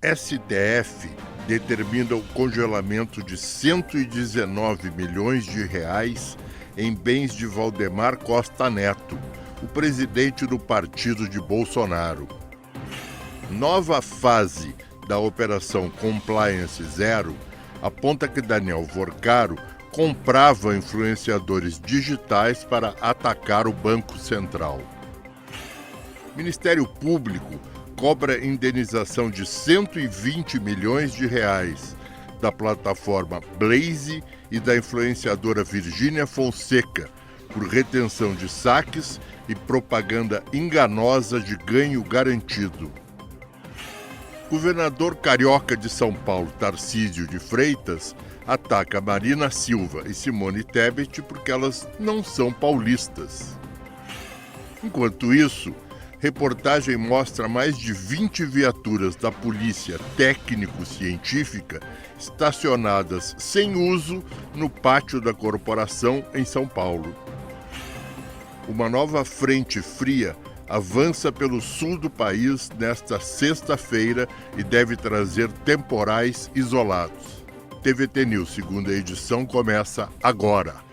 STF determina o congelamento de 119 milhões de reais em bens de Valdemar Costa Neto, o presidente do partido de Bolsonaro. Nova fase da Operação Compliance Zero aponta que Daniel Vorcaro comprava influenciadores digitais para atacar o Banco Central. Ministério Público cobra indenização de 120 milhões de reais da plataforma Blaze e da influenciadora Virgínia Fonseca por retenção de saques e propaganda enganosa de ganho garantido. Governador carioca de São Paulo, Tarcísio de Freitas, ataca Marina Silva e Simone Tebet porque elas não são paulistas. Enquanto isso, reportagem mostra mais de 20 viaturas da polícia técnico-científica estacionadas sem uso no pátio da corporação em São Paulo. Uma nova frente fria avança pelo sul do país nesta sexta-feira e deve trazer temporais isolados. TVT News, segunda edição, começa agora.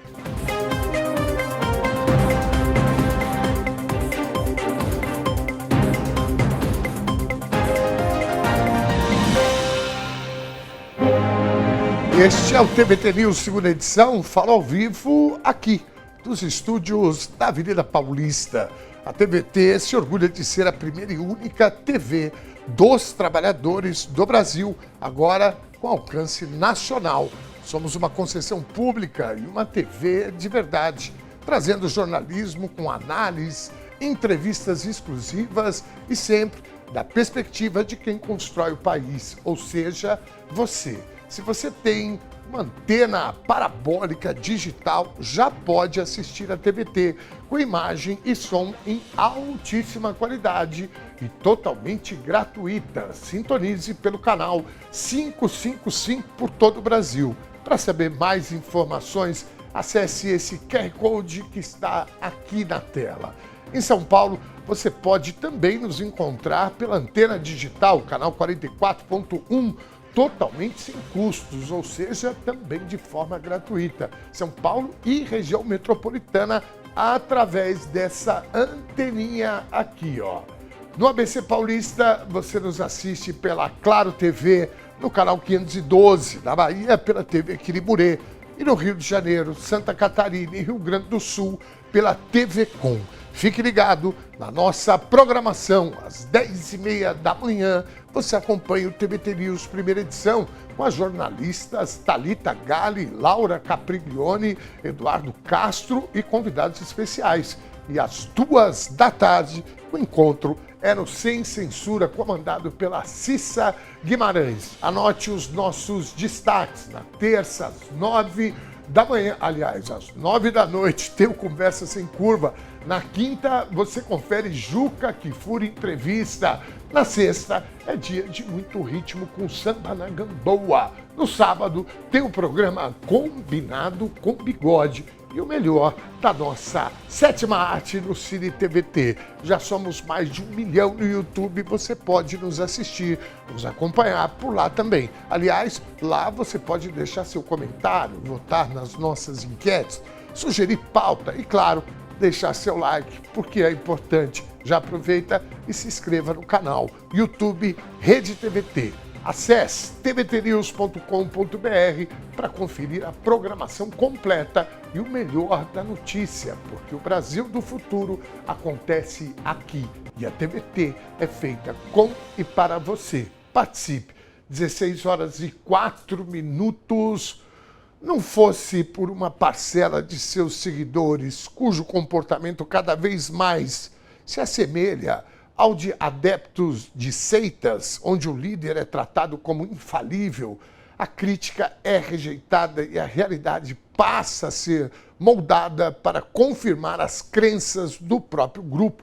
Este é o TVT News, segunda edição, fala ao vivo aqui, dos estúdios da Avenida Paulista. A TVT se orgulha de ser a primeira e única TV dos trabalhadores do Brasil, agora com alcance nacional. Somos uma concessão pública e uma TV de verdade, trazendo jornalismo com análise, entrevistas exclusivas e sempre da perspectiva de quem constrói o país, ou seja, você. Se você tem uma antena parabólica digital, já pode assistir a TVT com imagem e som em altíssima qualidade e totalmente gratuita. Sintonize pelo canal 555 por todo o Brasil. Para saber mais informações, acesse esse QR Code que está aqui na tela. Em São Paulo, você pode também nos encontrar pela antena digital, canal 44.1, totalmente sem custos, ou seja, também de forma gratuita. São Paulo e região metropolitana através dessa anteninha aqui, ó. No ABC Paulista, você nos assiste pela Claro TV, no canal 512, na Bahia pela TV Quiribure e no Rio de Janeiro, Santa Catarina e Rio Grande do Sul pela TV Com. Fique ligado na nossa programação, às 10h30 da manhã, você acompanha o TVT News primeira edição com as jornalistas Thalita Galli, Laura Capriglione, Eduardo Castro e convidados especiais. E às 14h, o encontro é no Sem Censura, comandado pela Cissa Guimarães. Anote os nossos destaques. Na terça, às 9h da manhã, aliás, às 9h da noite, tem o Conversa Sem Curva. Na quinta, você confere Juca Kfouri Entrevista. Na sexta, é dia de muito ritmo com Samba na Gamboa. No sábado, tem o programa Combinado com Bigode. E o melhor da nossa sétima arte no Cine TVT. Já somos mais de 1 milhão no YouTube, você pode nos assistir, nos acompanhar por lá também. Aliás, lá você pode deixar seu comentário, votar nas nossas enquetes, sugerir pauta e, claro, deixar seu like, porque é importante. Já aproveita e se inscreva no canal YouTube Rede TVT. Acesse tvtnews.com.br para conferir a programação completa e o melhor da notícia, porque o Brasil do futuro acontece aqui e a TVT é feita com e para você. Participe. 16h04. Não fosse por uma parcela de seus seguidores, cujo comportamento cada vez mais se assemelha ao de adeptos de seitas, onde o líder é tratado como infalível, a crítica é rejeitada e a realidade passa a ser moldada para confirmar as crenças do próprio grupo.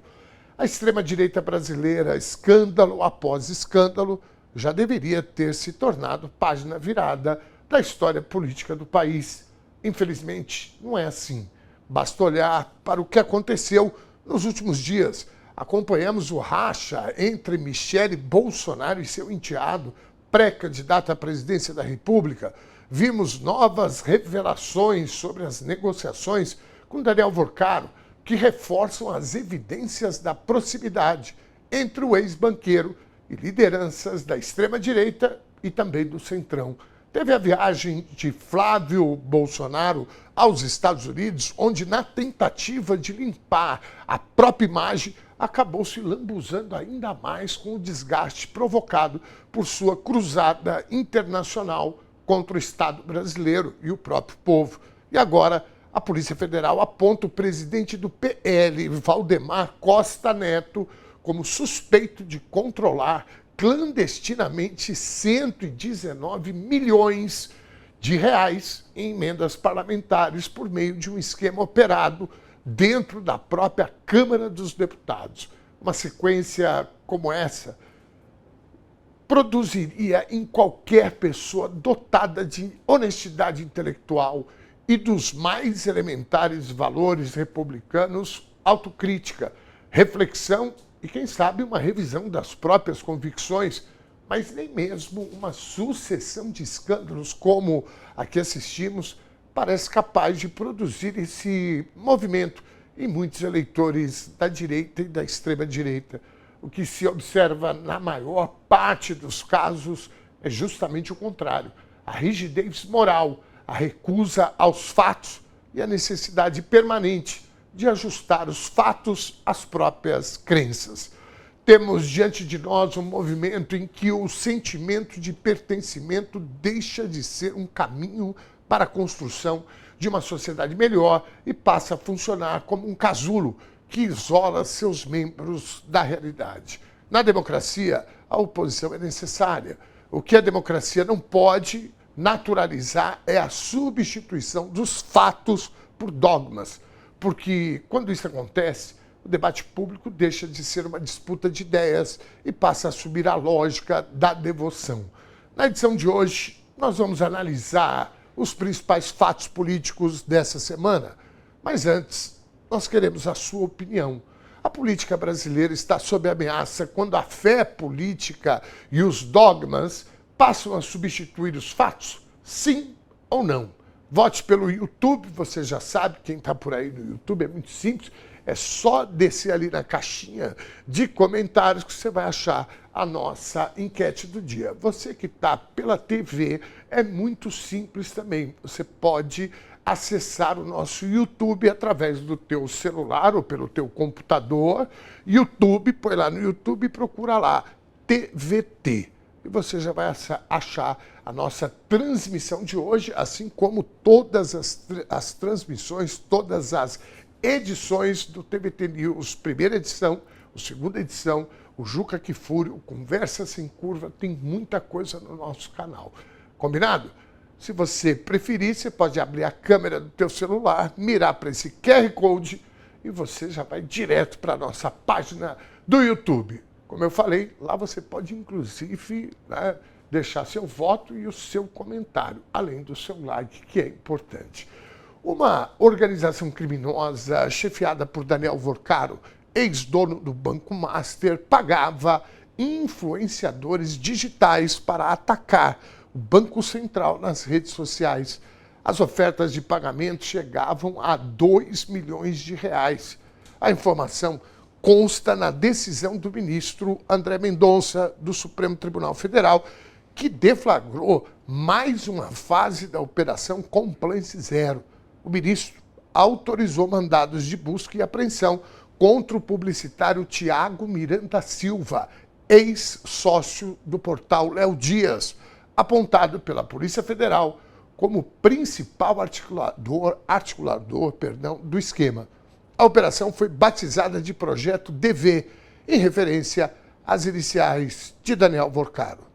A extrema-direita brasileira, escândalo após escândalo, já deveria ter se tornado página virada da história política do país. Infelizmente, não é assim. Basta olhar para o que aconteceu nos últimos dias. acompanhamos o racha entre Michele Bolsonaro e seu enteado, pré-candidato à presidência da República. Vimos novas revelações sobre as negociações com Daniel Vorcaro, que reforçam as evidências da proximidade entre o ex-banqueiro e lideranças da extrema-direita e também do Centrão. Teve a viagem de Flávio Bolsonaro aos Estados Unidos, onde, na tentativa de limpar a própria imagem, acabou se lambuzando ainda mais com o desgaste provocado por sua cruzada internacional contra o Estado brasileiro e o próprio povo. E agora, a Polícia Federal aponta o presidente do PL, Valdemar Costa Neto, como suspeito de controlar clandestinamente 119 milhões de reais em emendas parlamentares por meio de um esquema operado dentro da própria Câmara dos Deputados. Uma sequência como essa produziria em qualquer pessoa dotada de honestidade intelectual e dos mais elementares valores republicanos autocrítica, reflexão e, quem sabe, uma revisão das próprias convicções, mas nem mesmo uma sucessão de escândalos como a que assistimos parece capaz de produzir esse movimento em muitos eleitores da direita e da extrema-direita. O que se observa na maior parte dos casos é justamente o contrário: a rigidez moral, a recusa aos fatos e a necessidade permanente de ajustar os fatos às próprias crenças. Temos diante de nós um movimento em que o sentimento de pertencimento deixa de ser um caminho para a construção de uma sociedade melhor e passa a funcionar como um casulo que isola seus membros da realidade. Na democracia, a oposição é necessária. O que a democracia não pode naturalizar é a substituição dos fatos por dogmas, porque quando isso acontece, o debate público deixa de ser uma disputa de ideias e passa a assumir a lógica da devoção. Na edição de hoje, nós vamos analisar os principais fatos políticos dessa semana, mas antes, nós queremos a sua opinião. A política brasileira está sob ameaça quando a fé política e os dogmas passam a substituir os fatos? Sim ou não? Vote pelo YouTube, você já sabe, quem está por aí no YouTube, é muito simples, é só descer ali na caixinha de comentários que você vai achar a nossa enquete do dia. Você que está pela TV, é muito simples também, você pode acessar o nosso YouTube através do teu celular ou pelo teu computador. YouTube, põe lá no YouTube e procura lá, TVT. E você já vai achar a nossa transmissão de hoje, assim como todas as transmissões, todas as edições do TVT News, primeira edição, a segunda edição, o Juca Kfouri, o Conversa Sem Curva, tem muita coisa no nosso canal. Combinado? Se você preferir, você pode abrir a câmera do teu celular, mirar para esse QR Code e você já vai direto para a nossa página do YouTube. Como eu falei, lá você pode, inclusive, deixar seu voto e o seu comentário, além do seu like, que é importante. Uma organização criminosa chefiada por Daniel Vorcaro, ex-dono do Banco Master, pagava influenciadores digitais para atacar o Banco Central nas redes sociais. As ofertas de pagamento chegavam a 2 milhões de reais. A informação consta na decisão do ministro André Mendonça, do Supremo Tribunal Federal, que deflagrou mais uma fase da Operação Compliance Zero. O ministro autorizou mandados de busca e apreensão contra o publicitário Tiago Miranda Silva, ex-sócio do portal Léo Dias, apontado pela Polícia Federal como principal articulador do esquema. A operação foi batizada de Projeto DV, em referência às iniciais de Daniel Vorcaro.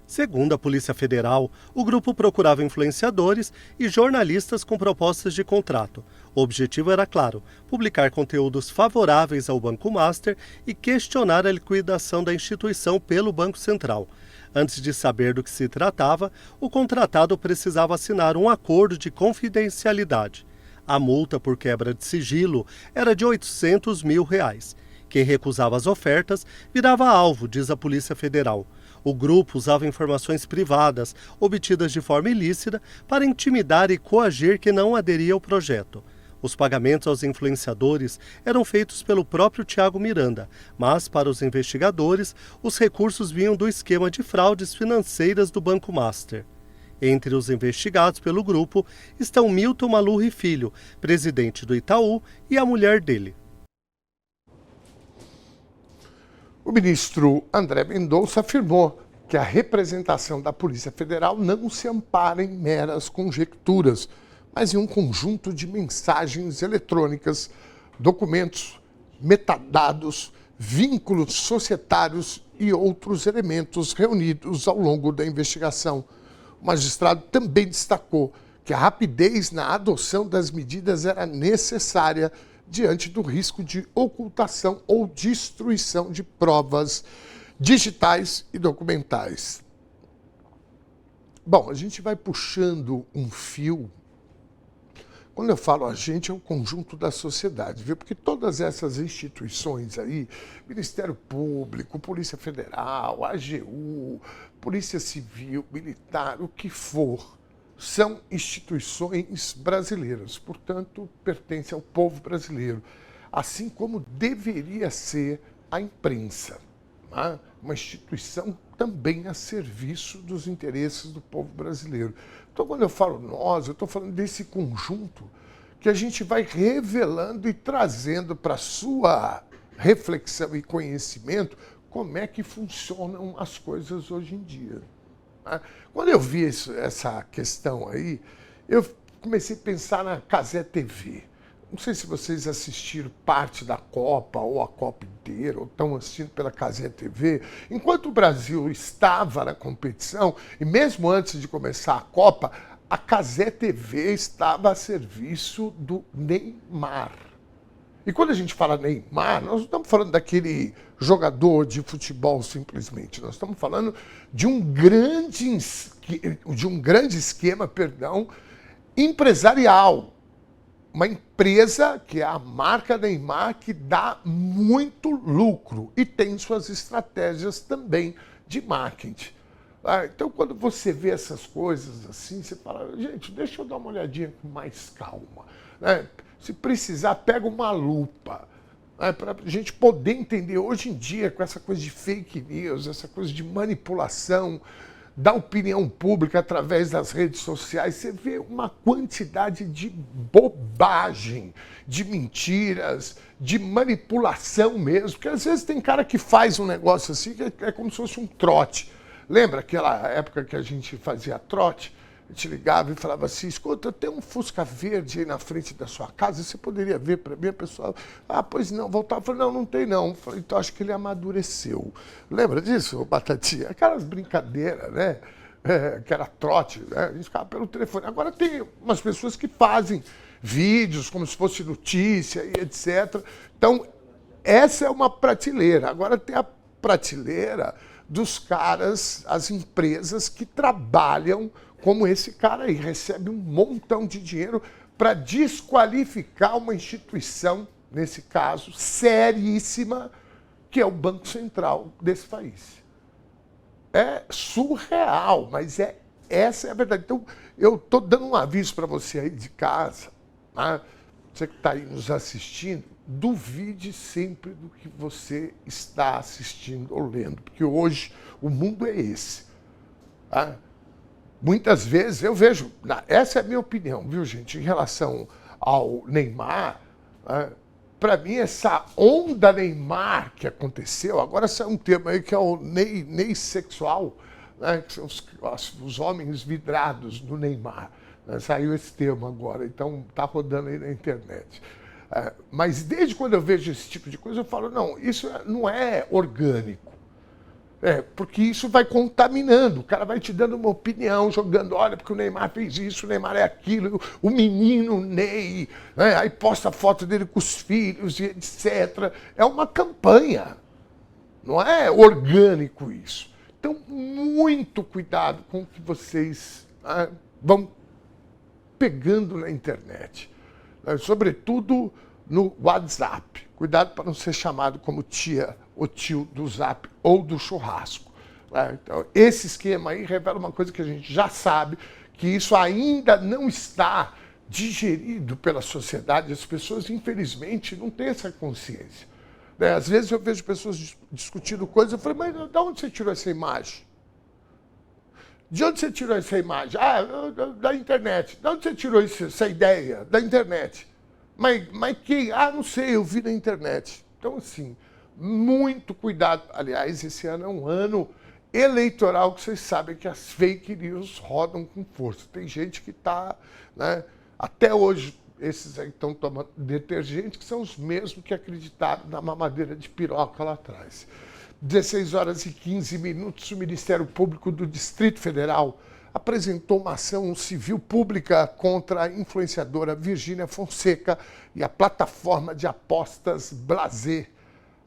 Segundo a Polícia Federal, o grupo procurava influenciadores e jornalistas com propostas de contrato. O objetivo era claro: publicar conteúdos favoráveis ao Banco Master e questionar a liquidação da instituição pelo Banco Central. Antes de saber do que se tratava, o contratado precisava assinar um acordo de confidencialidade. A multa por quebra de sigilo era de R$ 800 mil. Quem recusava as ofertas virava alvo, diz a Polícia Federal. O grupo usava informações privadas, obtidas de forma ilícita, para intimidar e coagir quem não aderia ao projeto. Os pagamentos aos influenciadores eram feitos pelo próprio Thiago Miranda, mas, para os investigadores, os recursos vinham do esquema de fraudes financeiras do Banco Master. Entre os investigados pelo grupo estão Milton Malurri Filho, presidente do Itaú, e a mulher dele. O ministro André Mendonça afirmou que a representação da Polícia Federal não se ampara em meras conjecturas, mas em um conjunto de mensagens eletrônicas, documentos, metadados, vínculos societários e outros elementos reunidos ao longo da investigação. O magistrado também destacou que a rapidez na adoção das medidas era necessária diante do risco de ocultação ou destruição de provas digitais e documentais. Bom, a gente vai puxando um fio. Quando eu falo a gente, é o conjunto da sociedade, viu? Porque todas essas instituições aí, Ministério Público, Polícia Federal, AGU, Polícia Civil, Militar, o que for, são instituições brasileiras, portanto, pertencem ao povo brasileiro, assim como deveria ser a imprensa, né? Uma instituição também a serviço dos interesses do povo brasileiro. Então, quando eu falo nós, eu estou falando desse conjunto que a gente vai revelando e trazendo para a sua reflexão e conhecimento como é que funcionam as coisas hoje em dia. Quando eu vi essa questão aí, eu comecei a pensar na Cazé TV. Não sei se vocês assistiram parte da Copa ou a Copa inteira, ou estão assistindo pela Cazé TV. Enquanto o Brasil estava na competição, e mesmo antes de começar a Copa, a Cazé TV estava a serviço do Neymar. E quando a gente fala Neymar, nós não estamos falando daquele jogador de futebol simplesmente. Nós estamos falando de um grande esquema, empresarial. Uma empresa que é a marca Neymar, que dá muito lucro e tem suas estratégias também de marketing. Então, quando você vê essas coisas assim, você fala, gente, deixa eu dar uma olhadinha com mais calma. Se precisar, pega uma lupa, para a gente poder entender hoje em dia, com essa coisa de fake news, essa coisa de manipulação da opinião pública através das redes sociais, você vê uma quantidade de bobagem, de mentiras, de manipulação mesmo, porque às vezes tem cara que faz um negócio assim que é como se fosse um trote. Lembra aquela época que a gente fazia trote? A gente ligava e falava assim, escuta, tem um Fusca verde aí na frente da sua casa, você poderia ver para mim? A pessoa, pois não, voltava, falei, não tem não. Falei, então acho que ele amadureceu. Lembra disso, Batatinha? Aquelas brincadeiras, né? Que era trote, né? A gente ficava pelo telefone. Agora tem umas pessoas que fazem vídeos como se fosse notícia e etc. Então, essa é uma prateleira. Agora tem a prateleira dos caras, as empresas que trabalham como esse cara aí, recebe um montão de dinheiro para desqualificar uma instituição, nesse caso, seríssima, que é o Banco Central desse país. É surreal, mas essa é a verdade. Então, eu estou dando um aviso para você aí de casa, né? Você que está aí nos assistindo, duvide sempre do que você está assistindo ou lendo, porque hoje o mundo é esse. Tá? Muitas vezes eu vejo, essa é a minha opinião, viu, gente, em relação ao Neymar, para mim essa onda Neymar que aconteceu, agora saiu um termo aí que é o Ney sexual, né, que são os homens vidrados do Neymar, né, saiu esse termo agora, então está rodando aí na internet. Mas desde quando eu vejo esse tipo de coisa, eu falo, não, isso não é orgânico. Porque isso vai contaminando, o cara vai te dando uma opinião, jogando, olha, porque o Neymar fez isso, o Neymar é aquilo, o menino Ney, né? Aí posta a foto dele com os filhos e etc. É uma campanha, não é orgânico isso. Então, muito cuidado com o que vocês vão pegando na internet. Sobretudo no WhatsApp. Cuidado para não ser chamado como tia ou tio do Zap ou do churrasco. Então, esse esquema aí revela uma coisa que a gente já sabe, que isso ainda não está digerido pela sociedade. As pessoas, infelizmente, não têm essa consciência. Às vezes eu vejo pessoas discutindo coisas, eu falei, mas de onde você tirou essa imagem? De onde você tirou essa imagem? Ah, da internet. De onde você tirou essa ideia? Da internet. Mas quem? Ah, não sei, eu vi na internet. Então, assim, muito cuidado. Aliás, esse ano é um ano eleitoral que vocês sabem que as fake news rodam com força. Tem gente que está, né, até hoje, esses aí que estão tomando detergente, que são os mesmos que acreditaram na mamadeira de piroca lá atrás. 16 horas e 15 minutos, o Ministério Público do Distrito Federal apresentou uma ação civil pública contra a influenciadora Virgínia Fonseca e a plataforma de apostas Blazer.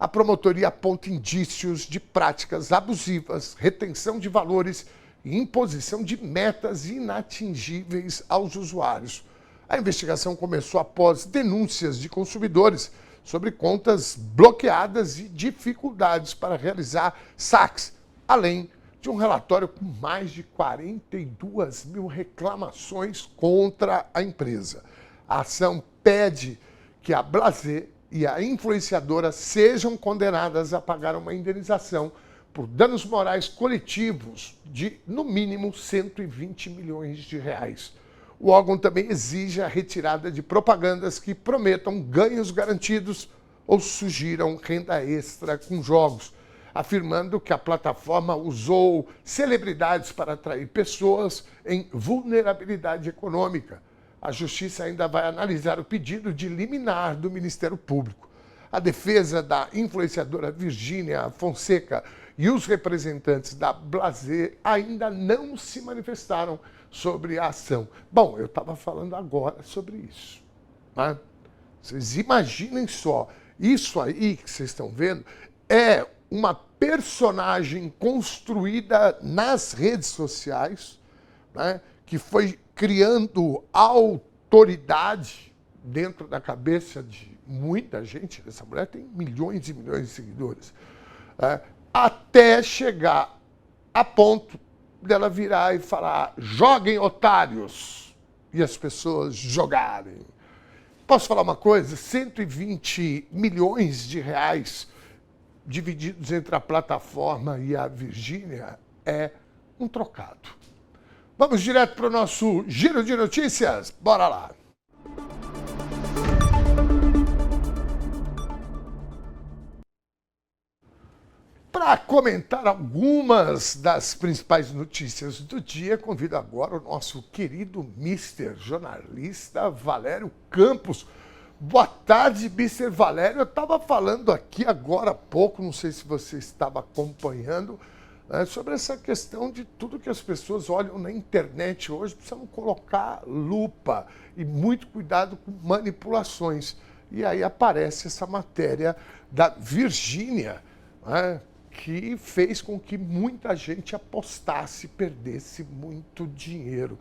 A promotoria aponta indícios de práticas abusivas, retenção de valores e imposição de metas inatingíveis aos usuários. A investigação começou após denúncias de consumidores sobre contas bloqueadas e dificuldades para realizar saques, além de um relatório com mais de 42 mil reclamações contra a empresa. A ação pede que a Blazer e a influenciadora sejam condenadas a pagar uma indenização por danos morais coletivos de, no mínimo, 120 milhões de reais. O órgão também exige a retirada de propagandas que prometam ganhos garantidos ou sugiram renda extra com jogos, afirmando que a plataforma usou celebridades para atrair pessoas em vulnerabilidade econômica. A Justiça ainda vai analisar o pedido de liminar do Ministério Público. A defesa da influenciadora Virgínia Fonseca e os representantes da Blazer ainda não se manifestaram sobre a ação. Bom, eu estava falando agora sobre isso. Né? Vocês imaginem só, isso aí que vocês estão vendo é uma personagem construída nas redes sociais, né, que foi criando autoridade dentro da cabeça de muita gente. Essa mulher tem milhões e milhões de seguidores. Até chegar a ponto dela virar e falar, joguem otários, e as pessoas jogarem. Posso falar uma coisa? 120 milhões de reais divididos entre a plataforma e a Virgínia é um trocado. Vamos direto para o nosso giro de notícias? Bora lá! Para comentar algumas das principais notícias do dia, convido agora o nosso querido Mister jornalista Valério Campos. Boa tarde, Mister Valério. Eu estava falando aqui agora há pouco, não sei se você estava acompanhando, sobre essa questão de tudo que as pessoas olham na internet hoje, precisam colocar lupa e muito cuidado com manipulações. E aí aparece essa matéria da Virgínia, né, que fez com que muita gente apostasse e perdesse muito dinheiro.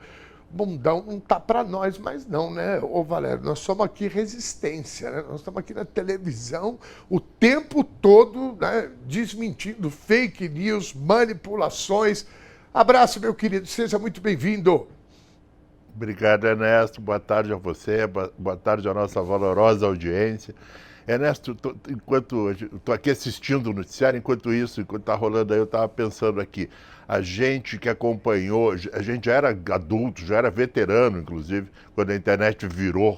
Bundão não tá para nós mais não, né, ô Valério? Nós somos aqui resistência, né? Nós estamos aqui na televisão o tempo todo, né, desmentindo fake news, manipulações. Abraço, meu querido, seja muito bem-vindo. Obrigado, Ernesto. Boa tarde a você, boa tarde à nossa valorosa audiência. Ernesto, enquanto estou aqui assistindo o noticiário, enquanto está rolando aí, eu estava pensando aqui, a gente que acompanhou, a gente já era adulto, já era veterano, inclusive, quando a internet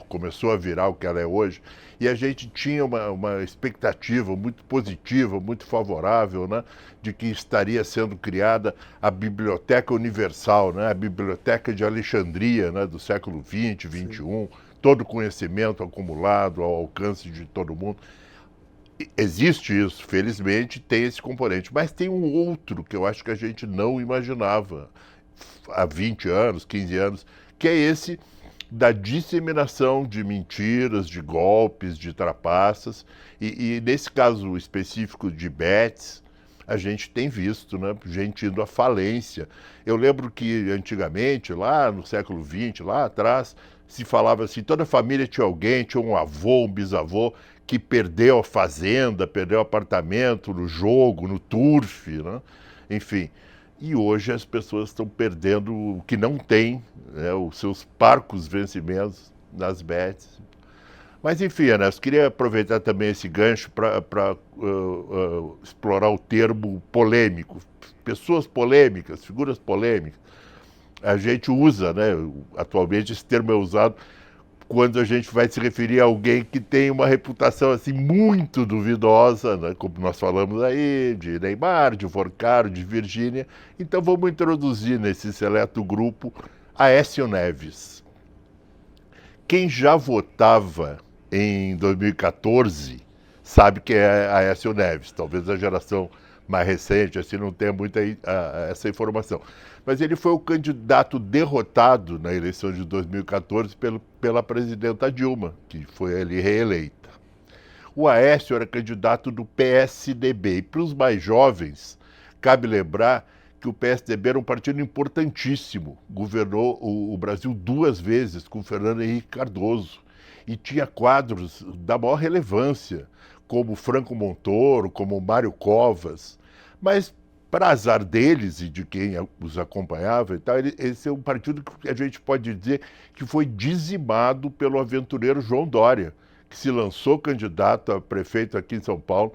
começou a virar o que ela é hoje, e a gente tinha uma expectativa muito positiva, muito favorável, né, de que estaria sendo criada a Biblioteca Universal, né, a Biblioteca de Alexandria, né, do século XX, XXI, todo conhecimento acumulado ao alcance de todo mundo. Existe isso, felizmente, tem esse componente, mas tem um outro que eu acho que a gente não imaginava há 20 anos, 15 anos, que é esse da disseminação de mentiras, de golpes, de trapaças, e nesse caso específico de bets, a gente tem visto, né, gente indo à falência. Eu lembro que antigamente, lá no século XX, lá atrás, se falava assim, toda família tinha alguém, tinha um avô, um bisavô, que perdeu a fazenda, perdeu o apartamento no jogo, no turf, né? Enfim. E hoje as pessoas estão perdendo o que não tem, né, os seus parcos vencimentos nas bets. Mas enfim, Ernesto, queria aproveitar também esse gancho para explorar o termo polêmico. Pessoas polêmicas, figuras polêmicas. A gente usa, né, atualmente esse termo é usado quando a gente vai se referir a alguém que tem uma reputação assim muito duvidosa, né, como nós falamos aí, de Neymar, de Forcaro, de Virgínia. Então vamos introduzir nesse seleto grupo Aécio Neves. Quem já votava em 2014 sabe que é Aécio Neves. Talvez a geração mais recente assim não tenha muita essa informação. Mas ele foi o candidato derrotado na eleição de 2014 pela presidenta Dilma, que foi ali reeleita. O Aécio era candidato do PSDB. E para os mais jovens, cabe lembrar que o PSDB era um partido importantíssimo. Governou o Brasil 2 vezes com Fernando Henrique Cardoso. E tinha quadros da maior relevância, como Franco Montoro, como Mário Covas. Mas, para azar deles e de quem os acompanhava e tal, esse é um partido que a gente pode dizer que foi dizimado pelo aventureiro João Dória, que se lançou candidato a prefeito aqui em São Paulo,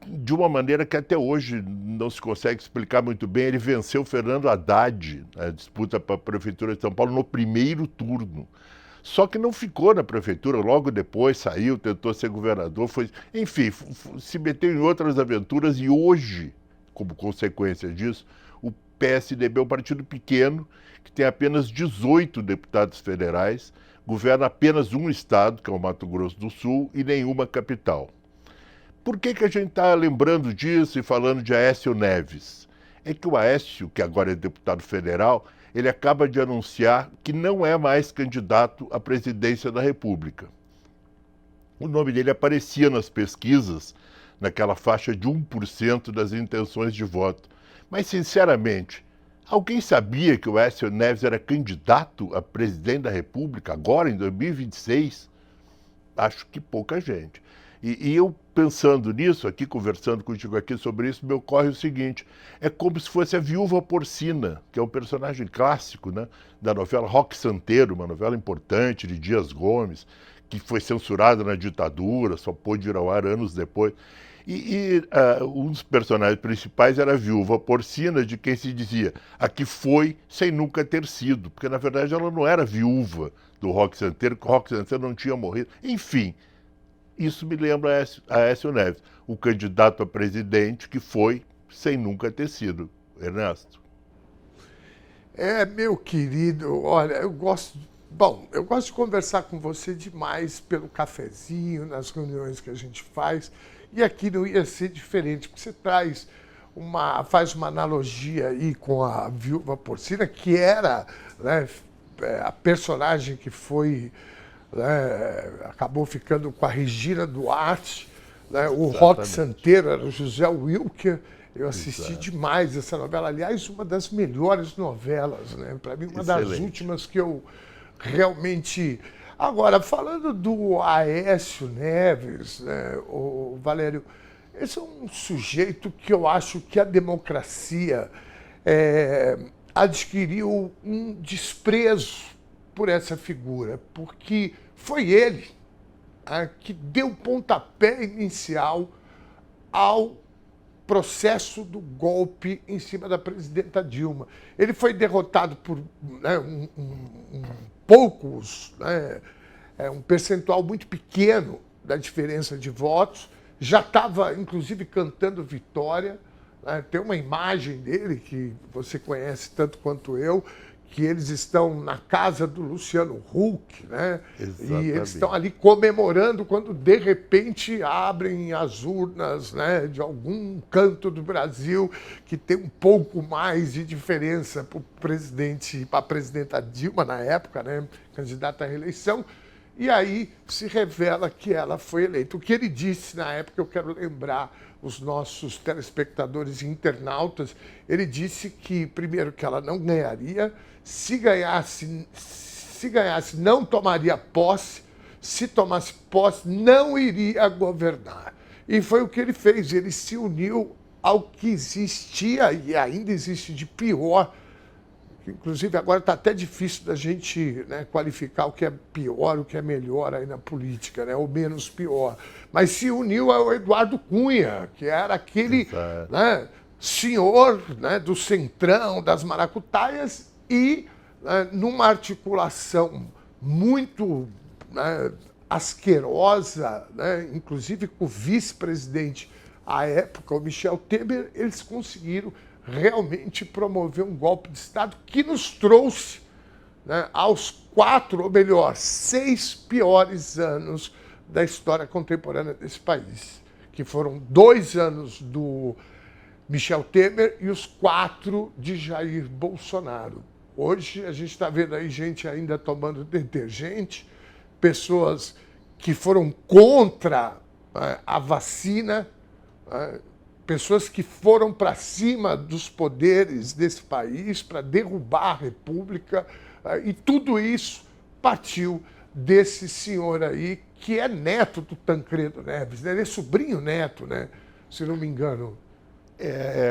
de uma maneira que até hoje não se consegue explicar muito bem. Ele venceu Fernando Haddad na disputa para a prefeitura de São Paulo no primeiro turno. Só que não ficou na prefeitura, logo depois saiu, tentou ser governador, enfim, se meteu em outras aventuras e hoje, como consequência disso, o PSDB é um partido pequeno, que tem apenas 18 deputados federais, governa apenas um estado, que é o Mato Grosso do Sul, e nenhuma capital. Por que a gente está lembrando disso e falando de Aécio Neves? É que o Aécio, que agora é deputado federal, ele acaba de anunciar que não é mais candidato à presidência da República. O nome dele aparecia nas pesquisas, naquela faixa de 1% das intenções de voto. Mas, sinceramente, alguém sabia que o Aécio Neves era candidato a presidente da República agora, em 2026? Acho que pouca gente. E eu, pensando nisso, aqui, conversando contigo aqui sobre isso, me ocorre o seguinte: é como se fosse a Viúva Porcina, que é um personagem clássico, né, da novela Roque Santeiro, uma novela importante de Dias Gomes, que foi censurada na ditadura, só pôde ir ao ar anos depois. Um dos personagens principais era a Viúva Porcina, de quem se dizia a que foi sem nunca ter sido, porque na verdade ela não era viúva do Roque Santeiro, porque o Roque Santeiro não tinha morrido. Enfim, isso me lembra Aécio Neves, o candidato a presidente que foi sem nunca ter sido. Ernesto. Meu querido, olha, eu gosto de conversar com você demais pelo cafezinho, nas reuniões que a gente faz, e aqui não ia ser diferente, porque você faz uma analogia aí com a Viúva Porcina, que era, né, a personagem que foi, né, acabou ficando com a Regina Duarte, né, o Roque Santeiro era o José Wilker. Eu assisti demais essa novela, aliás, uma das melhores novelas, né? Para mim, uma das últimas que eu realmente... Agora, falando do Aécio Neves, né, o Valério, esse é um sujeito que eu acho que a democracia adquiriu um desprezo por essa figura, porque foi ele que deu o pontapé inicial ao processo do golpe em cima da presidenta Dilma. Ele foi derrotado por, né, poucos, né, um percentual muito pequeno da diferença de votos, já estava, inclusive, cantando vitória. Né? Tem uma imagem dele que você conhece tanto quanto eu, que eles estão na casa do Luciano Huck, né? E eles estão ali comemorando quando, de repente, abrem as urnas, né, de algum canto do Brasil que tem um pouco mais de diferença para a presidenta Dilma, na época, né, candidata à reeleição, e aí se revela que ela foi eleita. O que ele disse na época, eu quero lembrar os nossos telespectadores e internautas, ele disse que, primeiro, que ela não ganharia, se ganhasse não tomaria posse, se tomasse posse, não iria governar. E foi o que ele fez, ele se uniu ao que existia e ainda existe de pior. Inclusive, agora está até difícil da gente, né, qualificar o que é pior, o que é melhor aí na política, né, ou menos pior. Mas se uniu ao Eduardo Cunha, que era aquele, né, senhor, né, do centrão, das maracutaias, e numa articulação muito, né, asquerosa, né, inclusive com o vice-presidente à época, o Michel Temer, eles conseguiram realmente promover um golpe de Estado que nos trouxe, né, aos 4, ou melhor, 6 piores anos da história contemporânea desse país, que foram 2 anos do Michel Temer e os 4 de Jair Bolsonaro. Hoje a gente está vendo aí gente ainda tomando detergente, pessoas que foram contra a vacina, pessoas que foram para cima dos poderes desse país para derrubar a República, e tudo isso partiu desse senhor aí, que é neto do Tancredo Neves, né? Ele é sobrinho neto, né? Se não me engano.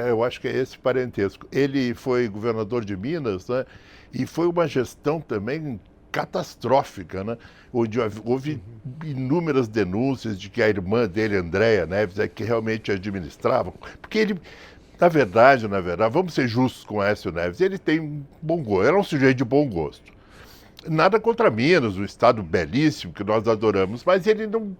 Eu acho que é esse parentesco. Ele foi governador de Minas, né? E foi uma gestão também catastrófica, né? Onde houve inúmeras denúncias de que a irmã dele, Andréa Neves, é que realmente administrava. Porque ele, na verdade, vamos ser justos com o Aécio Neves, ele tem um bom gosto, era um sujeito de bom gosto. Nada contra Minas, um estado belíssimo que nós adoramos, mas ele não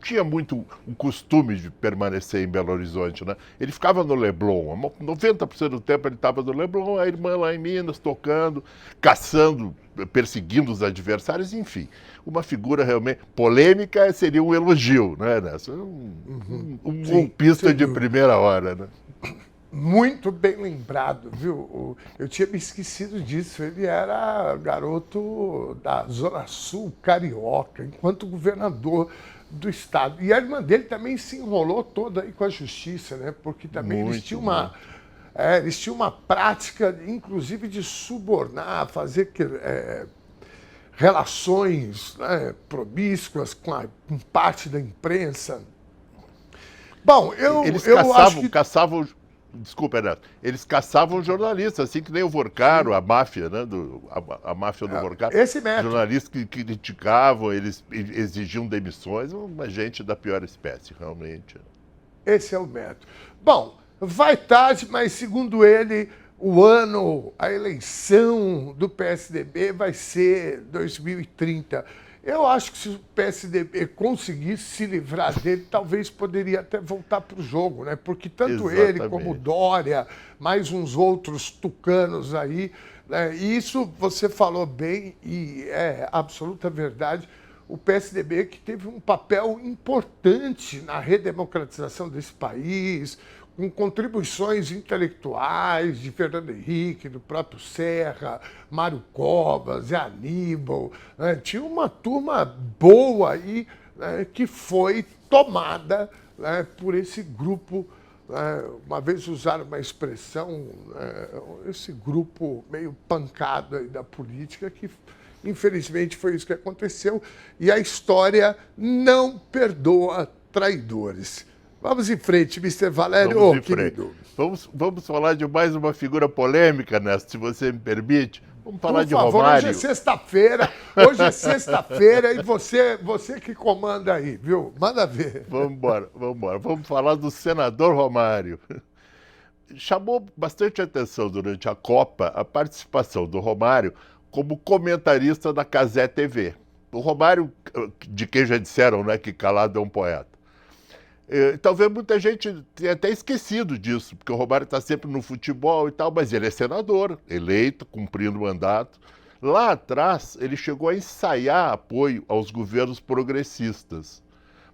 tinha muito o costume de permanecer em Belo Horizonte, né? Ele ficava no Leblon, 90% do tempo ele estava no Leblon, a irmã lá em Minas, tocando, caçando, perseguindo os adversários, enfim. Uma figura realmente polêmica seria um elogio, né, Nessa? Um golpista de primeira hora, né? Muito bem lembrado, viu? Eu tinha me esquecido disso. Ele era garoto da Zona Sul carioca, enquanto governador do estado. E a irmã dele também se enrolou toda aí com a justiça, né? Porque também eles tinham uma prática, inclusive, de subornar, fazer relações, né, promíscuas com parte da imprensa. Bom, eles eu acho que... caçavam. Desculpa, Renato. Eles caçavam jornalistas, assim que nem o Vorcaro, a máfia, né? A máfia do Vorcaro. Esse método. Jornalistas que criticavam, eles exigiam demissões, uma gente da pior espécie, realmente. Esse é o método. Bom, vai tarde, mas segundo ele, a eleição do PSDB vai ser 2030. Eu acho que se o PSDB conseguisse se livrar dele, talvez poderia até voltar para o jogo, né? Porque tanto ele como Dória, mais uns outros tucanos aí, né? E isso você falou bem e é absoluta verdade. O PSDB que teve um papel importante na redemocratização desse país, com contribuições intelectuais de Fernando Henrique, do próprio Serra, Mário Covas, Zé Aníbal, né? Tinha uma turma boa aí, né, que foi tomada, né, por esse grupo, né? Uma vez usaram uma expressão, né, esse grupo meio pancado aí da política, que infelizmente foi isso que aconteceu, e a história não perdoa traidores. Vamos em frente, Mr. Valério, querido. Vamos falar de mais uma figura polêmica, Nessa, se você me permite. Vamos falar de Romário. Romário. Hoje é sexta-feira e você que comanda aí, viu? Manda ver. Vamos embora. Vamos falar do senador Romário. Chamou bastante atenção durante a Copa a participação do Romário como comentarista da Cazé TV. O Romário, de quem já disseram, né, que calado é um poeta. Talvez muita gente tenha até esquecido disso, porque o Romário está sempre no futebol e tal, mas ele é senador, eleito, cumprindo o mandato. Lá atrás, ele chegou a ensaiar apoio aos governos progressistas.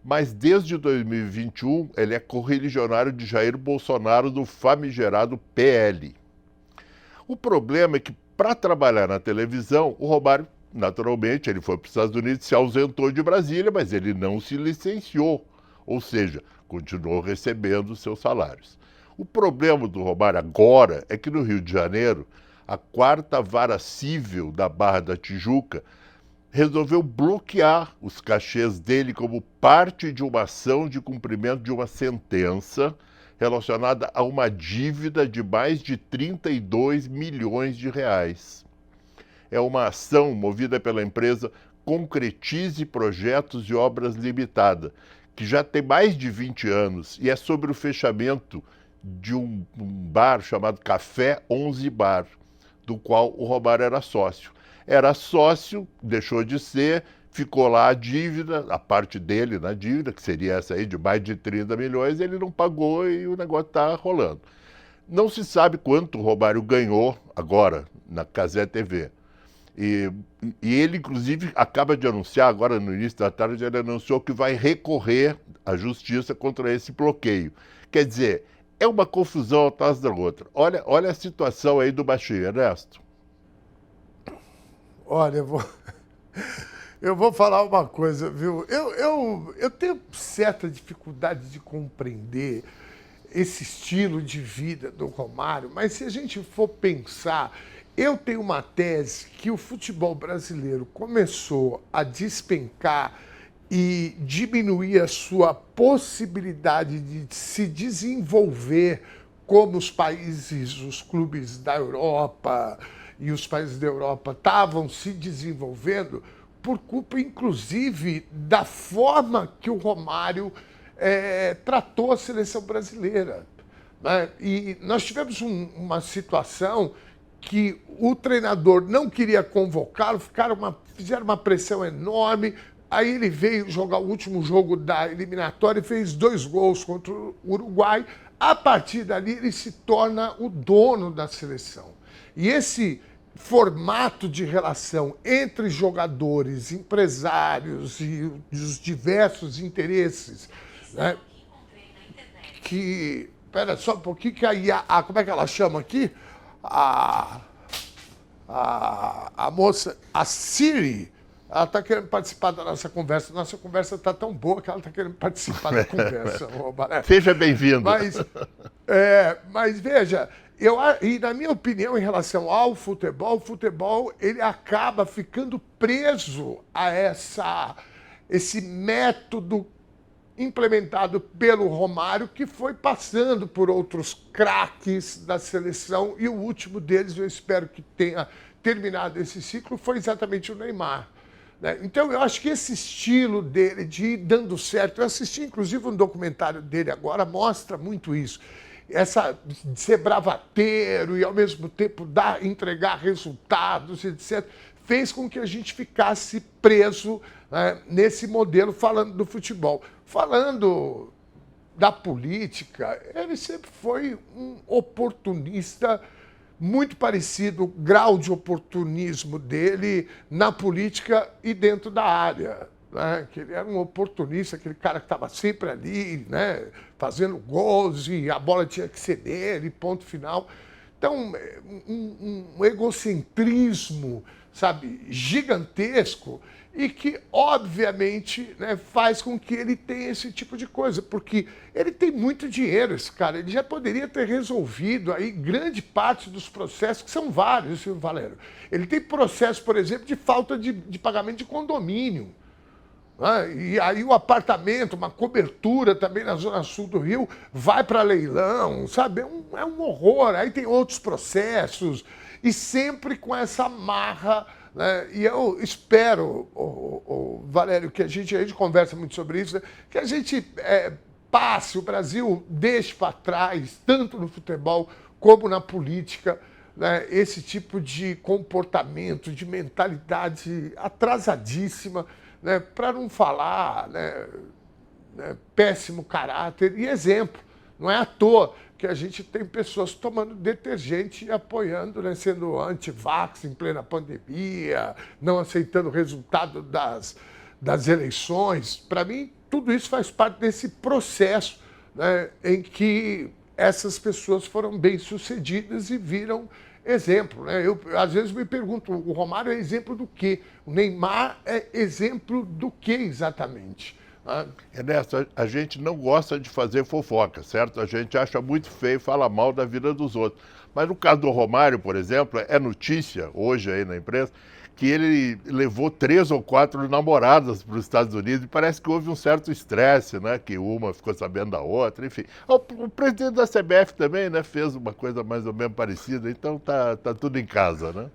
Mas desde 2021, ele é correligionário de Jair Bolsonaro do famigerado PL. O problema é que, para trabalhar na televisão, o Romário naturalmente, ele foi para os Estados Unidos, se ausentou de Brasília, mas ele não se licenciou, ou seja, continuou recebendo seus salários. O problema do Romário agora é que no Rio de Janeiro, a 4ª Vara Cível da Barra da Tijuca resolveu bloquear os cachês dele como parte de uma ação de cumprimento de uma sentença relacionada a uma dívida de mais de 32 milhões de reais. É uma ação movida pela empresa Concretize Projetos e Obras Limitada, que já tem mais de 20 anos e é sobre o fechamento de um bar chamado Café 11 Bar, do qual o Romário era sócio. Era sócio, deixou de ser, ficou lá a dívida, a parte dele na dívida, que seria essa aí de mais de 30 milhões, ele não pagou e o negócio está rolando. Não se sabe quanto o Romário ganhou agora na Cazé TV. E ele, inclusive, acaba de anunciar, agora no início da tarde, ele anunciou que vai recorrer à justiça contra esse bloqueio. Quer dizer, é uma confusão atrás da outra. Olha a situação aí do baixinho, Ernesto. Olha, eu vou falar uma coisa, viu? Eu tenho certa dificuldade de compreender esse estilo de vida do Romário, mas se a gente for pensar, eu tenho uma tese que o futebol brasileiro começou a despencar e diminuir a sua possibilidade de se desenvolver como os países, os clubes da Europa e os países da Europa estavam se desenvolvendo por culpa, inclusive, da forma que o Romário tratou a seleção brasileira, né? E nós tivemos uma situação que o treinador não queria convocá-lo, fizeram uma pressão enorme. Aí ele veio jogar o último jogo da eliminatória e fez 2 gols contra o Uruguai. A partir dali, ele se torna o dono da seleção. E esse formato de relação entre jogadores, empresários e os diversos interesses, né, que... Espera só um pouquinho, que aí como é que ela chama aqui? A moça, a Siri, ela está querendo participar da nossa conversa. Nossa conversa está tão boa que ela está querendo participar da conversa. Seja bem-vindo. Mas veja, e na minha opinião, em relação ao futebol, o futebol ele acaba ficando preso a esse método implementado pelo Romário, que foi passando por outros craques da seleção, e o último deles, eu espero que tenha terminado esse ciclo, foi exatamente o Neymar, né? Então, eu acho que esse estilo dele de ir dando certo, eu assisti, inclusive, um documentário dele agora, mostra muito isso, de ser bravateiro e, ao mesmo tempo, entregar resultados, etc., fez com que a gente ficasse preso, né, nesse modelo, falando do futebol. Falando da política, ele sempre foi um oportunista muito parecido, o grau de oportunismo dele na política e dentro da área, né? Que ele era um oportunista, aquele cara que estava sempre ali, né, fazendo gols e a bola tinha que ser dele, ponto final. Então, um egocentrismo, sabe, gigantesco, e que, obviamente, né, faz com que ele tenha esse tipo de coisa, porque ele tem muito dinheiro, esse cara. Ele já poderia ter resolvido aí grande parte dos processos, que são vários, Silvio Valério. Ele tem processo, por exemplo, de falta de pagamento de condomínio, né? E aí o apartamento, uma cobertura também na Zona Sul do Rio, vai para leilão, sabe? É um horror. Aí tem outros processos, e sempre com essa marra, né? E eu espero, Valério, que a gente conversa muito sobre isso, né? Que a gente passe, o Brasil deixe para trás, tanto no futebol como na política, né, esse tipo de comportamento, de mentalidade atrasadíssima, né, para não falar, né, péssimo caráter e exemplo. Não é à toa que a gente tem pessoas tomando detergente e apoiando, né, sendo anti-vax em plena pandemia, não aceitando o resultado das eleições. Para mim, tudo isso faz parte desse processo, né, em que essas pessoas foram bem-sucedidas e viram exemplo, né? Eu às vezes me pergunto, o Romário é exemplo do quê? O Neymar é exemplo do quê exatamente? Ernesto, a gente não gosta de fazer fofoca, certo? A gente acha muito feio falar mal da vida dos outros. Mas no caso do Romário, por exemplo, é notícia hoje aí na imprensa que ele levou 3 ou 4 namoradas para os Estados Unidos e parece que houve um certo estresse, né? Que uma ficou sabendo da outra, enfim. O presidente da CBF também, né? Fez uma coisa mais ou menos parecida, então tá tudo em casa, né?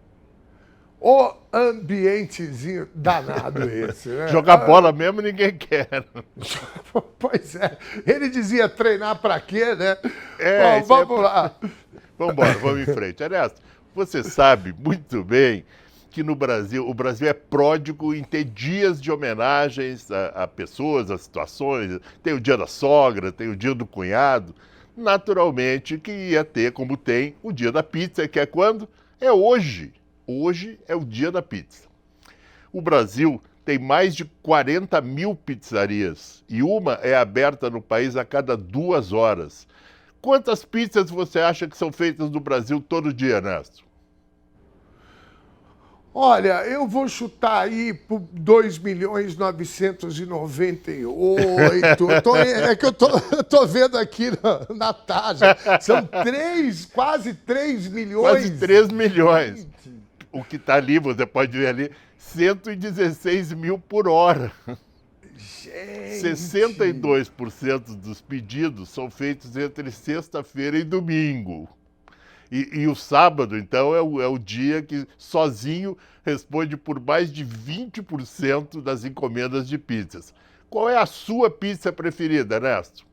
O ambientezinho danado esse, né? Jogar bola mesmo ninguém quer. Pois é. Ele dizia treinar pra quê, né? Bom, vamos lá. Vamos embora, vamos em frente. Ernesto, você sabe muito bem que no Brasil, o Brasil é pródigo em ter dias de homenagens a pessoas, a situações. Tem o dia da sogra, tem o dia do cunhado. Naturalmente que ia ter, como tem, o dia da pizza, que é quando? É hoje. Hoje é o dia da pizza. O Brasil tem mais de 40 mil pizzarias e uma é aberta no país a cada 2 horas. Quantas pizzas você acha que são feitas no Brasil todo dia, Ernesto? Olha, eu vou chutar aí por 2.998. É que eu tô vendo aqui na taxa. São quase 3 milhões. Quase 3 milhões. O que está ali, você pode ver ali, 116 mil por hora. Gente. 62% dos pedidos são feitos entre sexta-feira e domingo. E o sábado, então, é o dia que sozinho responde por mais de 20% das encomendas de pizzas. Qual é a sua pizza preferida, Ernesto?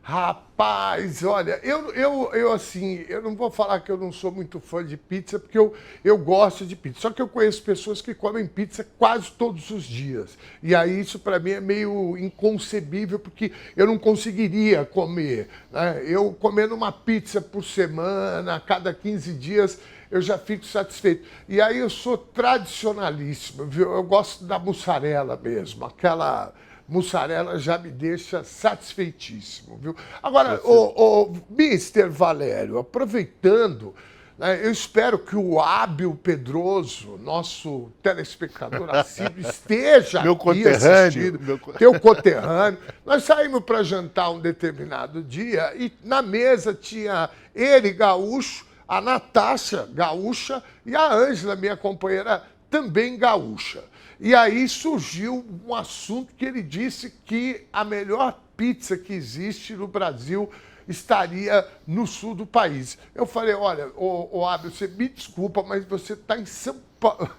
Rapaz, olha, eu assim, eu não vou falar que eu não sou muito fã de pizza, porque eu gosto de pizza. Só que eu conheço pessoas que comem pizza quase todos os dias. E aí isso para mim é meio inconcebível, porque eu não conseguiria comer, né? Eu comendo uma pizza por semana, a cada 15 dias, eu já fico satisfeito. E aí eu sou tradicionalíssimo, viu? Eu gosto da mussarela mesmo, aquela mussarela já me deixa satisfeitíssimo, viu? Agora, o Mister Valério, aproveitando, né, eu espero que o hábil Pedroso, nosso telespectador assíduo, esteja meu aqui conterrâneo, assistindo, teu conterrâneo. Nós saímos para jantar um determinado dia e na mesa tinha ele, gaúcho, a Natasha, gaúcha, e a Ângela, minha companheira, também gaúcha. E aí surgiu um assunto que ele disse que a melhor pizza que existe no Brasil estaria no sul do país. Eu falei, olha, Abel, você me desculpa, mas você está em São Paulo.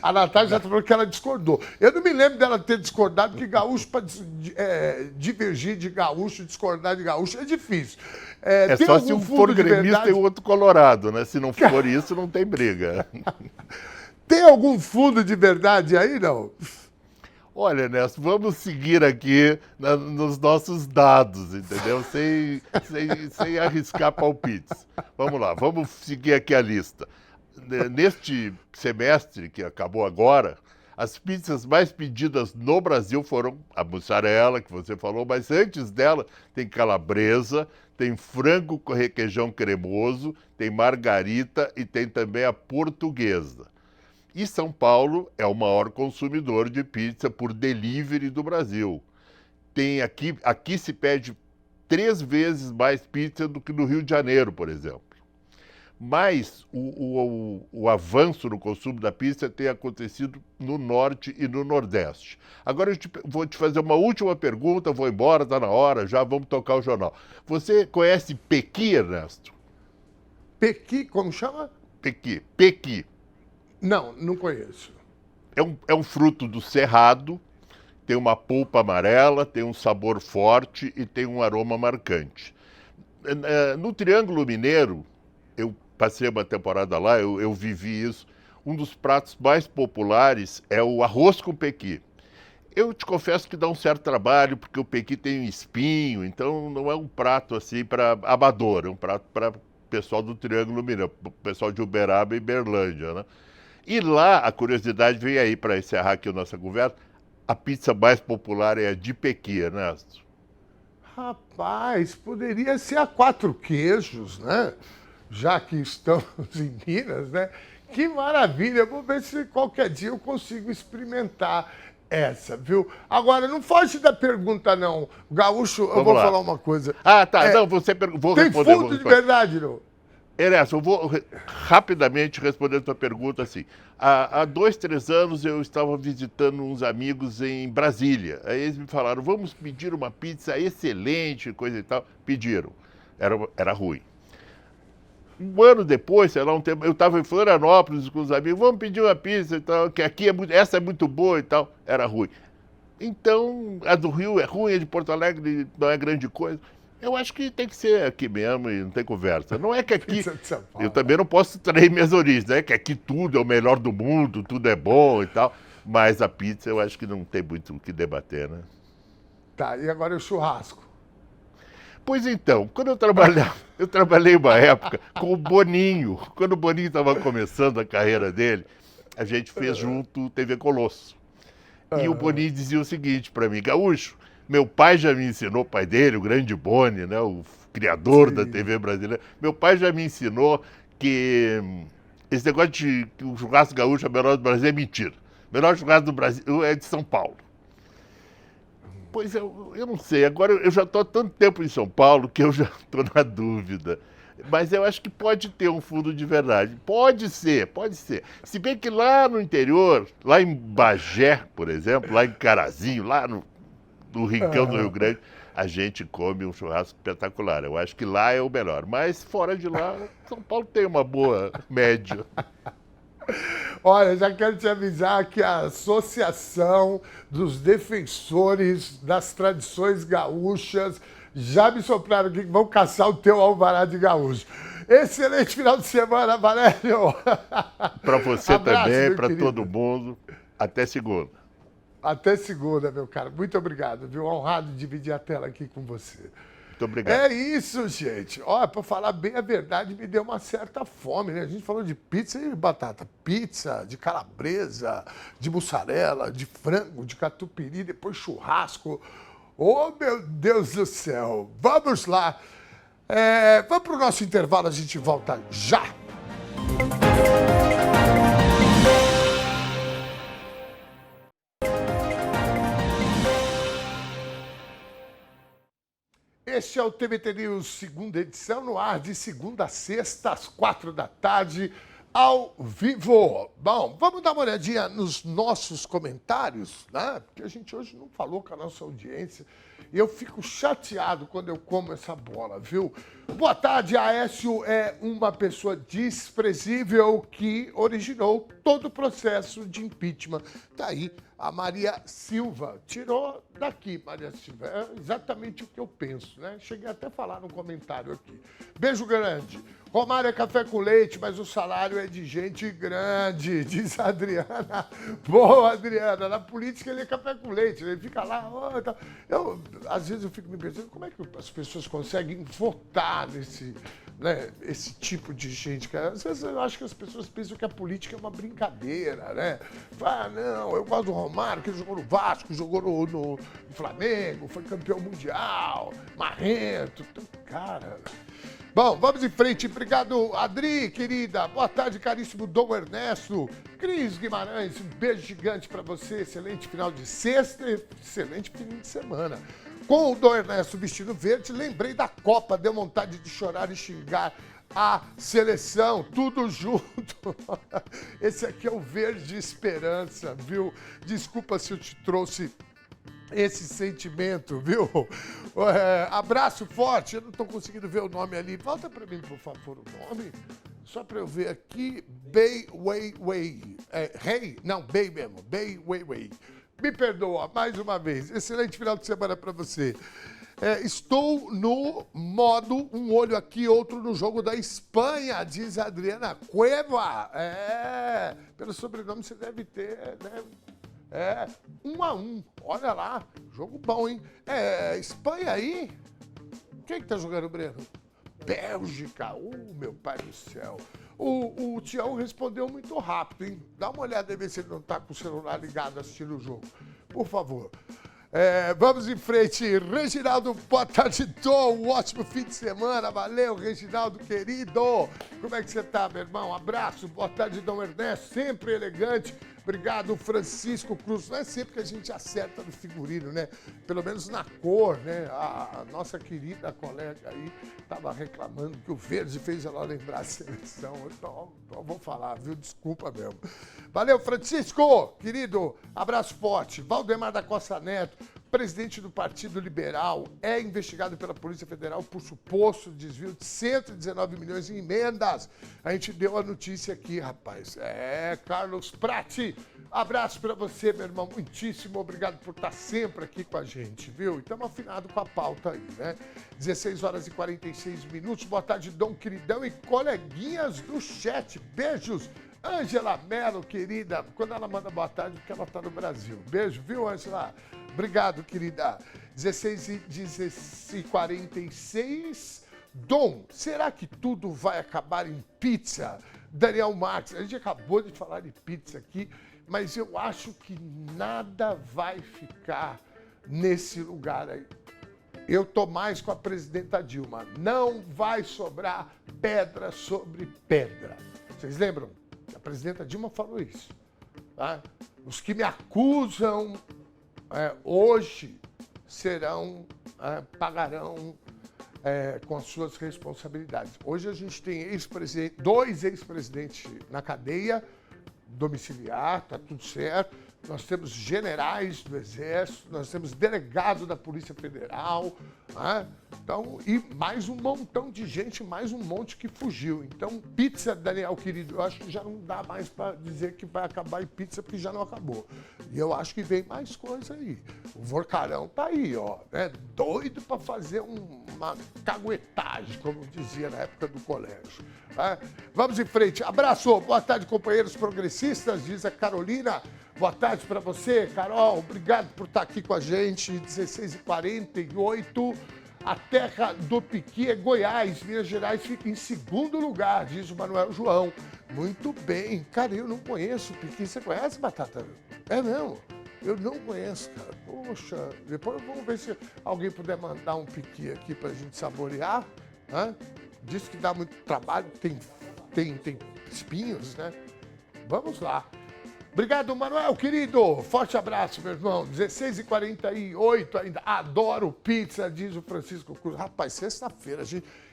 A Natália já falou que ela discordou. Eu não me lembro dela ter discordado, porque gaúcho, para divergir de gaúcho, discordar de gaúcho, é difícil. É só se um for gremista e o outro colorado, né? Se não for isso, não tem briga. Tem algum fundo de verdade aí, não? Olha, Ernesto, vamos seguir aqui nos nossos dados, entendeu? Sem arriscar palpites. Vamos lá, vamos seguir aqui a lista. Neste semestre, que acabou agora, as pizzas mais pedidas no Brasil foram a mussarela, que você falou, mas antes dela tem calabresa, tem frango com requeijão cremoso, tem margarita e tem também a portuguesa. E São Paulo é o maior consumidor de pizza por delivery do Brasil. Tem aqui se pede 3 vezes mais pizza do que no Rio de Janeiro, por exemplo. Mas o avanço no consumo da pizza tem acontecido no Norte e no Nordeste. Agora vou te fazer uma última pergunta, vou embora, está na hora, já vamos tocar o jornal. Você conhece Pequi, Ernesto? Pequi, como chama? Pequi. Não conheço. É um fruto do cerrado, tem uma polpa amarela, tem um sabor forte e tem um aroma marcante. No Triângulo Mineiro, eu passei uma temporada lá, eu vivi isso, um dos pratos mais populares é o arroz com pequi. Eu te confesso que dá um certo trabalho, porque o pequi tem um espinho, então não é um prato assim para amador, é um prato para pessoal do Triângulo Mineiro, pessoal de Uberaba e Berlândia, né? E lá, a curiosidade vem aí para encerrar aqui a nossa conversa, a pizza mais popular é a de Pequi, Ernesto. Rapaz, poderia ser a 4 queijos, né? já que estamos em Minas, né? Que maravilha! Eu vou ver se qualquer dia eu consigo experimentar essa, viu? Agora, não foge da pergunta, não. Gaúcho, eu vou falar uma coisa. Ah, tá. Não, vou Tem responder. fundo de verdade, não? Ernesto, eu vou rapidamente responder a tua pergunta assim. Há 2, 3 anos eu estava visitando uns amigos em Brasília. Aí eles me falaram, vamos pedir uma pizza excelente, coisa e tal. Pediram. Era ruim. Um ano depois, sei lá, um tempo, eu estava em Florianópolis com os amigos, vamos pedir uma pizza e tal, que aqui essa é muito boa e tal. Era ruim. Então, a do Rio é ruim, a de Porto Alegre não é grande coisa. Eu acho que tem que ser aqui mesmo e não tem conversa. Não é que aqui... Eu também não posso trair minhas origens, não é que aqui tudo é o melhor do mundo, tudo é bom e tal. Mas a pizza eu acho que não tem muito o que debater, né? Tá, e agora o churrasco? Pois então, quando eu trabalhei uma época com o Boninho. Quando o Boninho estava começando a carreira dele, a gente fez junto TV Colosso. E o Boninho dizia o seguinte para mim, Gaúcho, meu pai já me ensinou, o pai dele, o grande Boni, né, o criador da TV brasileira, meu pai já me ensinou que esse negócio de que o churrasco gaúcho é o melhor do Brasil é mentira. O melhor churrasco do Brasil é de São Paulo. Pois eu não sei, agora eu já estou há tanto tempo em São Paulo que eu já estou na dúvida. Mas eu acho que pode ter um fundo de verdade. Pode ser, pode ser. Se bem que lá no interior, lá em Bagé, por exemplo, lá em Carazinho, lá no Rincão do Rio Grande, a gente come um churrasco espetacular. Eu acho que lá é o melhor. Mas fora de lá, São Paulo tem uma boa média. Olha, já quero te avisar que a Associação dos Defensores das Tradições Gaúchas já me sopraram aqui que vão caçar o teu alvará de gaúcho. Excelente final de semana, Valério! Para você Abraço, também, meu para querido. todo mundo. Até segunda. Até segunda, meu cara. Muito obrigado, viu? Honrado de dividir a tela aqui com você. Muito obrigado. É isso, gente. Olha, para falar bem a verdade, me deu uma certa fome, né? A gente falou de pizza e batata. Pizza, de calabresa, de mussarela, de frango, de catupiry, depois churrasco. Oh, meu Deus do céu. Vamos lá. Vamos para o nosso intervalo, a gente volta já. Este é o TVT News, segunda edição, no ar de segunda a sexta, às 4h, ao vivo. Bom, vamos dar uma olhadinha nos nossos comentários, né? Porque a gente hoje não falou com a nossa audiência. E eu fico chateado quando eu como essa bola, viu? Boa tarde, Aécio é uma pessoa desprezível que originou todo o processo de impeachment. Tá aí a Maria Silva. Tirou daqui, Maria Silva. É exatamente o que eu penso, né? Cheguei até a falar no comentário aqui. Beijo grande. Romário é café com leite, mas o salário é de gente grande, diz a Adriana. Boa, Adriana. Na política ele é café com leite, ele fica lá. Oh, tá. Às vezes eu fico me pensando como é que as pessoas conseguem votar nesse, né, esse tipo de gente. Às vezes eu acho que as pessoas pensam que a política é uma brincadeira, né? Ah, não, eu gosto do Romário, que ele jogou no Vasco, jogou no Flamengo, foi campeão mundial, marrento. Cara... Bom, vamos em frente. Obrigado, Adri, querida. Boa tarde, caríssimo Dom Ernesto. Cris Guimarães, um beijo gigante para você. Excelente final de sexta e excelente fim de semana. Com o Dom Ernesto vestido verde, lembrei da Copa. Deu vontade de chorar e xingar a seleção. Tudo junto. Esse aqui é o Verde Esperança, viu? Desculpa se eu te trouxe esse sentimento, viu? Abraço forte. Eu não estou conseguindo ver o nome ali. Volta para mim, por favor, o nome. Só para eu ver aqui. Bei Weiwei. Rei? Não, Bei mesmo. Bei Weiwei. Me perdoa, mais uma vez. Excelente final de semana para você. Estou no modo um olho aqui, outro no jogo da Espanha, diz a Adriana Cueva. Pelo sobrenome você deve ter, né? 1-1. Olha lá. Jogo bom, hein? Espanha aí? Quem que tá jogando, Breno? Bélgica. Meu pai do céu. O Tião respondeu muito rápido, hein? Dá uma olhada aí, ver se ele não tá com o celular ligado assistindo o jogo. Por favor. Vamos em frente. Reginaldo, boa tarde, Tom. Um ótimo fim de semana. Valeu, Reginaldo, querido. Como é que você tá, meu irmão? Abraço. Boa tarde, Dom Ernesto. Sempre elegante. Obrigado, Francisco Cruz. Não é sempre que a gente acerta no figurino, né? Pelo menos na cor, né? A nossa querida colega aí estava reclamando que o verde fez ela lembrar a seleção. Então, vou falar, viu? Desculpa mesmo. Valeu, Francisco, querido. Abraço forte. Valdemar da Costa Neto, presidente do Partido Liberal, é investigado pela Polícia Federal por suposto desvio de 119 milhões em emendas. A gente deu a notícia aqui, rapaz. Carlos Prati, abraço pra você, meu irmão. Muitíssimo obrigado por estar sempre aqui com a gente, viu? E estamos afinados com a pauta aí, né? 16 horas e 46 minutos. Boa tarde, Dom Queridão e coleguinhas do chat. Beijos. Ângela Mello, querida, quando ela manda boa tarde, porque ela está no Brasil. Beijo, viu, Ângela? Obrigado, querida. 16 e 46. Dom, será que tudo vai acabar em pizza? Daniel Marques, a gente acabou de falar de pizza aqui, mas eu acho que nada vai ficar nesse lugar aí. Eu tô mais com a presidenta Dilma. Não vai sobrar pedra sobre pedra. Vocês lembram? A presidenta Dilma falou isso. Tá? Os que me acusam hoje pagarão com as suas responsabilidades. Hoje a gente tem dois ex-presidentes na cadeia domiciliar, tá tudo certo. Nós temos generais do Exército, nós temos delegado da Polícia Federal, né? Então, e mais um montão de gente, mais um monte que fugiu. Então, pizza, Daniel, querido, eu acho que já não dá mais para dizer que vai acabar em pizza, porque já não acabou. E eu acho que vem mais coisa aí. O Vorcarão tá aí, ó, né? Doido para fazer uma caguetagem, como dizia na época do colégio. Né? Vamos em frente. Abraço, boa tarde, companheiros progressistas, diz a Carolina. Boa tarde para você, Carol. Obrigado por estar aqui com a gente. 16h48. A terra do piqui é Goiás. Minas Gerais fica em segundo lugar, diz o Manuel João. Muito bem. Cara, eu não conheço o piqui. Você conhece, Batata? É mesmo? Eu não conheço, cara. Poxa, depois vamos ver se alguém puder mandar um piqui aqui para a gente saborear. Né? Diz que dá muito trabalho, tem espinhos, né? Vamos lá. Obrigado, Manuel, querido. Forte abraço, meu irmão. 16h48 ainda. Adoro pizza, diz o Francisco Cruz. Rapaz, sexta-feira,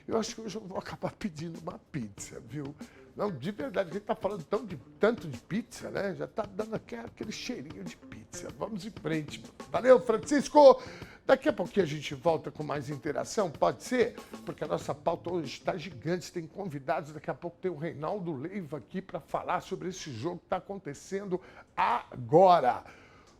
eu acho que hoje eu vou acabar pedindo uma pizza, viu? Não, de verdade, a gente tá falando tanto de pizza, né? Já tá dando aquele cheirinho de pizza. Vamos em frente. Valeu, Francisco. Daqui a pouquinho a gente volta com mais interação, pode ser? Porque a nossa pauta hoje está gigante, tem convidados, daqui a pouco tem o Reinaldo Leiva aqui para falar sobre esse jogo que está acontecendo agora.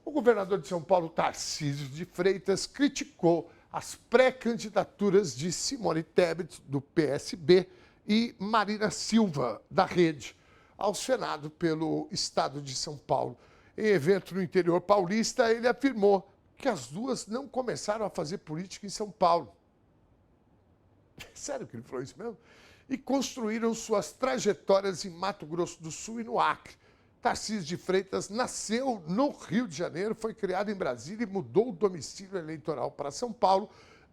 O governador de São Paulo, Tarcísio de Freitas, criticou as pré-candidaturas de Simone Tebet, do PSB, e Marina Silva, da Rede, ao Senado pelo Estado de São Paulo. Em evento no interior paulista, ele afirmou que as duas não começaram a fazer política em São Paulo. Sério que ele falou isso mesmo? E construíram suas trajetórias em Mato Grosso do Sul e no Acre. Tarcísio de Freitas nasceu no Rio de Janeiro, foi criado em Brasília e mudou o domicílio eleitoral para São Paulo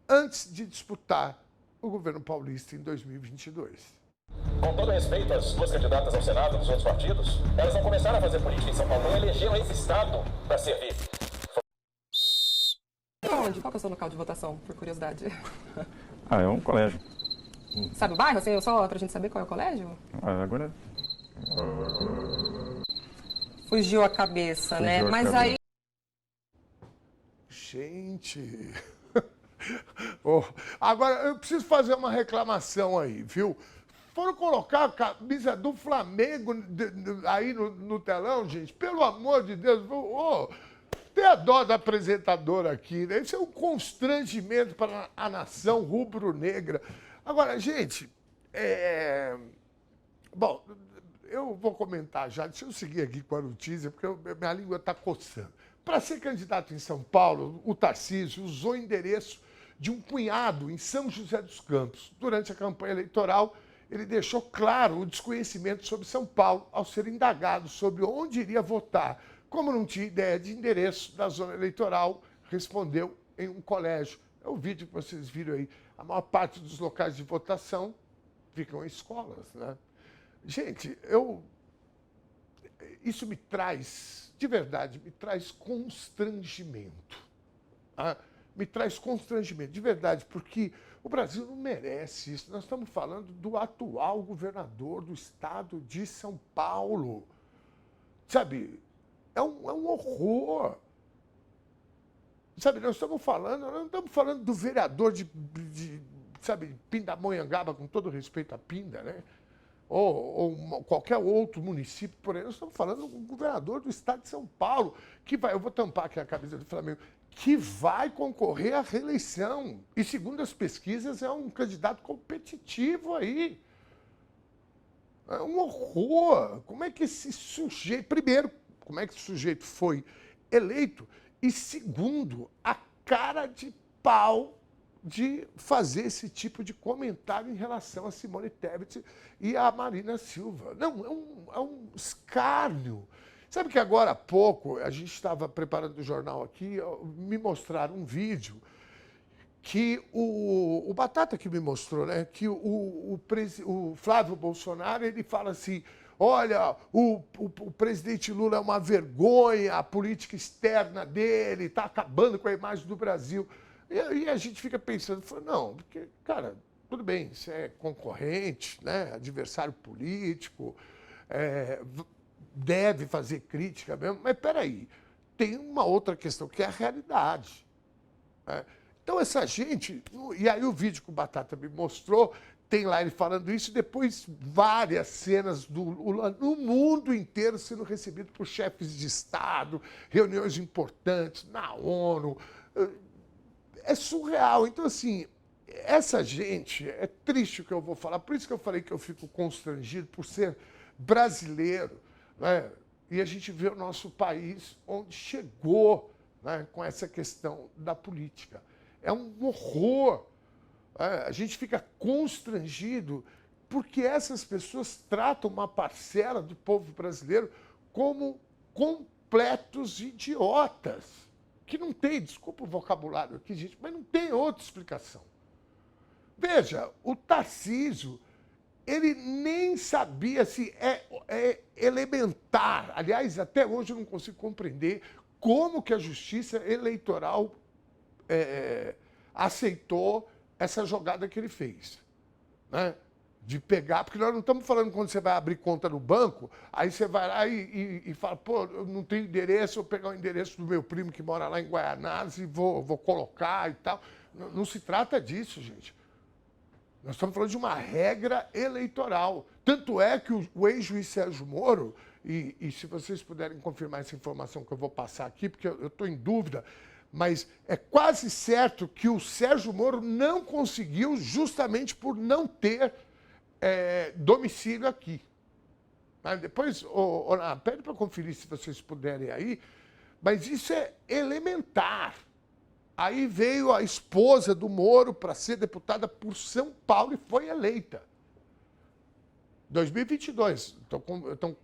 antes de disputar o governo paulista em 2022. Com todo respeito às duas candidatas ao Senado dos outros partidos, elas não começaram a fazer política em São Paulo, não elegeram esse Estado para servir. Onde? Qual que é o seu local de votação, por curiosidade? É um colégio. Sabe o bairro, assim, só pra gente saber qual é o colégio? Agora... Fugiu a cabeça, Fugiu né? a Mas cabeça. aí... Gente... Agora, eu preciso fazer uma reclamação aí, viu? Foram colocar a camisa do Flamengo aí no telão, gente? Pelo amor de Deus, tem a dó da apresentadora aqui, né? Isso é um constrangimento para a nação rubro-negra. Agora, gente, bom, eu vou comentar já, deixa eu seguir aqui com a notícia, porque minha língua está coçando. Para ser candidato em São Paulo, o Tarcísio usou o endereço de um cunhado em São José dos Campos. Durante a campanha eleitoral, ele deixou claro o desconhecimento sobre São Paulo ao ser indagado sobre onde iria votar. Como não tinha ideia de endereço da zona eleitoral, respondeu em um colégio. É o vídeo que vocês viram aí. A maior parte dos locais de votação ficam em escolas, né? Gente, isso me traz, de verdade, me traz constrangimento. Tá? Me traz constrangimento, de verdade, porque o Brasil não merece isso. Nós estamos falando do atual governador do estado de São Paulo. Sabe, é um horror. Sabe, nós não estamos falando do vereador sabe, Pindamonhangaba, com todo respeito a Pinda, né? Ou qualquer outro município, por aí. Nós estamos falando do governador do estado de São Paulo, que vai, eu vou tampar aqui a camisa do Flamengo, que vai concorrer à reeleição. E, segundo as pesquisas, é um candidato competitivo aí. É um horror. Como é que esse sujeito... Primeiro, como é que esse sujeito foi eleito? E, segundo, a cara de pau de fazer esse tipo de comentário em relação a Simone Tebet e a Marina Silva. Não, é um escárnio. Sabe que agora há pouco, a gente estava preparando o jornal aqui, me mostraram um vídeo que o Batata que me mostrou, né? Que o Flávio Bolsonaro, ele fala assim, olha, o presidente Lula é uma vergonha, a política externa dele está acabando com a imagem do Brasil. E a gente fica pensando, não, porque, cara, tudo bem, você é concorrente, né, adversário político, deve fazer crítica mesmo, mas peraí, tem uma outra questão, que é a realidade. Né? Então essa gente, e aí o vídeo que o Batata me mostrou, tem lá ele falando isso, e depois várias cenas do Lula no mundo inteiro sendo recebido por chefes de Estado, reuniões importantes na ONU. É surreal. Então, assim, essa gente, é triste o que eu vou falar, por isso que eu falei que eu fico constrangido por ser brasileiro, né? E a gente vê o nosso país onde chegou, né, com essa questão da política. É um horror. A gente fica constrangido porque essas pessoas tratam uma parcela do povo brasileiro como completos idiotas. Que não tem, desculpa o vocabulário aqui, gente, mas não tem outra explicação. Veja, o Tarcísio, ele nem sabia se é elementar. Aliás, até hoje eu não consigo compreender como que a Justiça Eleitoral aceitou essa jogada que ele fez, né? De pegar, porque nós não estamos falando quando você vai abrir conta no banco, aí você vai lá e fala, pô, eu não tenho endereço, eu vou pegar o endereço do meu primo que mora lá em Guaianazes e vou colocar e tal. Não se trata disso, gente. Nós estamos falando de uma regra eleitoral. Tanto é que o ex-juiz Sérgio Moro, e se vocês puderem confirmar essa informação que eu vou passar aqui, porque eu estou em dúvida, mas é quase certo que o Sérgio Moro não conseguiu justamente por não ter domicílio aqui. Mas depois, pede para conferir se vocês puderem aí, mas isso é elementar. Aí veio a esposa do Moro para ser deputada por São Paulo e foi eleita. 2022. Então,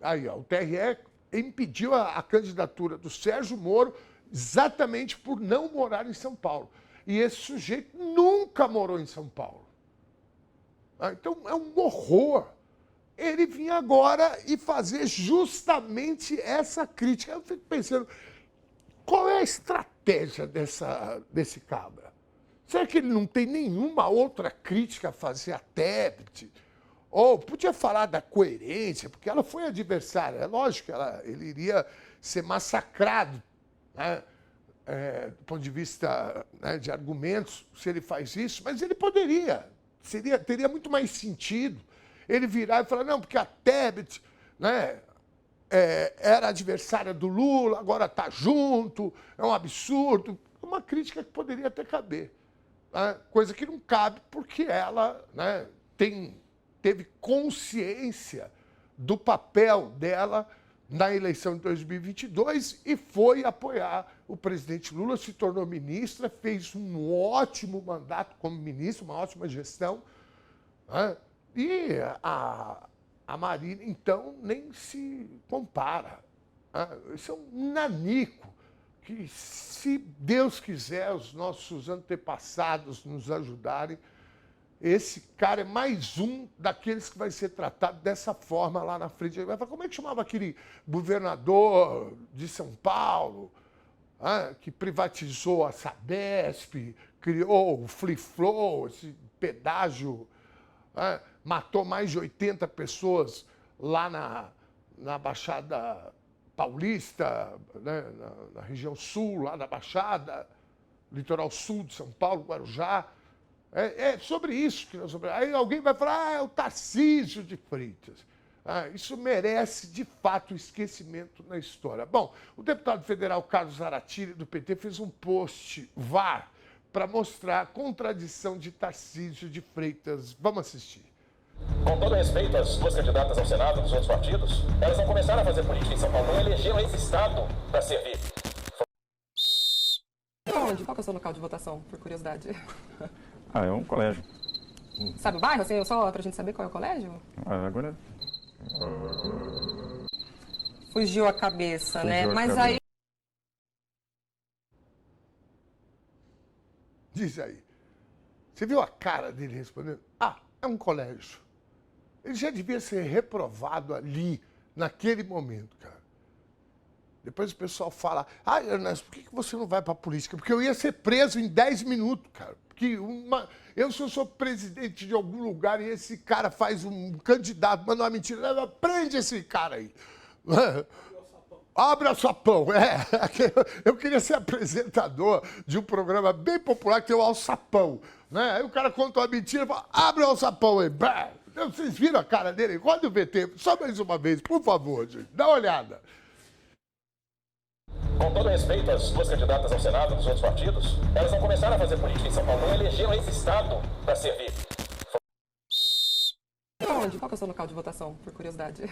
aí, o TRE impediu a candidatura do Sérgio Moro exatamente por não morar em São Paulo. E esse sujeito nunca morou em São Paulo. Então, é um horror. Ele vinha agora e fazer justamente essa crítica. Eu fico pensando, qual é a estratégia desse cabra? Será que ele não tem nenhuma outra crítica a fazer a Tebet? Ou podia falar da coerência, porque ela foi adversária. É lógico que ele iria ser massacrado, né? Do ponto de vista, né, de argumentos, se ele faz isso, mas ele poderia. Teria muito mais sentido ele virar e falar, não, porque a Tebet, né, era adversária do Lula, agora está junto, é um absurdo. Uma crítica que poderia até caber. Né? Coisa que não cabe porque ela, né, teve consciência do papel dela na eleição de 2022 e foi apoiar o presidente Lula, se tornou ministra, fez um ótimo mandato como ministro, uma ótima gestão. Né? E a Marina, então, nem se compara. Né? Isso é um nanico. que, se Deus quiser, os nossos antepassados nos ajudarem, esse cara é mais um daqueles que vai ser tratado dessa forma lá na frente. Vai falar, como é que chamava aquele governador de São Paulo, que privatizou a Sabesp, criou o Free Flow, esse pedágio, matou mais de 80 pessoas lá na Baixada Paulista, né, na região sul, lá da Baixada, litoral sul de São Paulo, Guarujá. É sobre isso que nós vamos. Aí alguém vai falar, é o Tarcísio de Freitas. Isso merece, de fato, esquecimento na história. Bom, o deputado federal Carlos Zarattini, do PT, fez um post VAR para mostrar a contradição de Tarcísio de Freitas. Vamos assistir. Com todo respeito às duas candidatas ao Senado dos outros partidos, elas não começaram a fazer política em São Paulo, não elegeram esse Estado para servir. Onde? Qual que é o seu local de votação, por curiosidade? É um colégio. Sabe o bairro? Assim, só pra gente saber qual é o colégio? Agora Fugiu a cabeça, né? Fugiu a Mas cabeça. aí... Diz aí. Você viu a cara dele respondendo? É um colégio. Ele já devia ser reprovado ali, naquele momento, cara. Depois o pessoal fala, Ernesto, por que você não vai pra política? Porque eu ia ser preso em 10 minutos, cara. Porque eu, se eu sou presidente de algum lugar e esse cara faz um candidato, manda uma mentira, prende esse cara aí. Abre o sapão. Eu queria ser apresentador de um programa bem popular que é o Alçapão. Né? Aí o cara conta uma mentira e fala, abre o alçapão aí. Vocês viram a cara dele? Roda o VT, só mais uma vez, por favor, gente. Dá uma olhada. Com todo respeito às duas candidatas ao Senado dos outros partidos, elas não começaram a fazer política em São Paulo, não elegeram esse Estado para servir. Onde? Qual que é o seu local de votação, por curiosidade?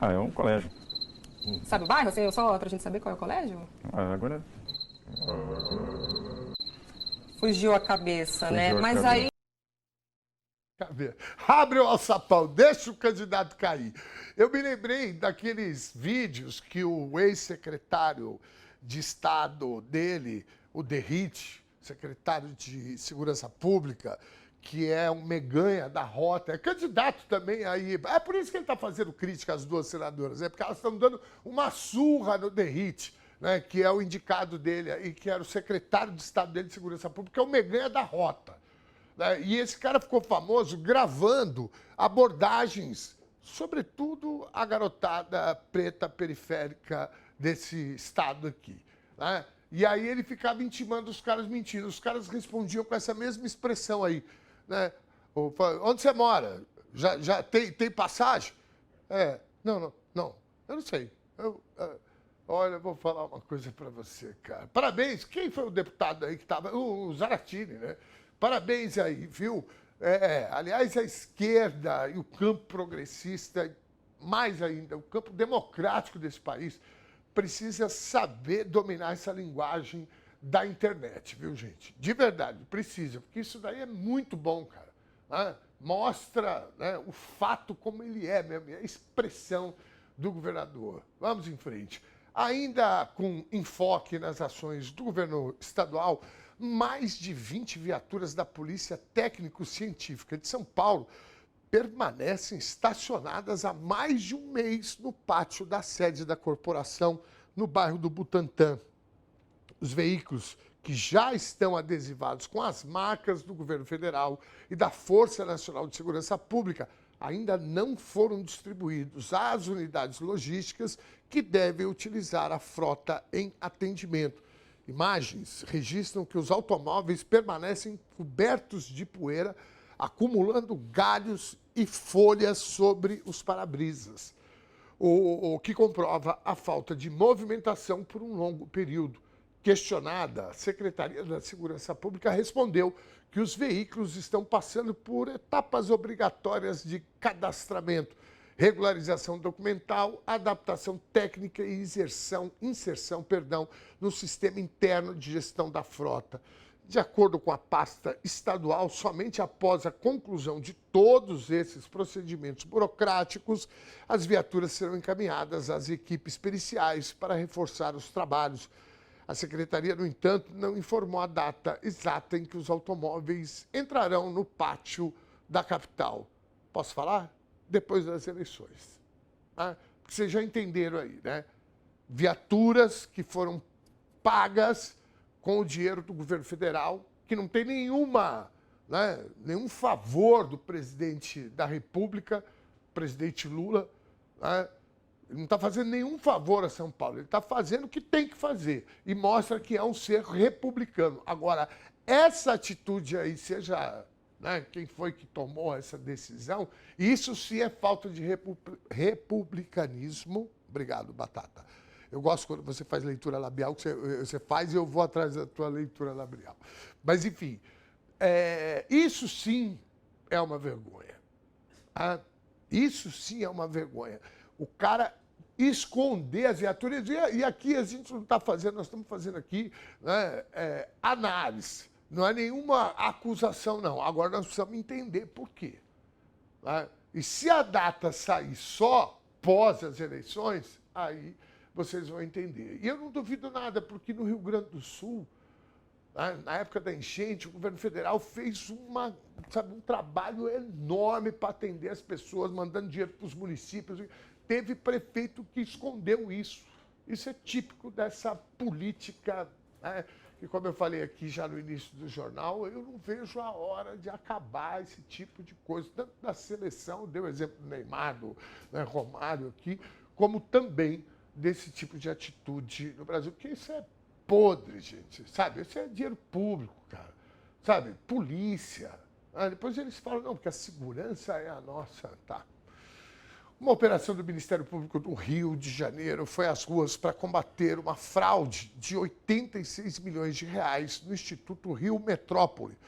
é um colégio. Sabe o bairro? Assim, só pra gente saber qual é o colégio? Agora Fugiu a cabeça, né? Fugiu a Mas cabeça. aí... Abre o alçapão, deixa o candidato cair. Eu me lembrei daqueles vídeos que o ex-secretário de Estado dele, o Derrite, secretário de Segurança Pública, que é um meganha da rota, é candidato também aí. É por isso que ele está fazendo crítica às duas senadoras, porque elas estão dando uma surra no Derrite, né, que é o indicado dele aí, que era o secretário de Estado dele de Segurança Pública, que é o meganha da rota. E esse cara ficou famoso gravando abordagens, sobretudo a garotada preta periférica desse estado aqui. Né? E aí ele ficava intimando os caras mentindo. Os caras respondiam com essa mesma expressão aí. Né? Onde você mora? Já tem passagem? Não, eu não sei. Olha, eu vou falar uma coisa para você, cara. Parabéns. Quem foi o deputado aí que estava? O Zarattini, né? Parabéns aí, viu? Aliás, a esquerda e o campo progressista, mais ainda, o campo democrático desse país, precisa saber dominar essa linguagem da internet, viu, gente? De verdade, precisa, porque isso daí é muito bom, cara. Né? Mostra, né, o fato como ele é mesmo, a expressão do governador. Vamos em frente. Ainda com enfoque nas ações do governo estadual, mais de 20 viaturas da Polícia Técnico-Científica de São Paulo permanecem estacionadas há mais de um mês no pátio da sede da corporação, no bairro do Butantã. Os veículos que já estão adesivados com as marcas do governo federal e da Força Nacional de Segurança Pública ainda não foram distribuídos às unidades logísticas que devem utilizar a frota em atendimento. Imagens registram que os automóveis permanecem cobertos de poeira, acumulando galhos e folhas sobre os para-brisas, o que comprova a falta de movimentação por um longo período. Questionada, a Secretaria da Segurança Pública respondeu que os veículos estão passando por etapas obrigatórias de cadastramento, regularização documental, adaptação técnica e inserção no sistema interno de gestão da frota. De acordo com a pasta estadual, somente após a conclusão de todos esses procedimentos burocráticos, as viaturas serão encaminhadas às equipes periciais para reforçar os trabalhos. A secretaria, no entanto, não informou a data exata em que os automóveis entrarão no pátio da capital. Posso falar? Depois das eleições. Porque vocês já entenderam aí, né? Viaturas que foram pagas com o dinheiro do governo federal, que não tem nenhum favor do presidente da República, presidente Lula, né? Ele não está fazendo nenhum favor a São Paulo, ele está fazendo o que tem que fazer e mostra que é um ser republicano. Agora, essa atitude aí, seja quem foi que tomou essa decisão, isso sim é falta de republicanismo. Obrigado, Batata. Eu gosto quando você faz leitura labial, que você faz e eu vou atrás da tua leitura labial. Mas, enfim, isso sim é uma vergonha. Isso sim é uma vergonha. O cara esconder as viaturas. E aqui a gente não está fazendo, nós estamos fazendo aqui análise. Não é nenhuma acusação, não. Agora nós precisamos entender por quê. E se a data sair só pós as eleições, aí vocês vão entender. E eu não duvido nada, porque no Rio Grande do Sul, na época da enchente, o governo federal fez um trabalho enorme para atender as pessoas, mandando dinheiro para os municípios. Teve prefeito que escondeu isso. Isso é típico dessa política, que, como eu falei aqui já no início do jornal, eu não vejo a hora de acabar esse tipo de coisa. Tanto da seleção, deu o exemplo do Neymar, do Romário aqui, como também desse tipo de atitude no Brasil, porque isso é podre, gente, sabe? Isso é dinheiro público, cara, sabe? Polícia. Depois eles falam, não, porque a segurança é a nossa, tá? Uma operação do Ministério Público do Rio de Janeiro foi às ruas para combater uma fraude de 86 milhões de reais no Instituto Rio Metrópole.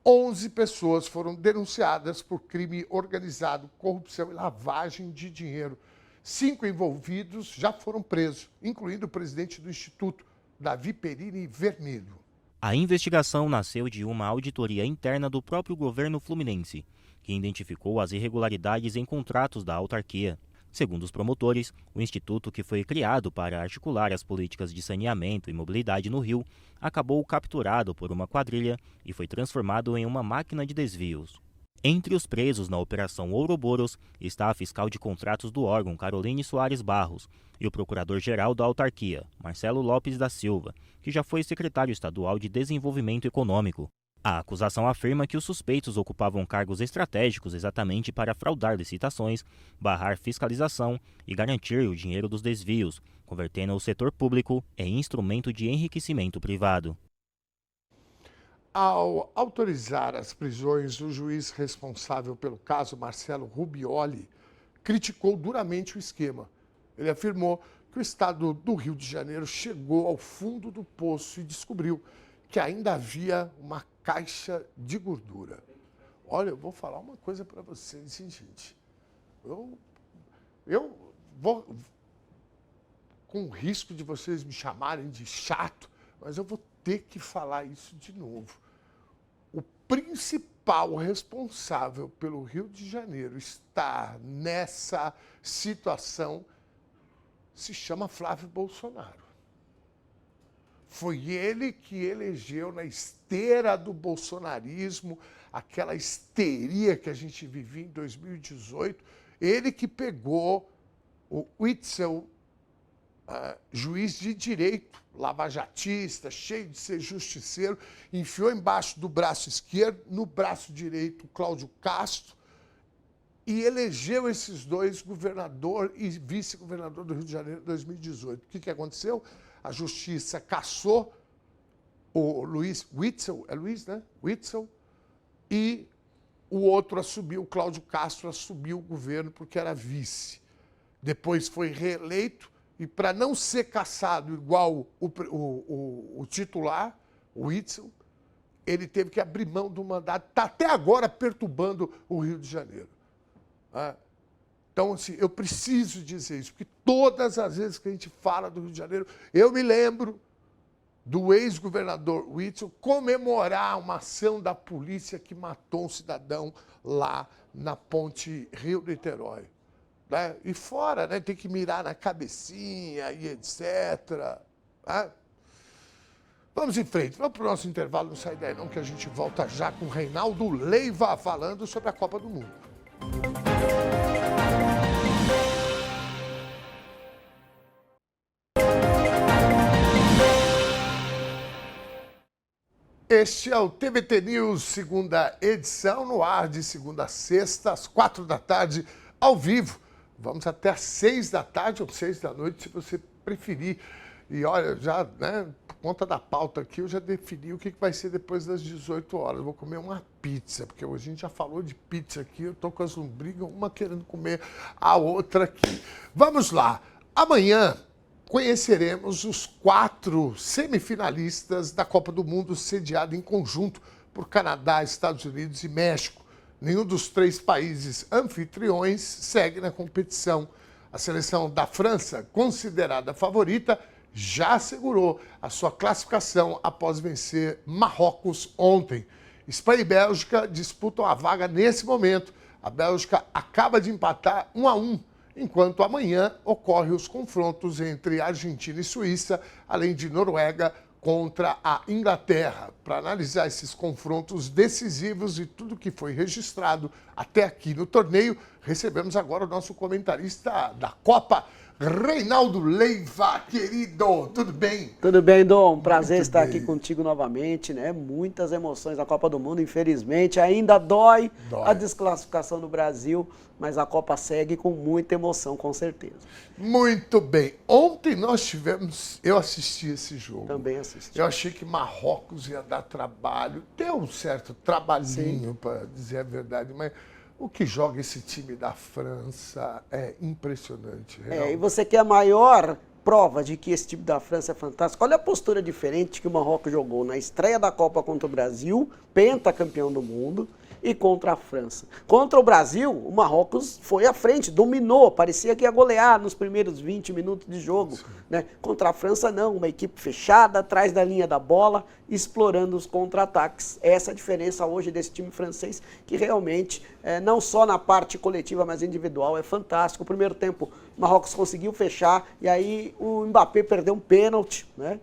11 pessoas foram denunciadas por crime organizado, corrupção e lavagem de dinheiro. 5 envolvidos já foram presos, incluindo o presidente do Instituto, Davi Perini Vermelho. A investigação nasceu de uma auditoria interna do próprio governo fluminense, que identificou as irregularidades em contratos da autarquia. Segundo os promotores, o instituto, que foi criado para articular as políticas de saneamento e mobilidade no Rio, acabou capturado por uma quadrilha e foi transformado em uma máquina de desvios. Entre os presos na Operação Ouroboros está a fiscal de contratos do órgão, Caroline Soares Barros, e o procurador-geral da autarquia, Marcelo Lopes da Silva, que já foi secretário estadual de Desenvolvimento Econômico. A acusação afirma que os suspeitos ocupavam cargos estratégicos exatamente para fraudar licitações, barrar fiscalização e garantir o dinheiro dos desvios, convertendo o setor público em instrumento de enriquecimento privado. Ao autorizar as prisões, o juiz responsável pelo caso, Marcelo Rubioli, criticou duramente o esquema. Ele afirmou que o estado do Rio de Janeiro chegou ao fundo do poço e descobriu que ainda havia uma caixa de gordura. Olha, eu vou falar uma coisa para vocês, hein, gente. Eu vou, com o risco de vocês me chamarem de chato, mas eu vou ter que falar isso de novo. O principal responsável pelo Rio de Janeiro estar nessa situação se chama Flávio Bolsonaro. Foi ele que elegeu na esteira do bolsonarismo, aquela histeria que a gente vivia em 2018, ele que pegou o Witzel, juiz de direito, lavajatista, cheio de ser justiceiro, enfiou embaixo do braço esquerdo, no braço direito, Cláudio Castro, e elegeu esses dois, governador e vice-governador do Rio de Janeiro em 2018. O que aconteceu? A justiça cassou o Luiz Witzel, é Luiz, né? Witzel, e o outro assumiu, o Cláudio Castro assumiu o governo porque era vice. Depois foi reeleito e, para não ser cassado igual o titular, o Witzel, ele teve que abrir mão do mandato. Está até agora perturbando o Rio de Janeiro. Então, assim, eu preciso dizer isso, porque todas as vezes que a gente fala do Rio de Janeiro, eu me lembro do ex-governador Witzel comemorar uma ação da polícia que matou um cidadão lá na ponte Rio-Niterói. Né? E fora, né, tem que mirar na cabecinha e etc. Né? Vamos em frente, vamos para o nosso intervalo, não sai daí não, que a gente volta já com o Reinaldo Leiva falando sobre a Copa do Mundo. Este é o TVT News, segunda edição, no ar de segunda a sexta, às 4 da tarde, ao vivo. Vamos até às 6 da tarde ou 6 da noite, se você preferir. E olha, já, né, por conta da pauta aqui, eu já defini o que vai ser depois das 18 horas. Eu vou comer uma pizza, porque a gente já falou de pizza aqui, eu tô com as lombrigas, uma querendo comer a outra aqui. Vamos lá. Amanhã conheceremos os 4 semifinalistas da Copa do Mundo, sediada em conjunto por Canadá, Estados Unidos e México. Nenhum dos 3 países anfitriões segue na competição. A seleção da França, considerada favorita, já assegurou a sua classificação após vencer Marrocos ontem. Espanha e Bélgica disputam a vaga nesse momento. A Bélgica acaba de empatar 1-1, enquanto amanhã ocorrem os confrontos entre Argentina e Suíça, além de Noruega contra a Inglaterra. Para analisar esses confrontos decisivos e tudo que foi registrado até aqui no torneio, recebemos agora o nosso comentarista da Copa, Reinaldo Leiva, querido, tudo bem? Tudo bem, Dom? Prazer Muito estar bem. aqui contigo novamente, né? Muitas emoções da Copa do Mundo, infelizmente, ainda dói a desclassificação do Brasil, mas a Copa segue com muita emoção, com certeza. Muito bem. Ontem nós tivemos, eu assisti esse jogo. Também assisti. Eu achei que Marrocos ia dar trabalho, deu um certo trabalhinho, para dizer a verdade, mas o que joga esse time da França é impressionante. E você quer a maior prova de que esse time da França é fantástico? Olha a postura diferente que o Marrocos jogou na estreia da Copa contra o Brasil, pentacampeão do mundo, e contra a França. Contra o Brasil, o Marrocos foi à frente, dominou, parecia que ia golear nos primeiros 20 minutos de jogo. Né? Contra a França, não, uma equipe fechada, atrás da linha da bola, explorando os contra-ataques. Essa é a diferença hoje desse time francês, que realmente, não só na parte coletiva, mas individual, é fantástico. O primeiro tempo, o Marrocos conseguiu fechar, e aí o Mbappé perdeu um pênalti, né?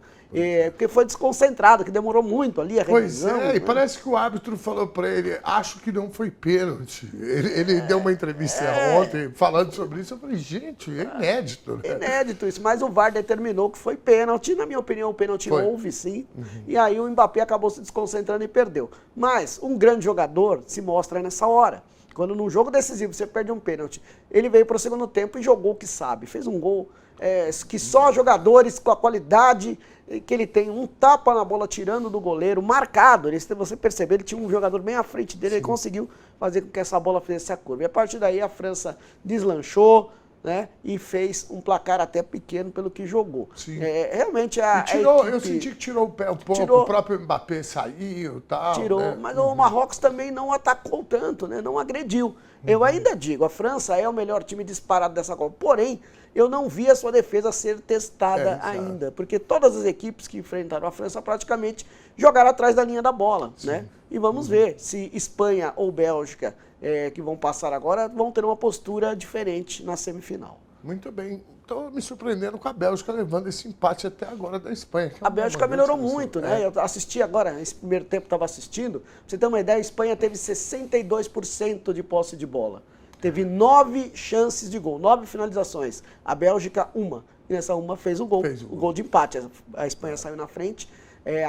Porque foi desconcentrado, que demorou muito ali a revisão. Pois é, e parece que o árbitro falou para ele, acho que não foi pênalti. Ele deu uma entrevista ontem falando sobre isso, eu falei, gente, é inédito. Né? Inédito isso, mas o VAR determinou que foi pênalti, na minha opinião o pênalti houve sim, e aí o Mbappé acabou se desconcentrando e perdeu. Mas um grande jogador se mostra nessa hora. Quando num jogo decisivo você perde um pênalti, ele veio para o segundo tempo e jogou o que sabe, fez um gol que só jogadores com a qualidade que ele tem, um tapa na bola tirando do goleiro, marcado, se você perceber, ele tinha um jogador bem à frente dele, ele conseguiu fazer com que essa bola fizesse a curva. E a partir daí a França deslanchou, né, e fez um placar até pequeno pelo que jogou. Realmente eu senti que tirou o pé um pouco, o próprio Mbappé saiu e tal. Tirou, né? Mas o Marrocos também não atacou tanto, né, não agrediu. Eu ainda digo, a França é o melhor time disparado dessa Copa, porém, eu não vi a sua defesa ser testada ainda, porque todas as equipes que enfrentaram a França praticamente jogaram atrás da linha da bola, né? E vamos ver se Espanha ou Bélgica, que vão passar agora, vão ter uma postura diferente na semifinal. Muito bem. Estou me surpreendendo com a Bélgica levando esse empate até agora da Espanha. A Bélgica melhorou muito, né? Eu assisti agora, esse primeiro tempo estava assistindo. Pra você ter uma ideia, a Espanha teve 62% de posse de bola. Teve 9 chances de gol, 9 finalizações. A Bélgica, 1. E nessa uma fez o gol, o gol de empate. A Espanha saiu na frente.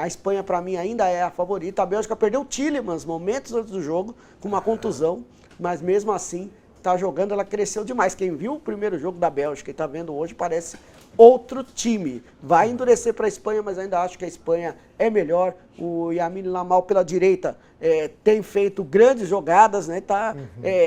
A Espanha, para mim, ainda é a favorita. A Bélgica perdeu o Tielemans momentos antes do jogo, com uma contusão. Mas mesmo assim, está jogando, ela cresceu demais. Quem viu o primeiro jogo da Bélgica e está vendo hoje, parece outro time. Vai endurecer para a Espanha, mas ainda acho que a Espanha é melhor. O Lamine Yamal pela direita tem feito grandes jogadas, né?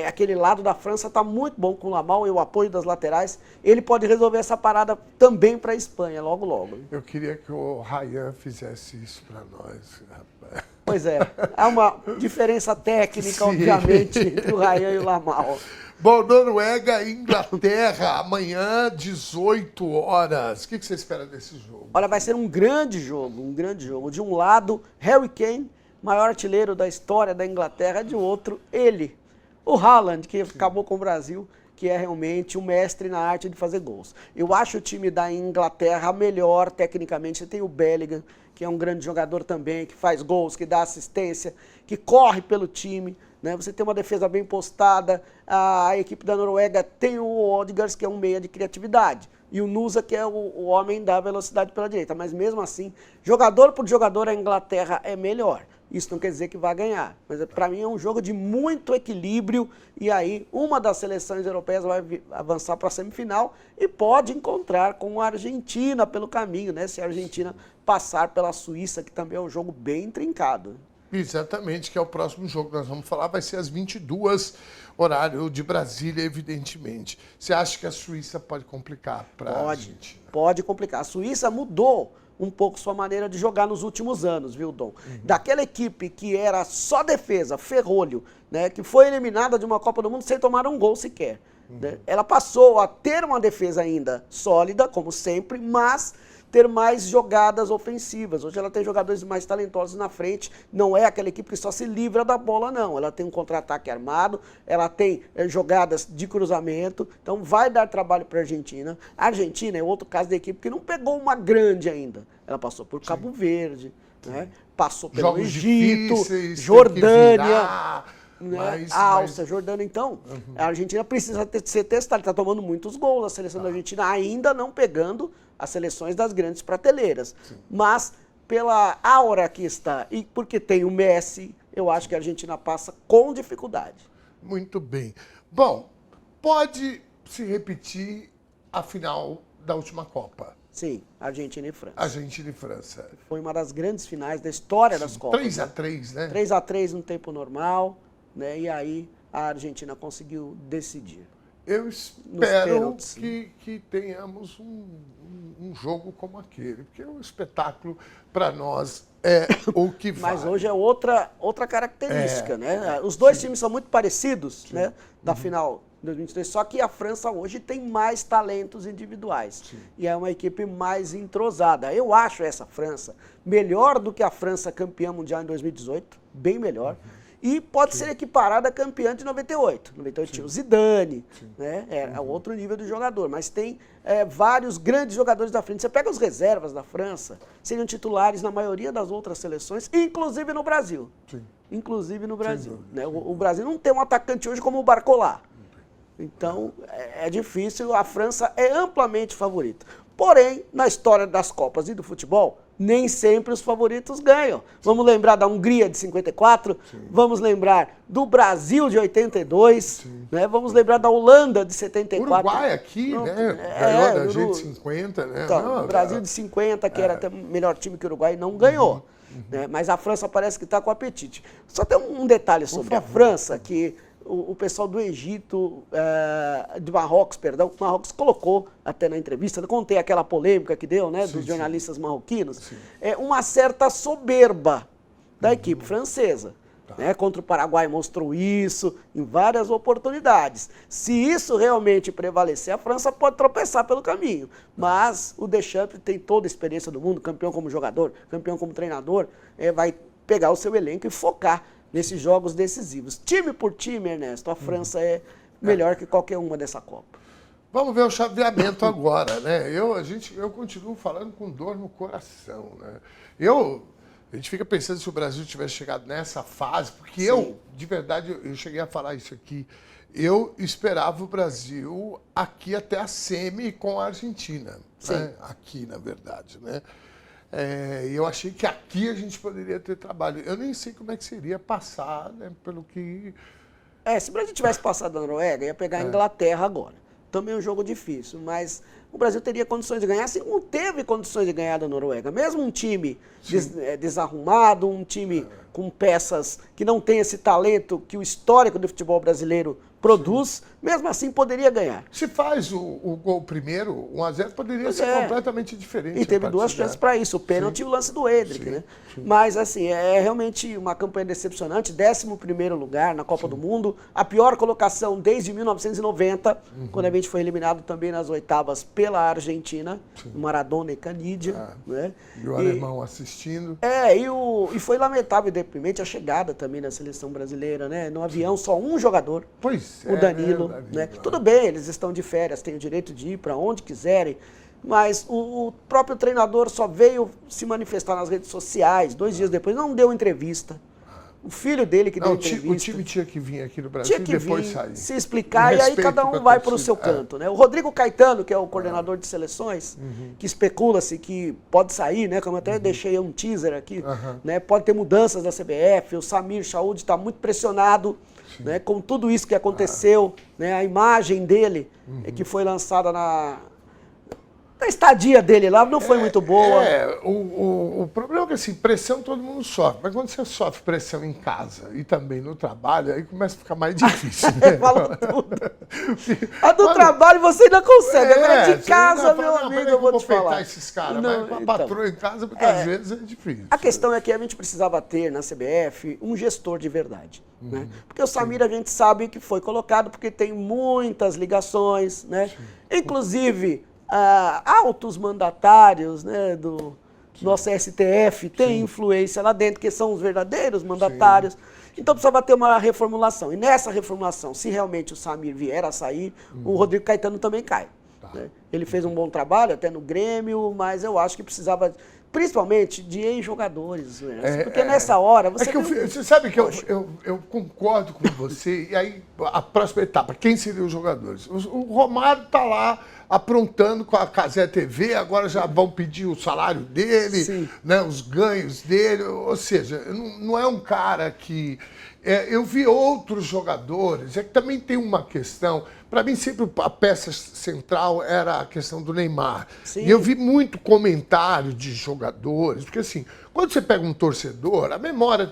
Aquele lado da França está muito bom com o Yamal e o apoio das laterais. Ele pode resolver essa parada também para a Espanha, logo, logo. Eu queria que o Ryan fizesse isso para nós, rapaz. Pois é, há uma diferença técnica, obviamente, entre o Ryan e o Yamal. Bom, Noruega e Inglaterra, amanhã, 18 horas. O que você espera desse jogo? Olha, vai ser um grande jogo, um grande jogo. De um lado, Harry Kane, maior artilheiro da história da Inglaterra, de outro, ele, o Haaland, que acabou com o Brasil, que é realmente um mestre na arte de fazer gols. Eu acho o time da Inglaterra melhor tecnicamente. Você tem o Bellingham, que é um grande jogador também, que faz gols, que dá assistência, que corre pelo time, né? Você tem uma defesa bem postada, a equipe da Noruega tem o Odegaard, que é um meia de criatividade, e o Nusa, que é o homem da velocidade pela direita, mas mesmo assim, jogador por jogador, a Inglaterra é melhor. Isso não quer dizer que vai ganhar, mas para mim é um jogo de muito equilíbrio, e aí uma das seleções europeias vai avançar para a semifinal e pode encontrar com a Argentina pelo caminho, né? Se a Argentina passar pela Suíça, que também é um jogo bem intrincado. Exatamente, que é o próximo jogo que nós vamos falar, vai ser às 22, horário de Brasília, evidentemente. Você acha que a Suíça pode complicar para a Argentina? Pode complicar. A Suíça mudou um pouco sua maneira de jogar nos últimos anos, viu, Dom? Daquela equipe que era só defesa, ferrolho, né, que foi eliminada de uma Copa do Mundo sem tomar um gol sequer. Né? Ela passou a ter uma defesa ainda sólida, como sempre, mas ter mais jogadas ofensivas. Hoje ela tem jogadores mais talentosos na frente, não é aquela equipe que só se livra da bola, não. Ela tem um contra-ataque armado, ela tem jogadas de cruzamento, então vai dar trabalho para a Argentina. A Argentina é outro caso da equipe que não pegou uma grande ainda. Ela passou por Cabo Verde, né? Passou pelo Jogos Egito, difíceis, Jordânia, né? Áustria, Jordânia. Então, a Argentina precisa ser testada. Está tomando muitos gols. A seleção da Argentina ainda não pegando as seleções das grandes prateleiras. Sim. Mas, pela aura que está e porque tem o Messi, eu acho que a Argentina passa com dificuldade. Muito bem. Bom, pode se repetir a final da última Copa? Sim, Argentina e França. Argentina e França. Foi uma das grandes finais da história das Copas. 3-3, né? 3-3 no tempo normal, né? E aí a Argentina conseguiu decidir. Eu espero que tenhamos um jogo como aquele, porque o espetáculo, para nós, é o que vale. Mas hoje é outra característica, né? Os dois times são muito parecidos, né? Da final de 2023, só que a França hoje tem mais talentos individuais. Sim. E é uma equipe mais entrosada. Eu acho essa França melhor do que a França campeã mundial em 2018, bem melhor. E pode ser equiparada à campeã de 98. 98 tinha o Zidane, né? É outro nível de jogador, mas tem vários grandes jogadores da frente. Você pega os reservas da França, seriam titulares na maioria das outras seleções, inclusive no Brasil. Sim. Inclusive no Brasil. Né? O Brasil não tem um atacante hoje como o Barcola. Então, é difícil. A França é amplamente favorita. Porém, na história das Copas e do futebol, nem sempre os favoritos ganham. Vamos lembrar da Hungria de 54, vamos lembrar do Brasil de 82, né? Vamos lembrar da Holanda de 74. Uruguai aqui, né? Ganhou da gente de 50, né? Então, o Brasil de 50, que era até melhor time que o Uruguai, não ganhou. Né? Mas a França parece que está com apetite. Só tem um detalhe sobre a França, que o pessoal do Egito, de Marrocos, perdão, Marrocos colocou até na entrevista, contei aquela polêmica que deu, né, dos jornalistas marroquinos, uma certa soberba da equipe francesa. Né, contra o Paraguai mostrou isso em várias oportunidades. Se isso realmente prevalecer, a França pode tropeçar pelo caminho. Mas o Deschamps tem toda a experiência do mundo, campeão como jogador, campeão como treinador, vai pegar o seu elenco e focar nesses jogos decisivos. Time por time, Ernesto, a França é melhor que qualquer uma dessa Copa. Vamos ver o chaveamento agora, né? Eu continuo falando com dor no coração, né? A gente fica pensando se o Brasil tivesse chegado nessa fase, porque de verdade, eu cheguei a falar isso aqui, eu esperava o Brasil aqui até a semi com a Argentina, né? Aqui, na verdade, né? Eu achei que aqui a gente poderia ter trabalho. Eu nem sei como é que seria passar, né, pelo que... Se o Brasil tivesse passado a Noruega, ia pegar a Inglaterra agora. Também é um jogo difícil, mas o Brasil teria condições de ganhar, assim como teve condições de ganhar da Noruega. Mesmo um time desarrumado, um time com peças que não tem esse talento que o histórico do futebol brasileiro produz, mesmo assim poderia ganhar. Se faz o gol primeiro, 1-0, poderia ser completamente diferente. E teve duas chances para isso, o pênalti e o lance do Endrick, né? Mas, assim, é realmente uma campanha decepcionante, 11º lugar na Copa do Mundo, a pior colocação desde 1990, quando a gente foi eliminado também nas oitavas pela Argentina, Maradona e Canidia, né? E o alemão assistindo. E foi lamentável e deprimente a chegada também da seleção brasileira, né? No avião, só um jogador. Pois o Danilo, né? Tudo bem, eles estão de férias, têm o direito de ir para onde quiserem, mas o próprio treinador só veio se manifestar nas redes sociais 2 dias depois, não deu entrevista. O filho dele que deu entrevista. O time tinha que vir aqui no Brasil tinha que e depois vir, sair. se explicar, e aí cada um vai para o seu canto. Né? O Rodrigo Caetano, que é o coordenador de seleções, que especula-se que pode sair, né? Como eu até deixei um teaser aqui, né? Pode ter mudanças da CBF, o Samir Chaud está muito pressionado, né? Com tudo isso que aconteceu, né? A imagem dele, que foi lançada na estadia dele lá não foi muito boa. O problema é que assim, pressão todo mundo sofre, mas quando você sofre pressão em casa e também no trabalho, aí começa a ficar mais difícil. Né? Falou tudo. A do trabalho você ainda consegue, agora de casa, meu amigo, eu vou te falar. Esses caras, Não, mas a então, patroa em casa, muitas vezes é difícil. A questão é que a gente precisava ter na CBF um gestor de verdade. Né? Porque o Samir a gente sabe que foi colocado porque tem muitas ligações, né? Inclusive altos mandatários, né, do nosso STF tem influência lá dentro, que são os verdadeiros mandatários. Então precisava ter uma reformulação. E nessa reformulação, se realmente o Samir vier a sair, o Rodrigo Caetano também cai. Né? Ele fez um bom trabalho até no Grêmio, mas eu acho que precisava, principalmente, de ex-jogadores. Porque nessa hora você... Você sabe que eu concordo com você, e aí a próxima etapa, quem seriam os jogadores? O Romário está lá aprontando com a Cazé TV, agora já vão pedir o salário dele, né, os ganhos dele, ou seja, não é um cara que... eu vi outros jogadores, é que também tem uma questão, para mim sempre a peça central era a questão do Neymar. Sim. E eu vi muito comentário de jogadores, porque assim, quando você pega um torcedor, a memória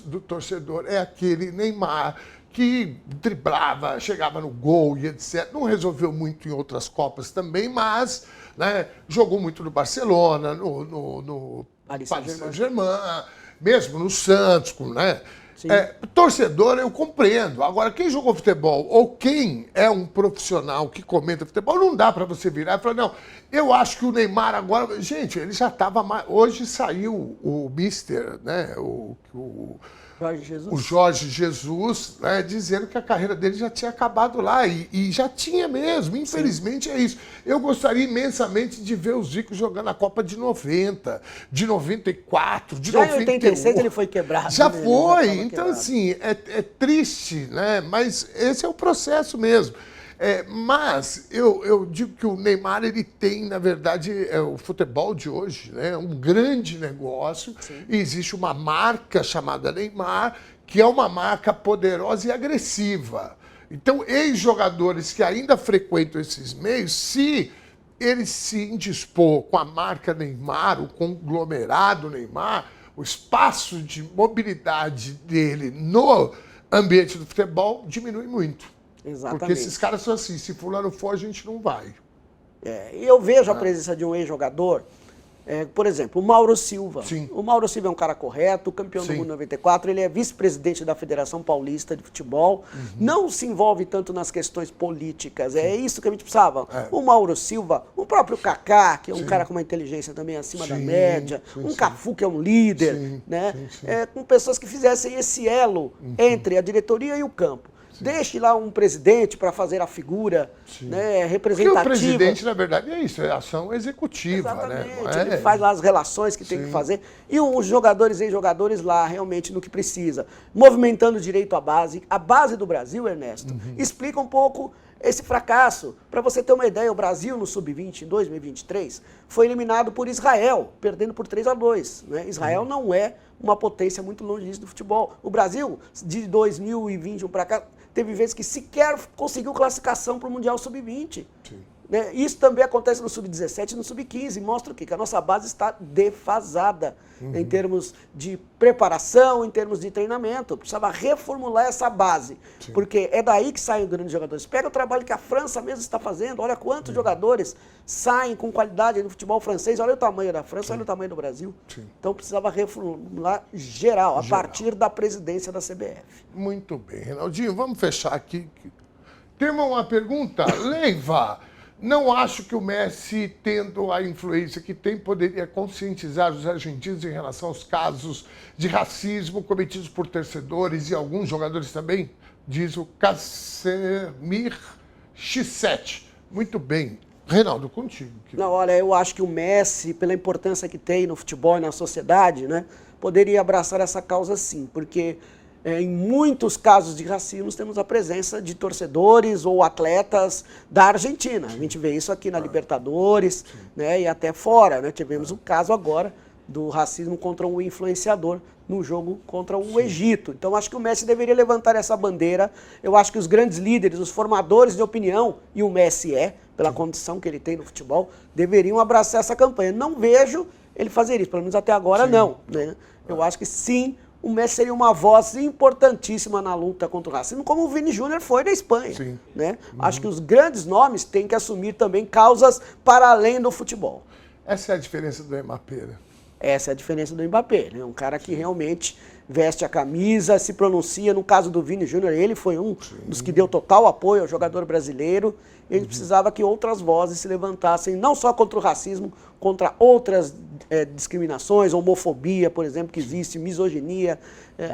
do torcedor é aquele Neymar que driblava, chegava no gol e etc. Não resolveu muito em outras Copas também, mas né, jogou muito no Barcelona, no Paris Saint-Germain, mesmo no Santos, né? Torcedor eu compreendo. Agora, quem jogou futebol ou quem é um profissional que comenta futebol, não dá para você virar e falar, não, eu acho que o Neymar agora... Gente, ele já estava... Hoje saiu o Mister, né? O Jorge Jesus, né, dizendo que a carreira dele já tinha acabado lá, e já tinha mesmo, infelizmente é isso. Eu gostaria imensamente de ver o Zico jogando a Copa de 90, de 94, de 98. Já em 86 ele foi quebrado. Já foi, já então quebrado. Assim, é triste, né? Mas esse é o processo mesmo. Mas eu digo que o Neymar, ele tem, na verdade, o futebol de hoje, né? Um grande negócio. E existe uma marca chamada Neymar, que é uma marca poderosa e agressiva. Então, ex-jogadores que ainda frequentam esses meios, se ele se indispor com a marca Neymar, o conglomerado Neymar, o espaço de mobilidade dele no ambiente do futebol diminui muito. Exatamente. Porque esses caras são assim, se fulano for, a gente não vai. E eu vejo a presença de um ex-jogador, por exemplo, o Mauro Silva. Sim. O Mauro Silva é um cara correto, campeão do mundo em 94, ele é vice-presidente da Federação Paulista de Futebol, não se envolve tanto nas questões políticas, é isso que a gente precisava. O Mauro Silva, o próprio Kaká, que é um cara com uma inteligência também acima da média, Cafu, que é um líder, né? Com pessoas que fizessem esse elo entre a diretoria e o campo. Deixe lá um presidente para fazer a figura, né, representativa. Porque o presidente, na verdade, é isso, é ação executiva. Exatamente, né? ele faz lá as relações que tem que fazer. E os jogadores e ex-jogadores lá, realmente, no que precisa. Movimentando direito à base. A base do Brasil, Ernesto, explica um pouco esse fracasso. Para você ter uma ideia, o Brasil no Sub-20, em 2023, foi eliminado por Israel, perdendo por 3-2. Né? Israel não é uma potência muito longe disso do futebol. O Brasil, de 2021 para cá, teve vezes que sequer conseguiu classificação para o Mundial Sub-20. Né? Isso também acontece no Sub-17 e no Sub-15. Mostra o quê? Que a nossa base está defasada em termos de preparação, em termos de treinamento. Precisava reformular essa base, porque é daí que saem os grandes jogadores. Pega o trabalho que a França mesmo está fazendo. Olha quantos jogadores saem com qualidade no futebol francês. Olha o tamanho da França, olha o tamanho do Brasil. Então precisava reformular geral, a partir da presidência da CBF. Muito bem, Reinaldinho, vamos fechar aqui. Tem uma pergunta? Leiva, não acho que o Messi, tendo a influência que tem, poderia conscientizar os argentinos em relação aos casos de racismo cometidos por torcedores e alguns jogadores também? Diz o Casemir X7. Muito bem. Reinaldo, contigo. Não, olha, eu acho que o Messi, pela importância que tem no futebol e na sociedade, né, poderia abraçar essa causa sim, porque em muitos casos de racismo temos a presença de torcedores ou atletas da Argentina. A gente vê isso aqui na Libertadores, né, e até fora, né? Tivemos um caso agora do racismo contra um influenciador no jogo contra o Egito. Então, acho que o Messi deveria levantar essa bandeira. Eu acho que os grandes líderes, os formadores de opinião, e o Messi pela condição que ele tem no futebol, deveriam abraçar essa campanha. Não vejo ele fazer isso, pelo menos até agora não. Né? Eu acho que sim, o Messi seria uma voz importantíssima na luta contra o racismo, como o Vini Júnior foi na Espanha. Sim. Né? Acho que os grandes nomes têm que assumir também causas para além do futebol. Essa é a diferença do Mbappé, né? Essa é a diferença do Mbappé, né? Um cara que realmente veste a camisa, se pronuncia. No caso do Vini Júnior, ele foi um dos que deu total apoio ao jogador brasileiro. Ele precisava que outras vozes se levantassem, não só contra o racismo, contra outras discriminações, homofobia, por exemplo, que existe, misoginia.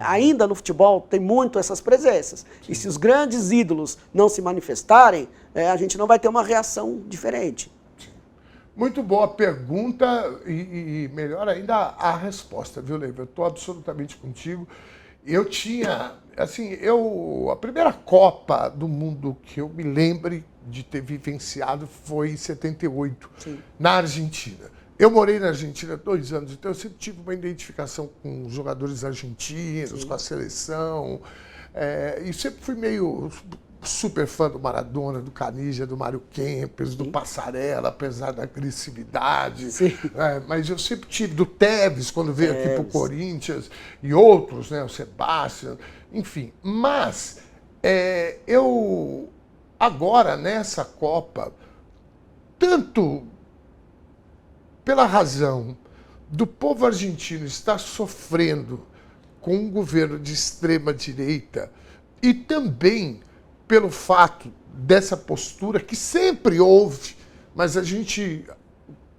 Ainda no futebol tem muito essas presenças. E se os grandes ídolos não se manifestarem, a gente não vai ter uma reação diferente. Muito boa pergunta e melhor ainda a resposta, viu, Leiva? Eu estou absolutamente contigo. Eu tinha, assim, a primeira Copa do Mundo que eu me lembre de ter vivenciado foi em 78, na Argentina. Eu morei na Argentina 2 anos, então eu sempre tive uma identificação com os jogadores argentinos, com a seleção, e sempre fui meio super fã do Maradona, do Canija, do Mário Kempes, do Passarella, apesar da agressividade. Mas eu sempre tive do Tevez, quando veio aqui para o Corinthians, e outros, né, o Sebastião, enfim. Mas eu, agora, nessa Copa, tanto pela razão do povo argentino estar sofrendo com um governo de extrema-direita e também pelo fato dessa postura que sempre houve, mas a gente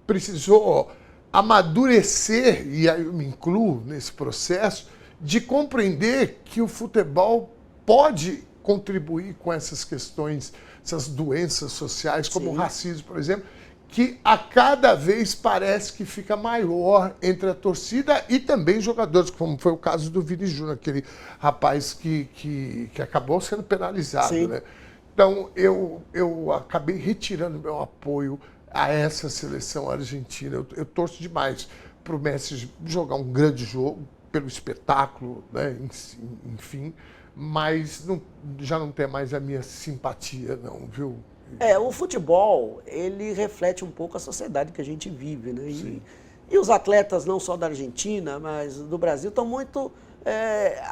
precisou amadurecer, e aí eu me incluo nesse processo, de compreender que o futebol pode contribuir com essas questões, essas doenças sociais, como o racismo, por exemplo, que a cada vez parece que fica maior entre a torcida e também jogadores, como foi o caso do Vini Júnior, aquele rapaz que acabou sendo penalizado. Né? Então, eu acabei retirando meu apoio a essa seleção argentina. Eu torço demais para o Messi jogar um grande jogo, pelo espetáculo, né? Enfim, mas já não tem mais a minha simpatia, não, viu? O futebol, ele reflete um pouco a sociedade que a gente vive, né? E os atletas, não só da Argentina, mas do Brasil, estão muito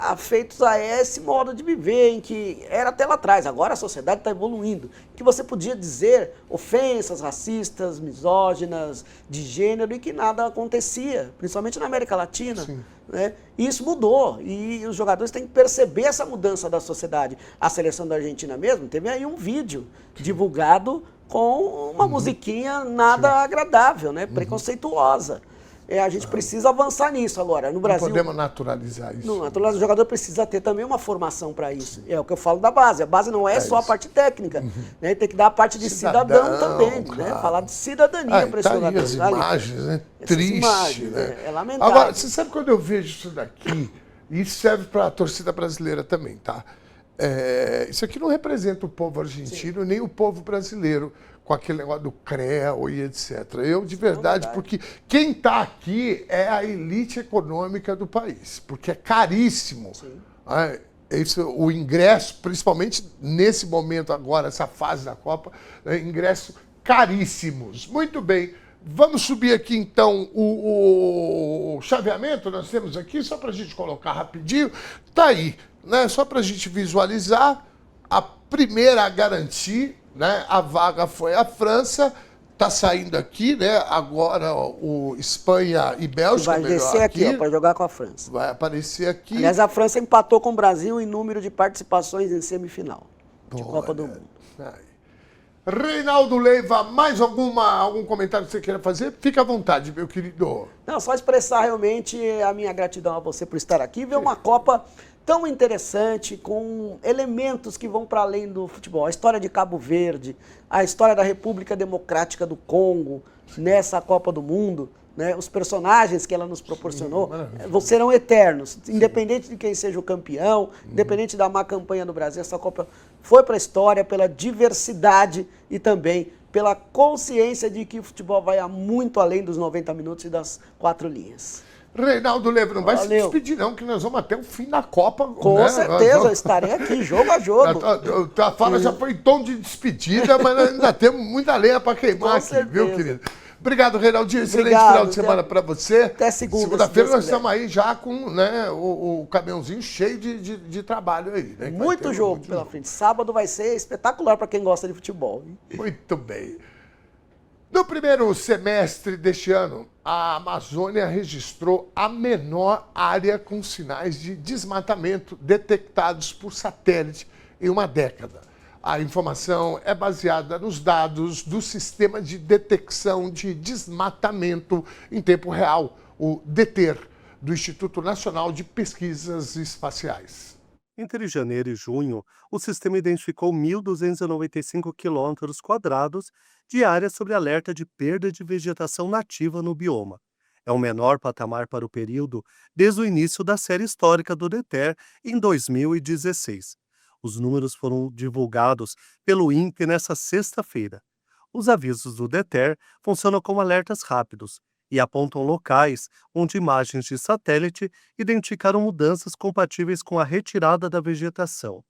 afeitos a esse modo de viver, em que era até lá atrás, agora a sociedade está evoluindo, que você podia dizer ofensas racistas, misóginas, de gênero, e que nada acontecia, principalmente na América Latina. Né? E isso mudou, e os jogadores têm que perceber essa mudança da sociedade. A seleção da Argentina mesmo teve aí um vídeo divulgado com uma musiquinha nada agradável, né? Preconceituosa. A gente precisa avançar nisso agora. No Brasil, não podemos naturalizar isso. O jogador precisa ter também uma formação para isso. É o que eu falo da base. A base não é só a parte técnica. Né? Tem que dar a parte de cidadão também. Né? Falar de cidadania para esse jogador. As imagens, né? Triste. Imagens, né? É lamentável. Agora, você sabe quando eu vejo isso daqui, e isso serve para a torcida brasileira também, tá? Isso aqui não representa o povo argentino, nem o povo brasileiro, com aquele negócio do CREA e etc. Eu, de verdade, porque quem está aqui é a elite econômica do país, porque é caríssimo. O ingresso, principalmente nesse momento agora, essa fase da Copa, ingressos caríssimos. Muito bem, vamos subir aqui então o chaveamento, nós temos aqui, só para a gente colocar rapidinho, tá aí, né? Só para a gente visualizar, a primeira a garantir, né? A vaga foi a França, está saindo aqui, né? Agora o Espanha e Bélgica. Vai descer aqui para jogar com a França. Vai aparecer aqui. Aliás, a França empatou com o Brasil em número de participações em semifinal de Copa do Mundo. Reinaldo Leiva, mais algum comentário que você queira fazer? Fica à vontade, meu querido. Não, só expressar realmente a minha gratidão a você por estar aqui, ver uma Copa tão interessante, com elementos que vão para além do futebol. A história de Cabo Verde, a história da República Democrática do Congo, nessa Copa do Mundo, né? Os personagens que ela nos proporcionou serão eternos, independente de quem seja o campeão, independente da má campanha do Brasil. Essa Copa foi para a história pela diversidade e também pela consciência de que o futebol vai muito além dos 90 minutos e das 4 linhas. Reinaldo Leve, não vai se Valeu. despedir não, que nós vamos até o fim da Copa. Com certeza, estarei aqui, jogo a jogo. A fala já foi em tom de despedida, mas ainda temos muita lenha para queimar Com aqui, certeza. viu, querido? Obrigado, Reinaldinho. Excelente Obrigado, final de semana para você. Até segunda, Segunda-feira se Deus nós estamos aí já com, né, o caminhãozinho cheio de trabalho aí. Né, que vai Muito ter jogo muito pela jogo. frente. Sábado vai ser espetacular para quem gosta de futebol. Muito bem. No primeiro semestre deste ano, a Amazônia registrou a menor área com sinais de desmatamento detectados por satélite em uma década. A informação é baseada nos dados do Sistema de Detecção de Desmatamento em Tempo Real, o DETER, do Instituto Nacional de Pesquisas Espaciais. Entre janeiro e junho, o sistema identificou 1.295 quilômetros quadrados de área sob alerta de perda de vegetação nativa no bioma. É o menor patamar para o período desde o início da série histórica do DETER em 2016. Os números foram divulgados pelo INPE nesta sexta-feira. Os avisos do DETER funcionam como alertas rápidos e apontam locais onde imagens de satélite identificaram mudanças compatíveis com a retirada da vegetação.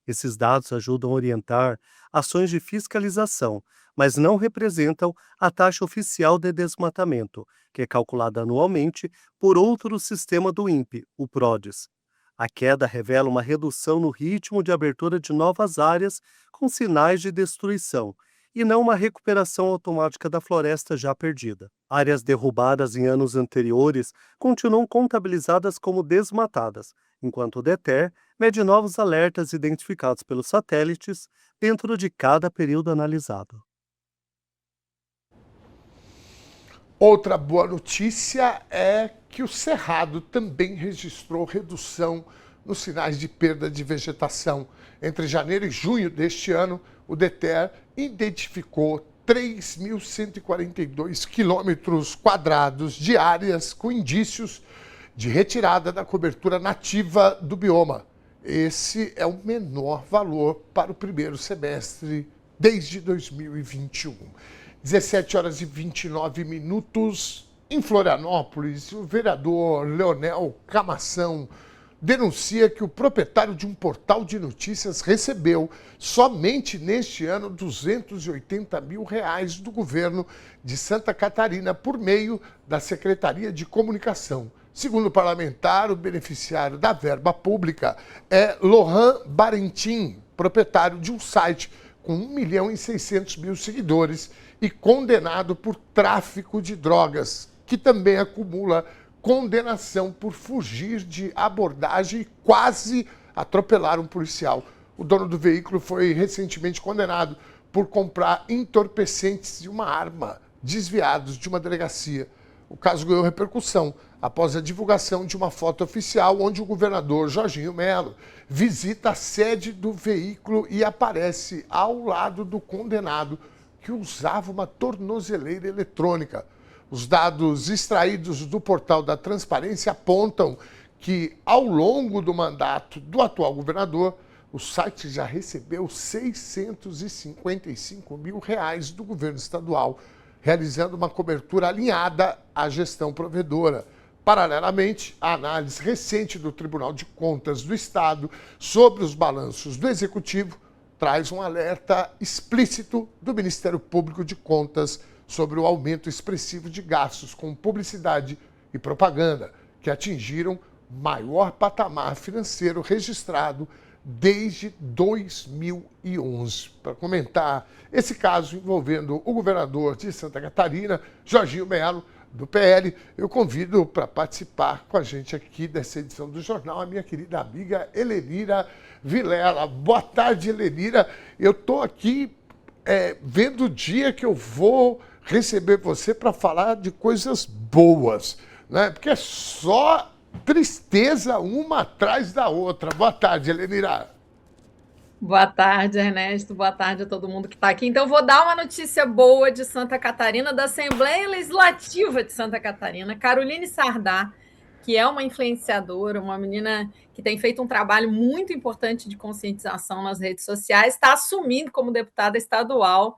Esses dados ajudam a orientar ações de fiscalização, mas não representam a taxa oficial de desmatamento, que é calculada anualmente por outro sistema do INPE, o PRODES. A queda revela uma redução no ritmo de abertura de novas áreas com sinais de destruição, e não uma recuperação automática da floresta já perdida. Áreas derrubadas em anos anteriores continuam contabilizadas como desmatadas, enquanto o DETER mede novos alertas identificados pelos satélites dentro de cada período analisado. Outra boa notícia é que o Cerrado também registrou redução nos sinais de perda de vegetação. Entre janeiro e junho deste ano, o DETER identificou 3.142 quilômetros quadrados de áreas com indícios de retirada da cobertura nativa do bioma. Esse é o menor valor para o primeiro semestre desde 2021. 17 horas e 29 minutos. Em Florianópolis, o vereador Leonel Camação denuncia que o proprietário de um portal de notícias recebeu, somente neste ano, R$280 mil do governo de Santa Catarina por meio da Secretaria de Comunicação. Segundo o parlamentar, o beneficiário da verba pública é Lohan Barentin, proprietário de um site com 1.600.000 seguidores e condenado por tráfico de drogas, que também acumula condenação por fugir de abordagem e quase atropelar um policial. O dono do veículo foi recentemente condenado por comprar entorpecentes e uma arma desviados de uma delegacia. O caso ganhou repercussão após a divulgação de uma foto oficial onde o governador Jorginho Melo visita a sede do veículo e aparece ao lado do condenado, que usava uma tornozeleira eletrônica. Os dados extraídos do portal da Transparência apontam que, ao longo do mandato do atual governador, o site já recebeu R$655 mil do governo estadual, realizando uma cobertura alinhada à gestão provedora. Paralelamente, a análise recente do Tribunal de Contas do Estado sobre os balanços do Executivo traz um alerta explícito do Ministério Público de Contas sobre o aumento expressivo de gastos com publicidade e propaganda, que atingiram maior patamar financeiro registrado desde 2011. Para comentar esse caso envolvendo o governador de Santa Catarina, Jorginho Melo, do PL, eu convido para participar com a gente aqui dessa edição do jornal a minha querida amiga Helenira Vilela. Boa tarde, Helenira. Eu estou aqui vendo o dia que eu vou receber você para falar de coisas boas, né? Porque é só tristeza uma atrás da outra. Boa tarde, Helenira. Boa tarde, Ernesto. Boa tarde a todo mundo que está aqui. Então, vou dar uma notícia boa de Santa Catarina, da Assembleia Legislativa de Santa Catarina. Caroline Sardá, que é uma influenciadora, uma menina que tem feito um trabalho muito importante de conscientização nas redes sociais, está assumindo como deputada estadual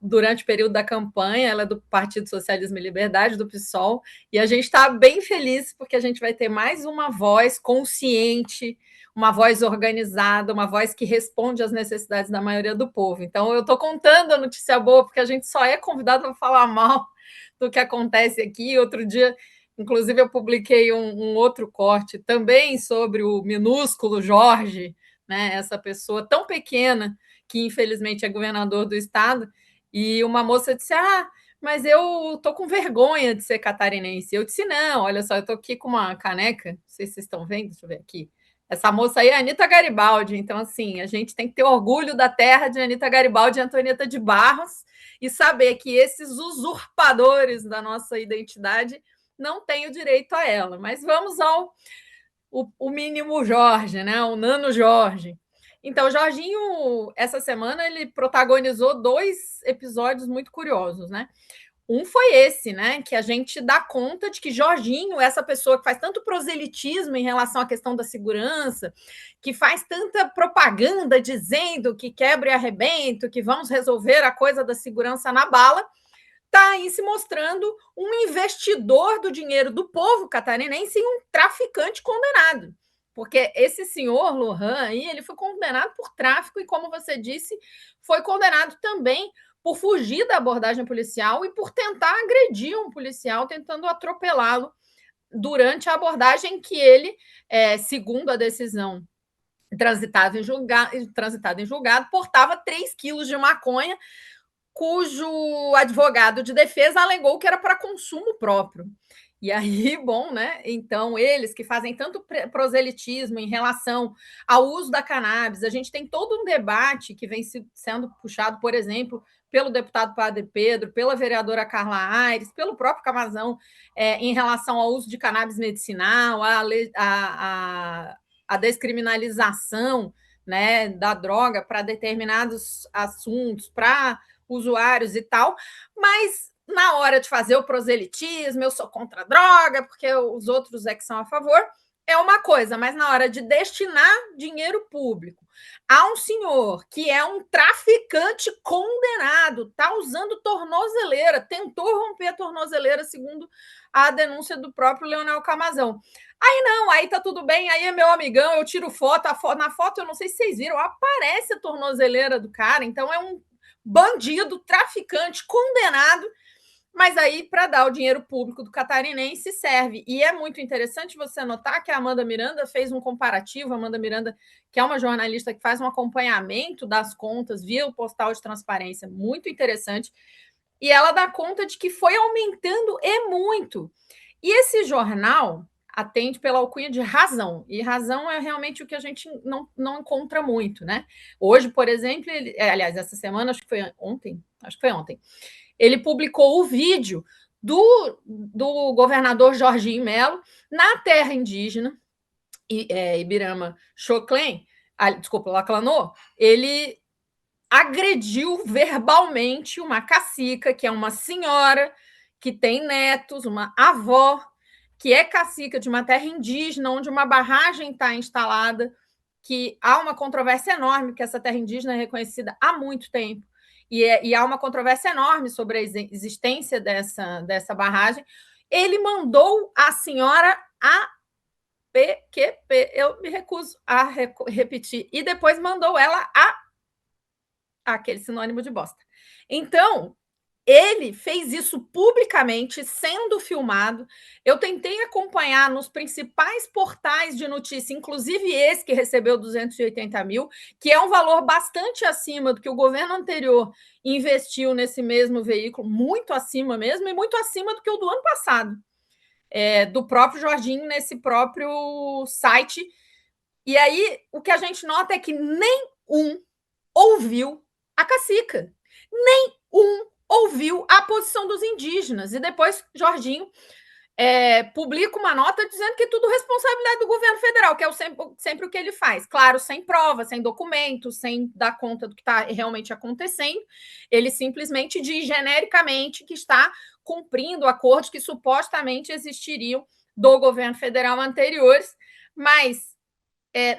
durante o período da campanha. Ela é do Partido Socialismo e Liberdade, do PSOL, e a gente está bem feliz porque a gente vai ter mais uma voz consciente, uma voz organizada, uma voz que responde às necessidades da maioria do povo. Então, eu estou contando a notícia boa, porque a gente só é convidado para falar mal do que acontece aqui. Outro dia, inclusive, eu publiquei um outro corte também sobre o minúsculo Jorge, né, essa pessoa tão pequena que, infelizmente, é governador do estado, e uma moça disse, mas eu estou com vergonha de ser catarinense. Eu disse, não, olha só, eu estou aqui com uma caneca, não sei se vocês estão vendo, deixa eu ver aqui. Essa moça aí é a Anita Garibaldi, então, assim, a gente tem que ter orgulho da terra de Anita Garibaldi e Antonieta de Barros e saber que esses usurpadores da nossa identidade não têm o direito a ela. Mas vamos ao o mínimo Jorge, né? O nano Jorge. Então, Jorginho, essa semana, ele protagonizou 2 episódios muito curiosos, né? Um foi esse, né? Que a gente dá conta de que Jorginho, essa pessoa que faz tanto proselitismo em relação à questão da segurança, que faz tanta propaganda dizendo que quebra e arrebento, que vamos resolver a coisa da segurança na bala, está aí se mostrando um investidor do dinheiro do povo catarinense e um traficante condenado. Porque esse senhor Lohan aí, ele foi condenado por tráfico e, como você disse, foi condenado também por fugir da abordagem policial e por tentar agredir um policial, tentando atropelá-lo durante a abordagem que ele, segundo a decisão transitada em julgado, portava 3 quilos de maconha, cujo advogado de defesa alegou que era para consumo próprio. E aí, bom, né? Então, eles que fazem tanto proselitismo em relação ao uso da cannabis, a gente tem todo um debate que vem sendo puxado, por exemplo, pelo deputado Padre Pedro, pela vereadora Carla Aires, pelo próprio Camazão, em relação ao uso de cannabis medicinal, a descriminalização, né, da droga para determinados assuntos, para usuários e tal, mas na hora de fazer o proselitismo, eu sou contra a droga, porque os outros é que são a favor, é uma coisa, mas na hora de destinar dinheiro público a um senhor que é um traficante condenado, está usando tornozeleira, tentou romper a tornozeleira, segundo a denúncia do próprio Leonel Camazão. Aí não, aí tá tudo bem, aí é meu amigão, eu tiro foto, na foto eu não sei se vocês viram, aparece a tornozeleira do cara, então é um bandido, traficante, condenado, mas aí para dar o dinheiro público do catarinense serve. E é muito interessante você notar que a Amanda Miranda fez um comparativo, Amanda Miranda, que é uma jornalista que faz um acompanhamento das contas via o portal de transparência, muito interessante, e ela dá conta de que foi aumentando e muito. E esse jornal atende pela alcunha de Razão, e Razão é realmente o que a gente não encontra muito, né? Hoje, por exemplo, aliás, essa semana, acho que foi ontem, ele publicou o vídeo do governador Jorginho Melo na terra indígena, Ibirama Choclen, desculpa, Laclanô, ele agrediu verbalmente uma cacica, que é uma senhora que tem netos, uma avó, que é cacica de uma terra indígena, onde uma barragem está instalada, que há uma controvérsia enorme, porque essa terra indígena é reconhecida há muito tempo, e há uma controvérsia enorme sobre a existência dessa barragem. Ele mandou a senhora a PQP, eu me recuso a repetir, e depois mandou ela aquele sinônimo de bosta. Então, ele fez isso publicamente, sendo filmado. Eu tentei acompanhar nos principais portais de notícia, inclusive esse que recebeu 280 mil, que é um valor bastante acima do que o governo anterior investiu nesse mesmo veículo, muito acima mesmo, e muito acima do que o do ano passado, do próprio Jorginho nesse próprio site. E aí, o que a gente nota é que nenhum ouviu a cacica, nenhum ouviu a posição dos indígenas. E depois Jorginho publica uma nota dizendo que é tudo responsabilidade do governo federal, que é sempre o que ele faz. Claro, sem prova, sem documento, sem dar conta do que está realmente acontecendo. Ele simplesmente diz genericamente que está cumprindo acordos que supostamente existiriam do governo federal anteriores, mas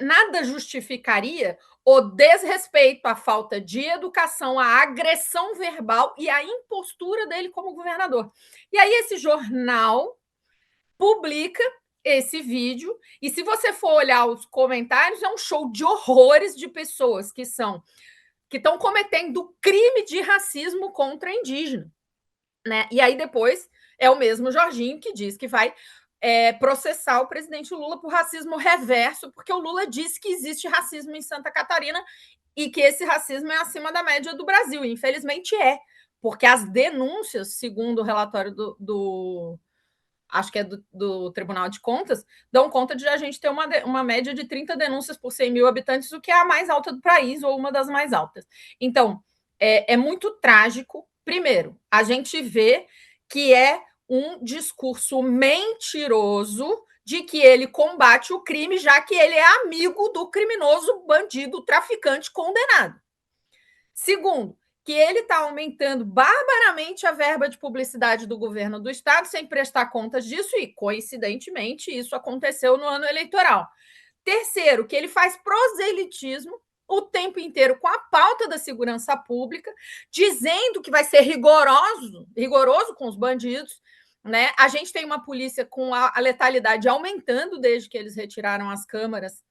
nada justificaria o desrespeito, a falta de educação, a agressão verbal e a impostura dele como governador. E aí esse jornal publica esse vídeo, e se você for olhar os comentários, é um show de horrores de pessoas que estão cometendo crime de racismo contra indígena, né? E aí depois é o mesmo Jorginho que diz que vai processar o presidente Lula por racismo reverso, porque o Lula disse que existe racismo em Santa Catarina e que esse racismo é acima da média do Brasil. E, infelizmente porque as denúncias, segundo o relatório acho que é do Tribunal de Contas, dão conta de a gente ter uma média de 30 denúncias por 100 mil habitantes, o que é a mais alta do país, ou uma das mais altas. Então, é muito trágico. Primeiro, a gente vê que é um discurso mentiroso de que ele combate o crime, já que ele é amigo do criminoso, bandido, traficante condenado. Segundo, que ele está aumentando barbaramente a verba de publicidade do governo do estado sem prestar contas disso e, coincidentemente, isso aconteceu no ano eleitoral. Terceiro, que ele faz proselitismo o tempo inteiro com a pauta da segurança pública, dizendo que vai ser rigoroso com os bandidos, né? A gente tem uma polícia com a letalidade aumentando desde que eles retiraram as câmeras,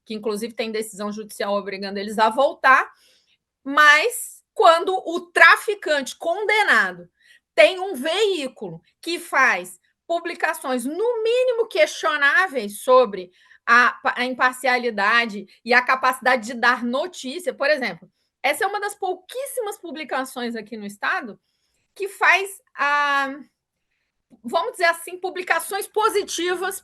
que inclusive tem decisão judicial obrigando eles a voltar. Mas quando o traficante condenado tem um veículo que faz publicações, no mínimo questionáveis, sobre a imparcialidade e a capacidade de dar notícia, por exemplo, essa é uma das pouquíssimas publicações aqui no estado que faz, vamos dizer assim, publicações positivas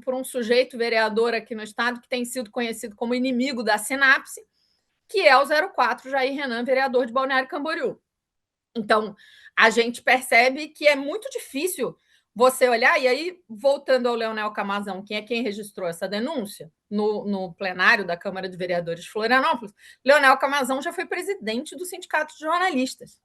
por um sujeito vereador aqui no estado que tem sido conhecido como inimigo da Sinapse, que é o 04 Jair Renan, vereador de Balneário Camboriú. Então, a gente percebe que é muito difícil você olhar, e aí, voltando ao Leonel Camazão, que é quem registrou essa denúncia no plenário da Câmara de Vereadores de Florianópolis, Leonel Camazão já foi presidente do Sindicato de Jornalistas.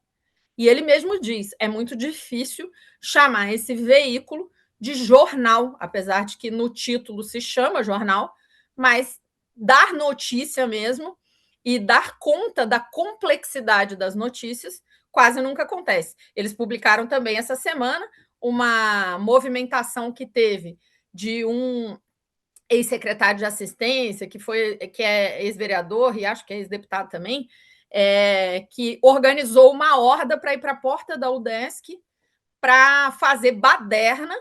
E ele mesmo diz, é muito difícil chamar esse veículo de jornal, apesar de que no título se chama jornal, mas dar notícia mesmo e dar conta da complexidade das notícias quase nunca acontece. Eles publicaram também essa semana uma movimentação que teve de um ex-secretário de assistência, que é ex-vereador e acho que é ex-deputado também, que organizou uma horda para ir para a porta da UDESC para fazer baderna,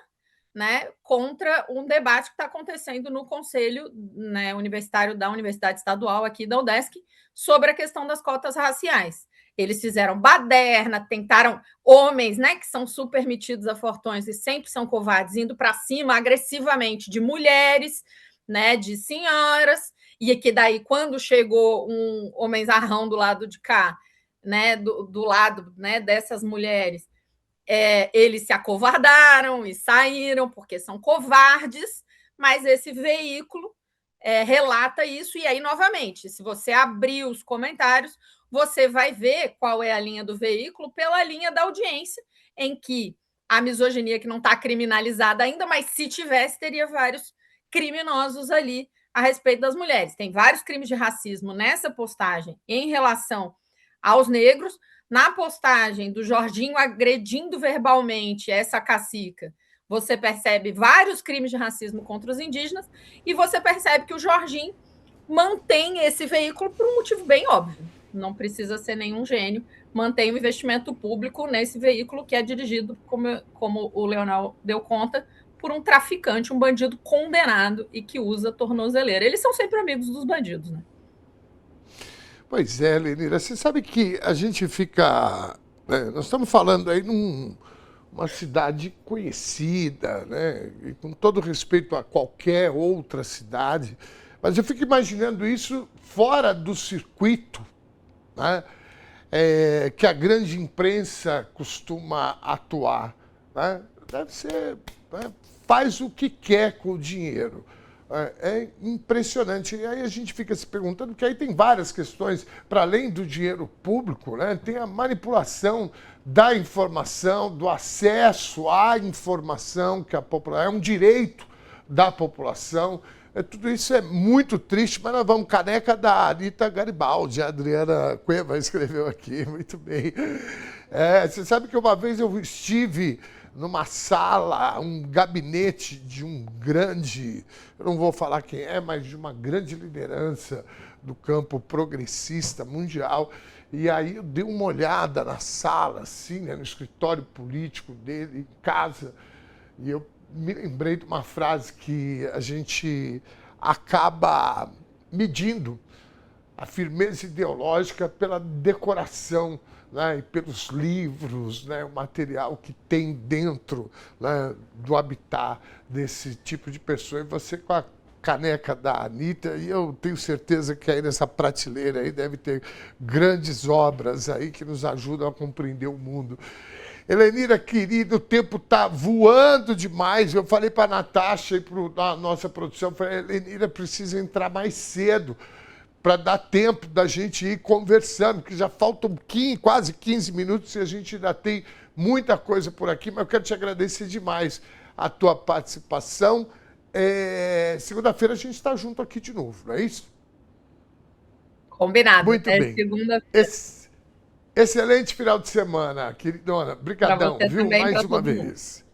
né, contra um debate que está acontecendo no Conselho, né, Universitário da Universidade Estadual aqui da UDESC sobre a questão das cotas raciais. Eles fizeram baderna, tentaram homens, né, que são super metidos a fortões e sempre são covardes, indo para cima agressivamente de mulheres, né, de senhoras, e que daí, quando chegou um homenzarrão do lado de cá, né, do lado, né, dessas mulheres, eles se acovardaram e saíram porque são covardes, mas esse veículo relata isso, e aí, novamente, se você abrir os comentários, você vai ver qual é a linha do veículo pela linha da audiência, em que a misoginia que não está criminalizada ainda, mas se tivesse, teria vários criminosos ali a respeito das mulheres. Tem vários crimes de racismo nessa postagem em relação aos negros. Na postagem do Jorginho agredindo verbalmente essa cacica, você percebe vários crimes de racismo contra os indígenas e você percebe que o Jorginho mantém esse veículo por um motivo bem óbvio. Não precisa ser nenhum gênio, mantém o investimento público nesse veículo que é dirigido, como o Leonel deu conta, por um traficante, um bandido condenado e que usa tornozeleira. Eles são sempre amigos dos bandidos, né? Pois é, Lenira, você sabe que a gente fica... nós estamos falando aí numa cidade conhecida, né? E com todo respeito a qualquer outra cidade, mas eu fico imaginando isso fora do circuito, né? que a grande imprensa costuma atuar, né? Deve ser, né? Faz o que quer com o dinheiro. É impressionante. E aí a gente fica se perguntando, que aí tem várias questões, para além do dinheiro público, né? Tem a manipulação da informação, do acesso à informação, que a população é um direito da população. Tudo isso é muito triste, mas nós vamos. Caneca da Anita Garibaldi, a Adriana Cueva escreveu aqui, muito bem. Você sabe que uma vez eu estive numa sala, um gabinete de um grande, eu não vou falar quem é, mas de uma grande liderança do campo progressista mundial, e aí eu dei uma olhada na sala, assim, né, no escritório político dele, em casa, e eu me lembrei de uma frase que a gente acaba medindo a firmeza ideológica pela decoração, né, e pelos livros, né, o material que tem dentro, né, do habitat desse tipo de pessoa. E você com a caneca da Anitta, e eu tenho certeza que aí nessa prateleira aí deve ter grandes obras aí que nos ajudam a compreender o mundo. Helenira, querida, o tempo está voando demais. Eu falei para a Natasha e para a nossa produção, falei, Helenira precisa entrar mais cedo para dar tempo da gente ir conversando, porque já faltam quase 15 minutos e a gente ainda tem muita coisa por aqui, mas eu quero te agradecer demais a tua participação. Segunda-feira a gente está junto aqui de novo, não é isso? Combinado. Muito bem. Segunda-feira. Excelente final de semana, queridona. Obrigadão, viu? Também, mais uma vez.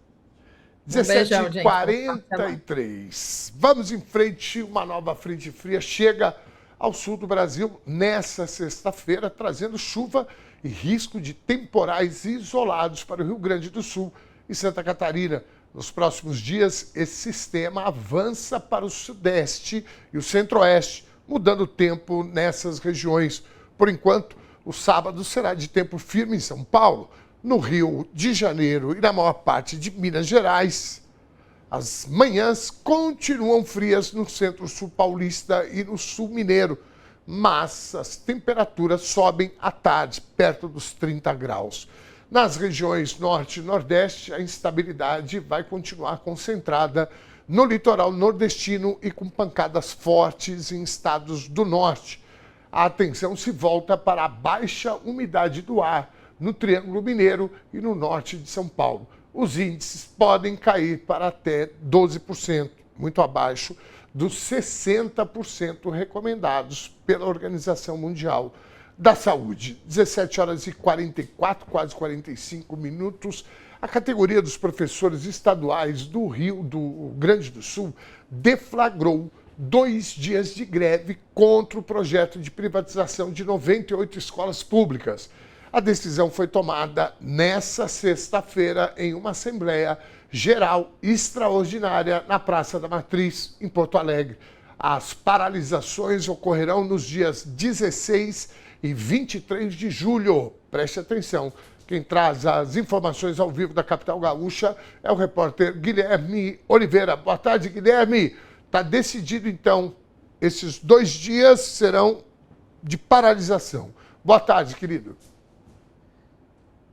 17h43. Vamos em frente, uma nova frente fria chega ao sul do Brasil nessa sexta-feira, trazendo chuva e risco de temporais isolados para o Rio Grande do Sul e Santa Catarina. Nos próximos dias, esse sistema avança para o sudeste e o centro-oeste, mudando o tempo nessas regiões. Por enquanto, o sábado será de tempo firme em São Paulo, no Rio de Janeiro e na maior parte de Minas Gerais. As manhãs continuam frias no centro-sul paulista e no sul mineiro, mas as temperaturas sobem à tarde, perto dos 30 graus. Nas regiões norte e nordeste, a instabilidade vai continuar concentrada no litoral nordestino e com pancadas fortes em estados do norte. A atenção se volta para a baixa umidade do ar no Triângulo Mineiro e no norte de São Paulo. Os índices podem cair para até 12%, muito abaixo dos 60% recomendados pela Organização Mundial da Saúde. 17h44, quase 45 minutos. A categoria dos professores estaduais do Rio Grande do Sul deflagrou 2 dias de greve contra o projeto de privatização de 98 escolas públicas. A decisão foi tomada nesta sexta-feira em uma Assembleia Geral Extraordinária na Praça da Matriz, em Porto Alegre. As paralisações ocorrerão nos dias 16 e 23 de julho. Preste atenção. Quem traz as informações ao vivo da capital gaúcha é o repórter Guilherme Oliveira. Boa tarde, Guilherme. Está decidido, então, esses 2 dias serão de paralisação. Boa tarde, querido.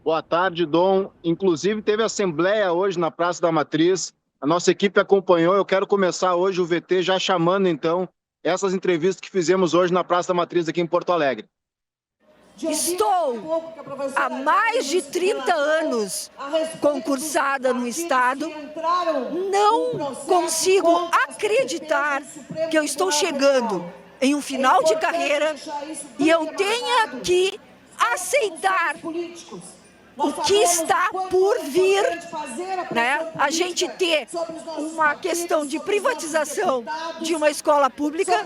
Boa tarde, Dom. Inclusive, teve assembleia hoje na Praça da Matriz. A nossa equipe acompanhou. Eu quero começar hoje o VT já chamando, então, essas entrevistas que fizemos hoje na Praça da Matriz aqui em Porto Alegre. Estou há mais de 30 anos concursada no Estado. Não consigo acreditar que eu estou chegando em um final de carreira e eu tenha que aceitar o que está por vir, né? A gente ter uma questão de privatização de uma escola pública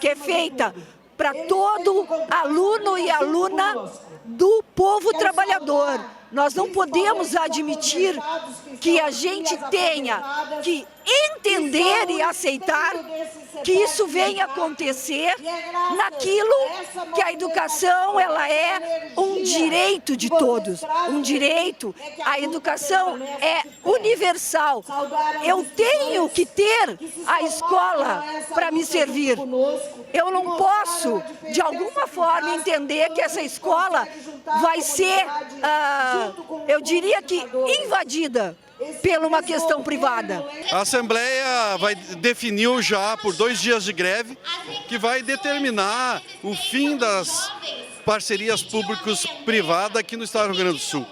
que é feita para todo aluno e aluna do povo trabalhador. Nós não podemos admitir que a gente tenha que entender e aceitar que isso venha acontecer naquilo que a educação ela é um direito de todos, um direito. A educação é universal. Eu tenho que ter a escola para me servir. Eu não posso, de alguma forma, entender que essa escola vai ser, eu diria que invadida por uma questão privada. A Assembleia definiu já por 2 dias de greve que vai determinar o fim das parcerias públicos-privadas aqui no estado do Rio Grande do Sul.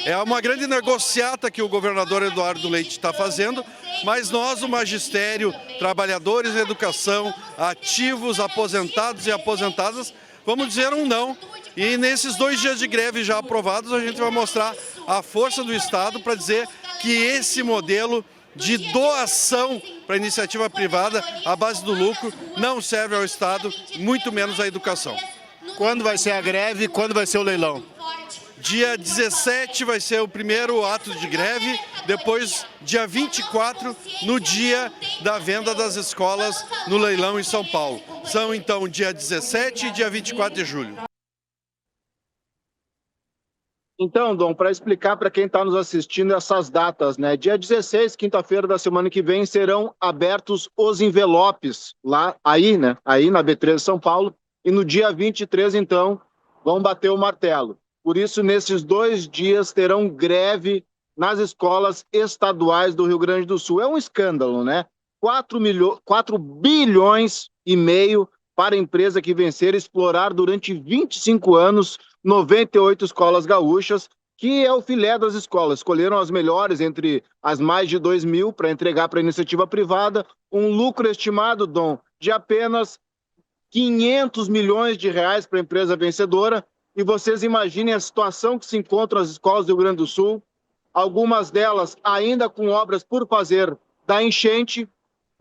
É uma grande negociata que o governador Eduardo Leite está fazendo, mas nós, o magistério, trabalhadores da educação, ativos, aposentados e aposentadas, vamos dizer um não. E nesses 2 dias de greve já aprovados, a gente vai mostrar a força do Estado para dizer que esse modelo de doação para a iniciativa privada, à base do lucro, não serve ao Estado, muito menos à educação. Quando vai ser a greve? Quando vai ser o leilão? Dia 17 vai ser o primeiro ato de greve, depois dia 24, no dia da venda das escolas no leilão em São Paulo. São então dia 17 e dia 24 de julho. Então, Dom, para explicar para quem está nos assistindo essas datas, né? Dia 16, quinta-feira da semana que vem, serão abertos os envelopes aí na B3 São Paulo, e no dia 23, então, vão bater o martelo. Por isso, nesses 2 dias, terão greve nas escolas estaduais do Rio Grande do Sul. É um escândalo, né? 4 bilhões e meio para a empresa que vencer explorar durante 25 anos 98 escolas gaúchas, que é o filé das escolas. Escolheram as melhores entre as mais de 2 mil para entregar para a iniciativa privada. Um lucro estimado, Dom, de apenas 500 milhões de reais para a empresa vencedora. E vocês imaginem a situação que se encontram as escolas do Rio Grande do Sul, algumas delas ainda com obras por fazer da enchente,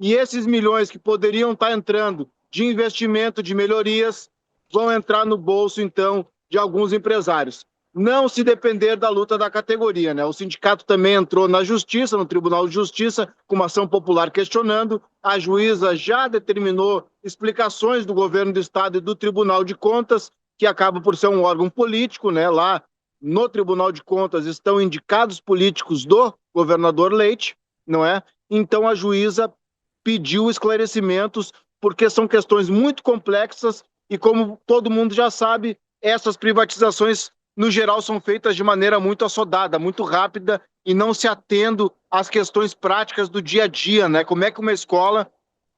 e esses milhões que poderiam estar entrando de investimento, de melhorias, vão entrar no bolso, então, de alguns empresários. Não se depender da luta da categoria, né? O sindicato também entrou na Justiça, no Tribunal de Justiça, com uma ação popular questionando. A juíza já determinou explicações do governo do Estado e do Tribunal de Contas, que acaba por ser um órgão político, né? Lá no Tribunal de Contas estão indicados políticos do governador Leite, não é? Então a juíza pediu esclarecimentos, porque são questões muito complexas e, como todo mundo já sabe, essas privatizações, no geral, são feitas de maneira muito assodada, muito rápida e não se atendo às questões práticas do dia a dia, né? Como é que uma escola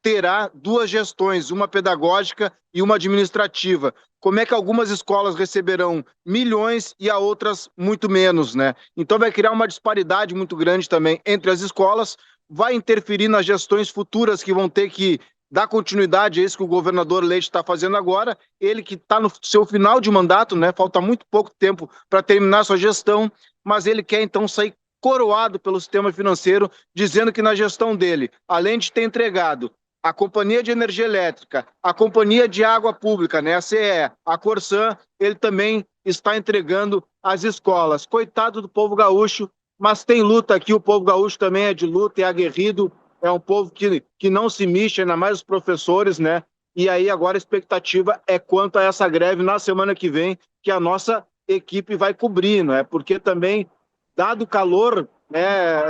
terá 2 gestões, uma pedagógica e uma administrativa? Como é que algumas escolas receberão milhões e a outras muito menos, né? Então vai criar uma disparidade muito grande também entre as escolas, vai interferir nas gestões futuras que vão ter que dar continuidade a isso que o governador Leite está fazendo agora, ele que está no seu final de mandato, né? Falta muito pouco tempo para terminar sua gestão, mas ele quer então sair coroado pelo sistema financeiro, dizendo que na gestão dele, além de ter entregado a Companhia de Energia Elétrica, a Companhia de Água Pública, né, a CE, a Corsan, ele também está entregando as escolas. Coitado do povo gaúcho, mas tem luta aqui, o povo gaúcho também é de luta, é aguerrido, é um povo que não se mexe, ainda mais os professores, né? E aí agora a expectativa é quanto a essa greve na semana que vem, que a nossa equipe vai cobrir, não é? Porque também, dado o calor, né,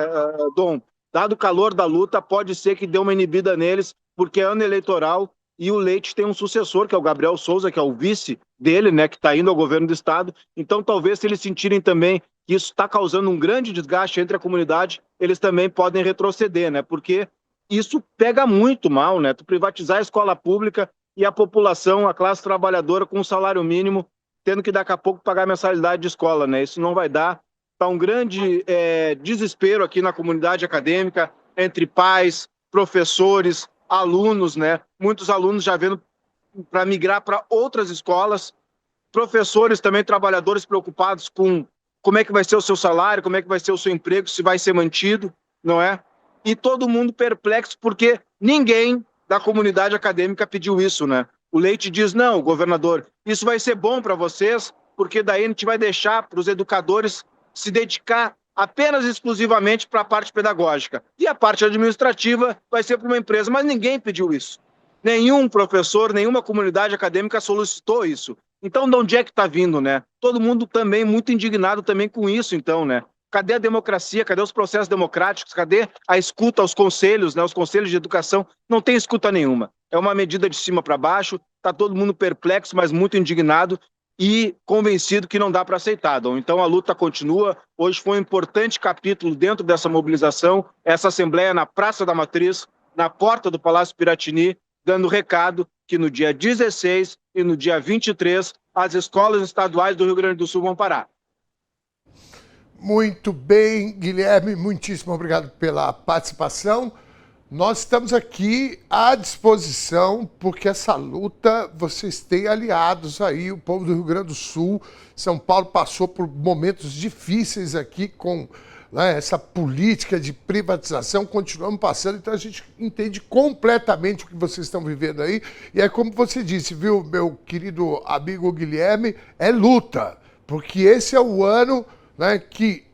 Dom, dado o calor da luta, pode ser que dê uma inibida neles, porque é ano eleitoral e o Leite tem um sucessor, que é o Gabriel Souza, que é o vice dele, né, que está indo ao governo do estado. Então, talvez, se eles sentirem também que isso está causando um grande desgaste entre a comunidade, eles também podem retroceder, né? Porque isso pega muito mal, né? Tu privatizar a escola pública e a população, a classe trabalhadora com um salário mínimo, tendo que daqui a pouco pagar mensalidade de escola, né? Isso não vai dar. Está um grande desespero aqui na comunidade acadêmica, entre pais, professores, alunos, né? Muitos alunos já vendo para migrar para outras escolas, professores também, trabalhadores preocupados com como é que vai ser o seu salário, como é que vai ser o seu emprego, se vai ser mantido, não é? E todo mundo perplexo porque ninguém da comunidade acadêmica pediu isso, né? O Leite diz, não, governador, isso vai ser bom para vocês, porque daí a gente vai deixar para os educadores se dedicar apenas exclusivamente para a parte pedagógica. E a parte administrativa vai ser para uma empresa, mas ninguém pediu isso. Nenhum professor, nenhuma comunidade acadêmica solicitou isso. Então, de onde é que está vindo, né? Todo mundo também muito indignado também com isso, então, né? Cadê a democracia? Cadê os processos democráticos? Cadê a escuta aos conselhos, né? Os conselhos de educação? Não tem escuta nenhuma. É uma medida de cima para baixo, está todo mundo perplexo, mas muito indignado e convencido que não dá para aceitar, Dom. Então, a luta continua. Hoje foi um importante capítulo dentro dessa mobilização, essa assembleia na Praça da Matriz, na porta do Palácio Piratini, dando recado que no dia 16 e no dia 23, as escolas estaduais do Rio Grande do Sul vão parar. Muito bem, Guilherme, muitíssimo obrigado pela participação. Nós estamos aqui à disposição, porque essa luta, vocês têm aliados aí, o povo do Rio Grande do Sul. São Paulo passou por momentos difíceis aqui com, né, essa política de privatização, continuamos passando, então a gente entende completamente o que vocês estão vivendo aí. E é como você disse, viu, meu querido amigo Guilherme, é luta, porque esse é o ano, né, que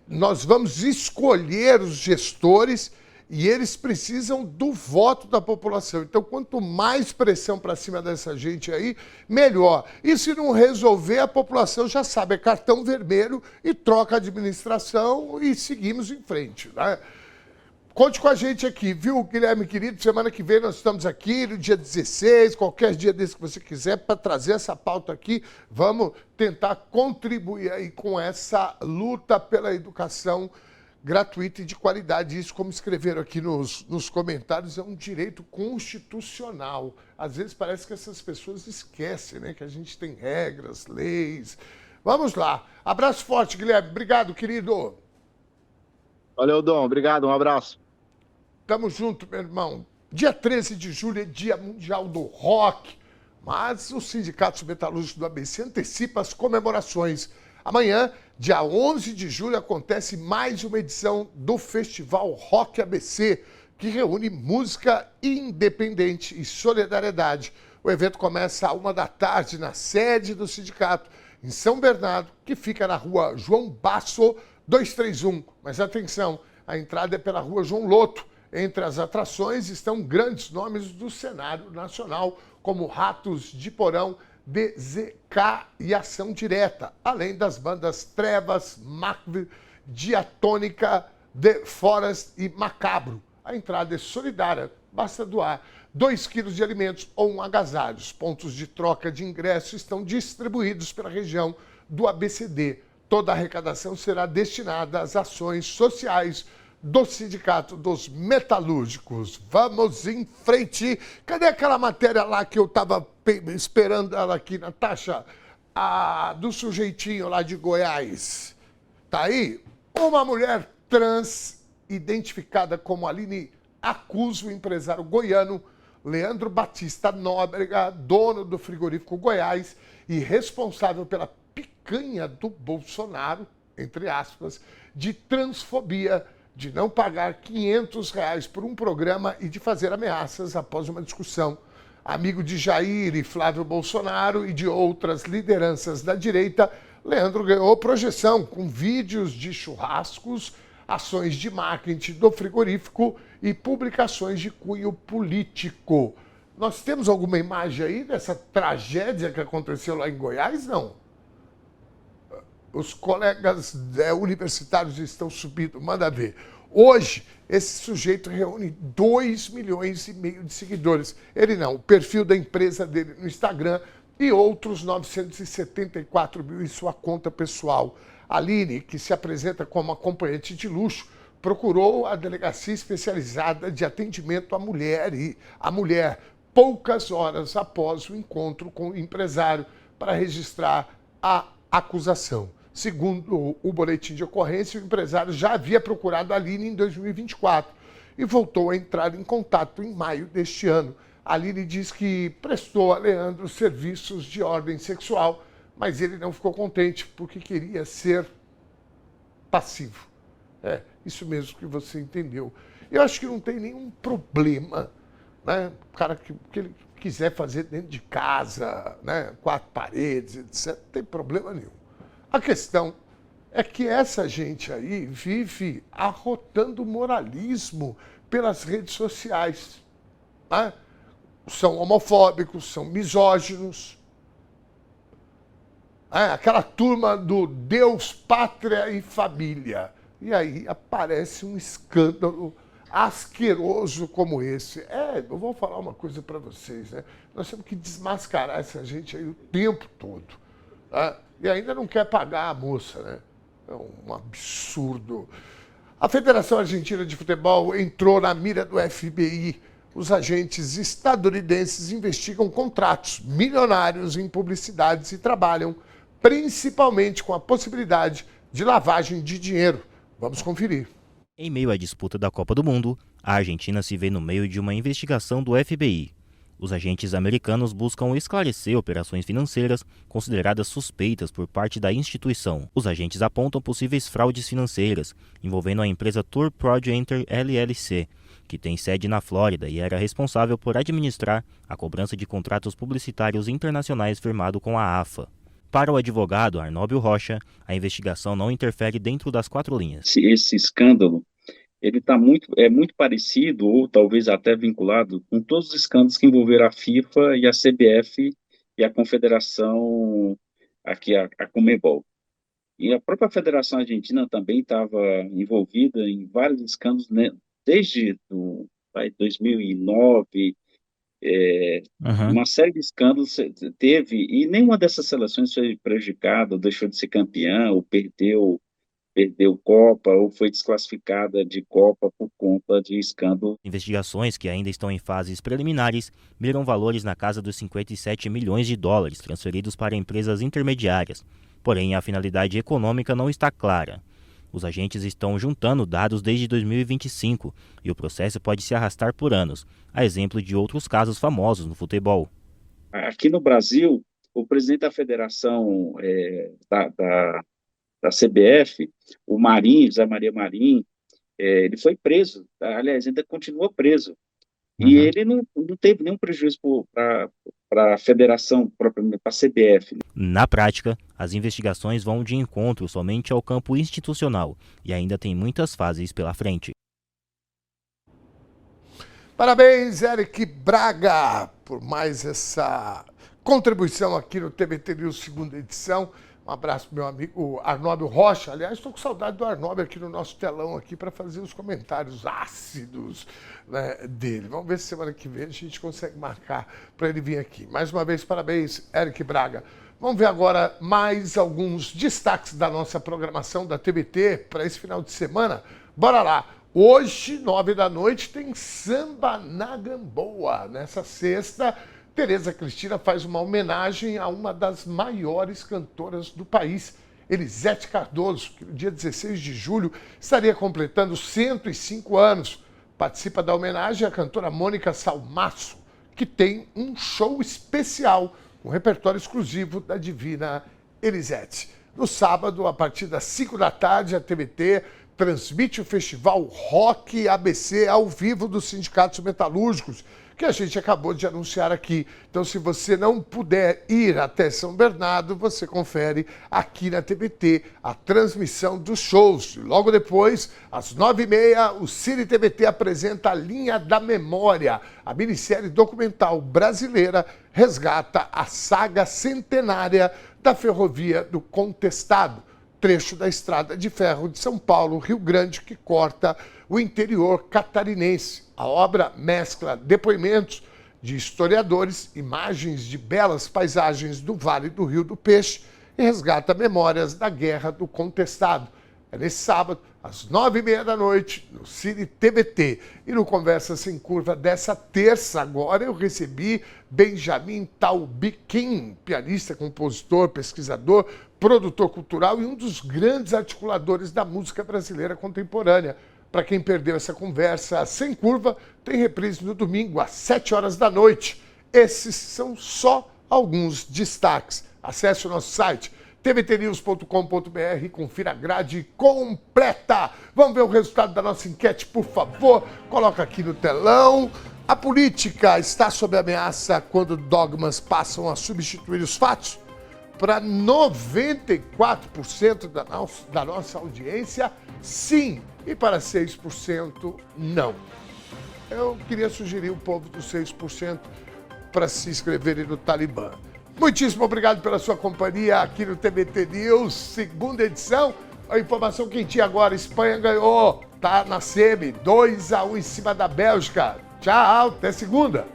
nós vamos escolher os gestores e eles precisam do voto da população. Então, quanto mais pressão para cima dessa gente aí, melhor. E se não resolver, a população já sabe, é cartão vermelho e troca a administração e seguimos em frente, né? Conte com a gente aqui, viu, Guilherme querido? Semana que vem nós estamos aqui, no dia 16, qualquer dia desse que você quiser, para trazer essa pauta aqui. Vamos tentar contribuir aí com essa luta pela educação gratuita e de qualidade. Isso, como escreveram aqui nos comentários, é um direito constitucional. Às vezes parece que essas pessoas esquecem, né, que a gente tem regras, leis. Vamos lá. Abraço forte, Guilherme. Obrigado, querido. Valeu, Dom. Obrigado. Um abraço. Tamo junto, meu irmão. Dia 13 de julho é Dia Mundial do Rock, mas o Sindicato Metalúrgico do ABC antecipa as comemorações. Amanhã, dia 11 de julho, acontece mais uma edição do Festival Rock ABC, que reúne música independente e solidariedade. O evento começa às 13h na sede do sindicato, em São Bernardo, que fica na rua João Basso 231. Mas atenção, a entrada é pela rua João Loto. Entre as atrações estão grandes nomes do cenário nacional, como Ratos de Porão, DZK e Ação Direta, além das bandas Trevas, Macv, Diatônica, The Forest e Macabro. A entrada é solidária, basta doar 2 quilos de alimentos ou um agasalho. Os pontos de troca de ingressos estão distribuídos pela região do ABCD. Toda a arrecadação será destinada às ações sociais do Sindicato dos Metalúrgicos. Vamos em frente. Cadê aquela matéria lá que eu estava esperando ela aqui, Natasha? A do sujeitinho lá de Goiás. Tá aí? Uma mulher trans, identificada como Aline, acusa o empresário goiano Leandro Batista Nóbrega, dono do frigorífico Goiás e responsável pela picanha do Bolsonaro, entre aspas, de transfobia, de não pagar R$500 por um programa e de fazer ameaças após uma discussão. Amigo de Jair e Flávio Bolsonaro e de outras lideranças da direita, Leandro ganhou projeção com vídeos de churrascos, ações de marketing do frigorífico e publicações de cunho político. Nós temos alguma imagem aí dessa tragédia que aconteceu lá em Goiás? Não. Os colegas universitários estão subindo, manda ver. Hoje, esse sujeito reúne 2,5 milhões de seguidores. Ele não, o perfil da empresa dele no Instagram e outros 974 mil em sua conta pessoal. Aline, que se apresenta como acompanhante de luxo, procurou a delegacia especializada de atendimento à mulher poucas horas após o encontro com o empresário para registrar a acusação. Segundo o boletim de ocorrência, o empresário já havia procurado a Aline em 2024 e voltou a entrar em contato em maio deste ano. A Aline diz que prestou a Leandro serviços de ordem sexual, mas ele não ficou contente porque queria ser passivo. É, isso mesmo que você entendeu. Eu acho que não tem nenhum problema, né? O cara que ele quiser fazer dentro de casa, né? 4 paredes, etc., não tem problema nenhum. A questão é que essa gente aí vive arrotando moralismo pelas redes sociais. Né? São homofóbicos, são misóginos. Aquela turma do Deus, Pátria e Família. E aí aparece um escândalo asqueroso como esse. Eu vou falar uma coisa para vocês, né? Nós temos que desmascarar essa gente aí o tempo todo. Tá? E ainda não quer pagar a moça, né? É um absurdo. A Federação Argentina de Futebol entrou na mira do FBI. Os agentes estadunidenses investigam contratos milionários em publicidades e trabalham principalmente com a possibilidade de lavagem de dinheiro. Vamos conferir. Em meio à disputa da Copa do Mundo, a Argentina se vê no meio de uma investigação do FBI. Os agentes americanos buscam esclarecer operações financeiras consideradas suspeitas por parte da instituição. Os agentes apontam possíveis fraudes financeiras envolvendo a empresa Tour Project LLC, que tem sede na Flórida e era responsável por administrar a cobrança de contratos publicitários internacionais firmado com a AFA. Para o advogado Arnóbio Rocha, a investigação não interfere dentro das 4 linhas. Esse escândalo ele é muito parecido, ou talvez até vinculado, com todos os escândalos que envolveram a FIFA e a CBF e a Confederação, aqui a Conmebol. E a própria Federação Argentina também estava envolvida em vários escândalos, né, desde 2009, uma série de escândalos teve, e nenhuma dessas seleções foi prejudicada, ou deixou de ser campeã, ou perdeu Copa, ou foi desclassificada de Copa por conta de escândalo. Investigações que ainda estão em fases preliminares miram valores na casa dos 57 milhões de dólares transferidos para empresas intermediárias, porém a finalidade econômica não está clara. Os agentes estão juntando dados desde 2025 e o processo pode se arrastar por anos, a exemplo de outros casos famosos no futebol. Aqui no Brasil, o presidente da federação da CBF, o Marinho, José Maria Marinho, ele foi preso, aliás, ainda continua preso. E ele não teve nenhum prejuízo para a federação, propriamente para a CBF. Na prática, as investigações vão de encontro somente ao campo institucional e ainda tem muitas fases pela frente. Parabéns, Eric Braga, por mais essa contribuição aqui no TVT News, segunda edição. Um abraço pro meu amigo Arnóbio Rocha. Aliás, estou com saudade do Arnóbio aqui no nosso telão aqui para fazer os comentários ácidos, né, dele. Vamos ver se semana que vem a gente consegue marcar para ele vir aqui. Mais uma vez, parabéns, Eric Braga. Vamos ver agora mais alguns destaques da nossa programação da TVT para esse final de semana. Bora lá! Hoje, 21h, tem Samba na Gamboa. Nessa sexta, Tereza Cristina faz uma homenagem a uma das maiores cantoras do país, Elisete Cardoso, que no dia 16 de julho estaria completando 105 anos. Participa da homenagem a cantora Mônica Salmaço, que tem um show especial, um repertório exclusivo da divina Elisete. No sábado, a partir das 5 da tarde, a TVT transmite o festival Rock ABC ao vivo dos sindicatos metalúrgicos, que a gente acabou de anunciar aqui. Então, se você não puder ir até São Bernardo, você confere aqui na TVT a transmissão dos shows. Logo depois, às 9h30, o Cine TVT apresenta a Linha da Memória. A minissérie documental brasileira resgata a saga centenária da Ferrovia do Contestado, trecho da estrada de ferro de São Paulo, Rio Grande, que corta o interior catarinense. A obra mescla depoimentos de historiadores, imagens de belas paisagens do Vale do Rio do Peixe e resgata memórias da Guerra do Contestado. É nesse sábado, às 9h30, no Cine TVT. E no Conversa Sem Curva dessa terça, agora eu recebi Benjamin Taubiquim, pianista, compositor, pesquisador, produtor cultural e um dos grandes articuladores da música brasileira contemporânea. Para quem perdeu essa conversa sem curva, tem reprise no domingo às 7h. Esses são só alguns destaques. Acesse o nosso site tvtnews.com.br e confira a grade completa. Vamos ver o resultado da nossa enquete, por favor. Coloca aqui no telão. A política está sob ameaça quando dogmas passam a substituir os fatos? para 94% da nossa audiência, sim, e para 6%, não. Eu queria sugerir o povo dos 6% para se inscreverem no Talibã. Muitíssimo obrigado pela sua companhia aqui no TBT News, segunda edição. A informação quentinha agora, Espanha ganhou, tá na semi, 2-1 em cima da Bélgica. Tchau, até segunda.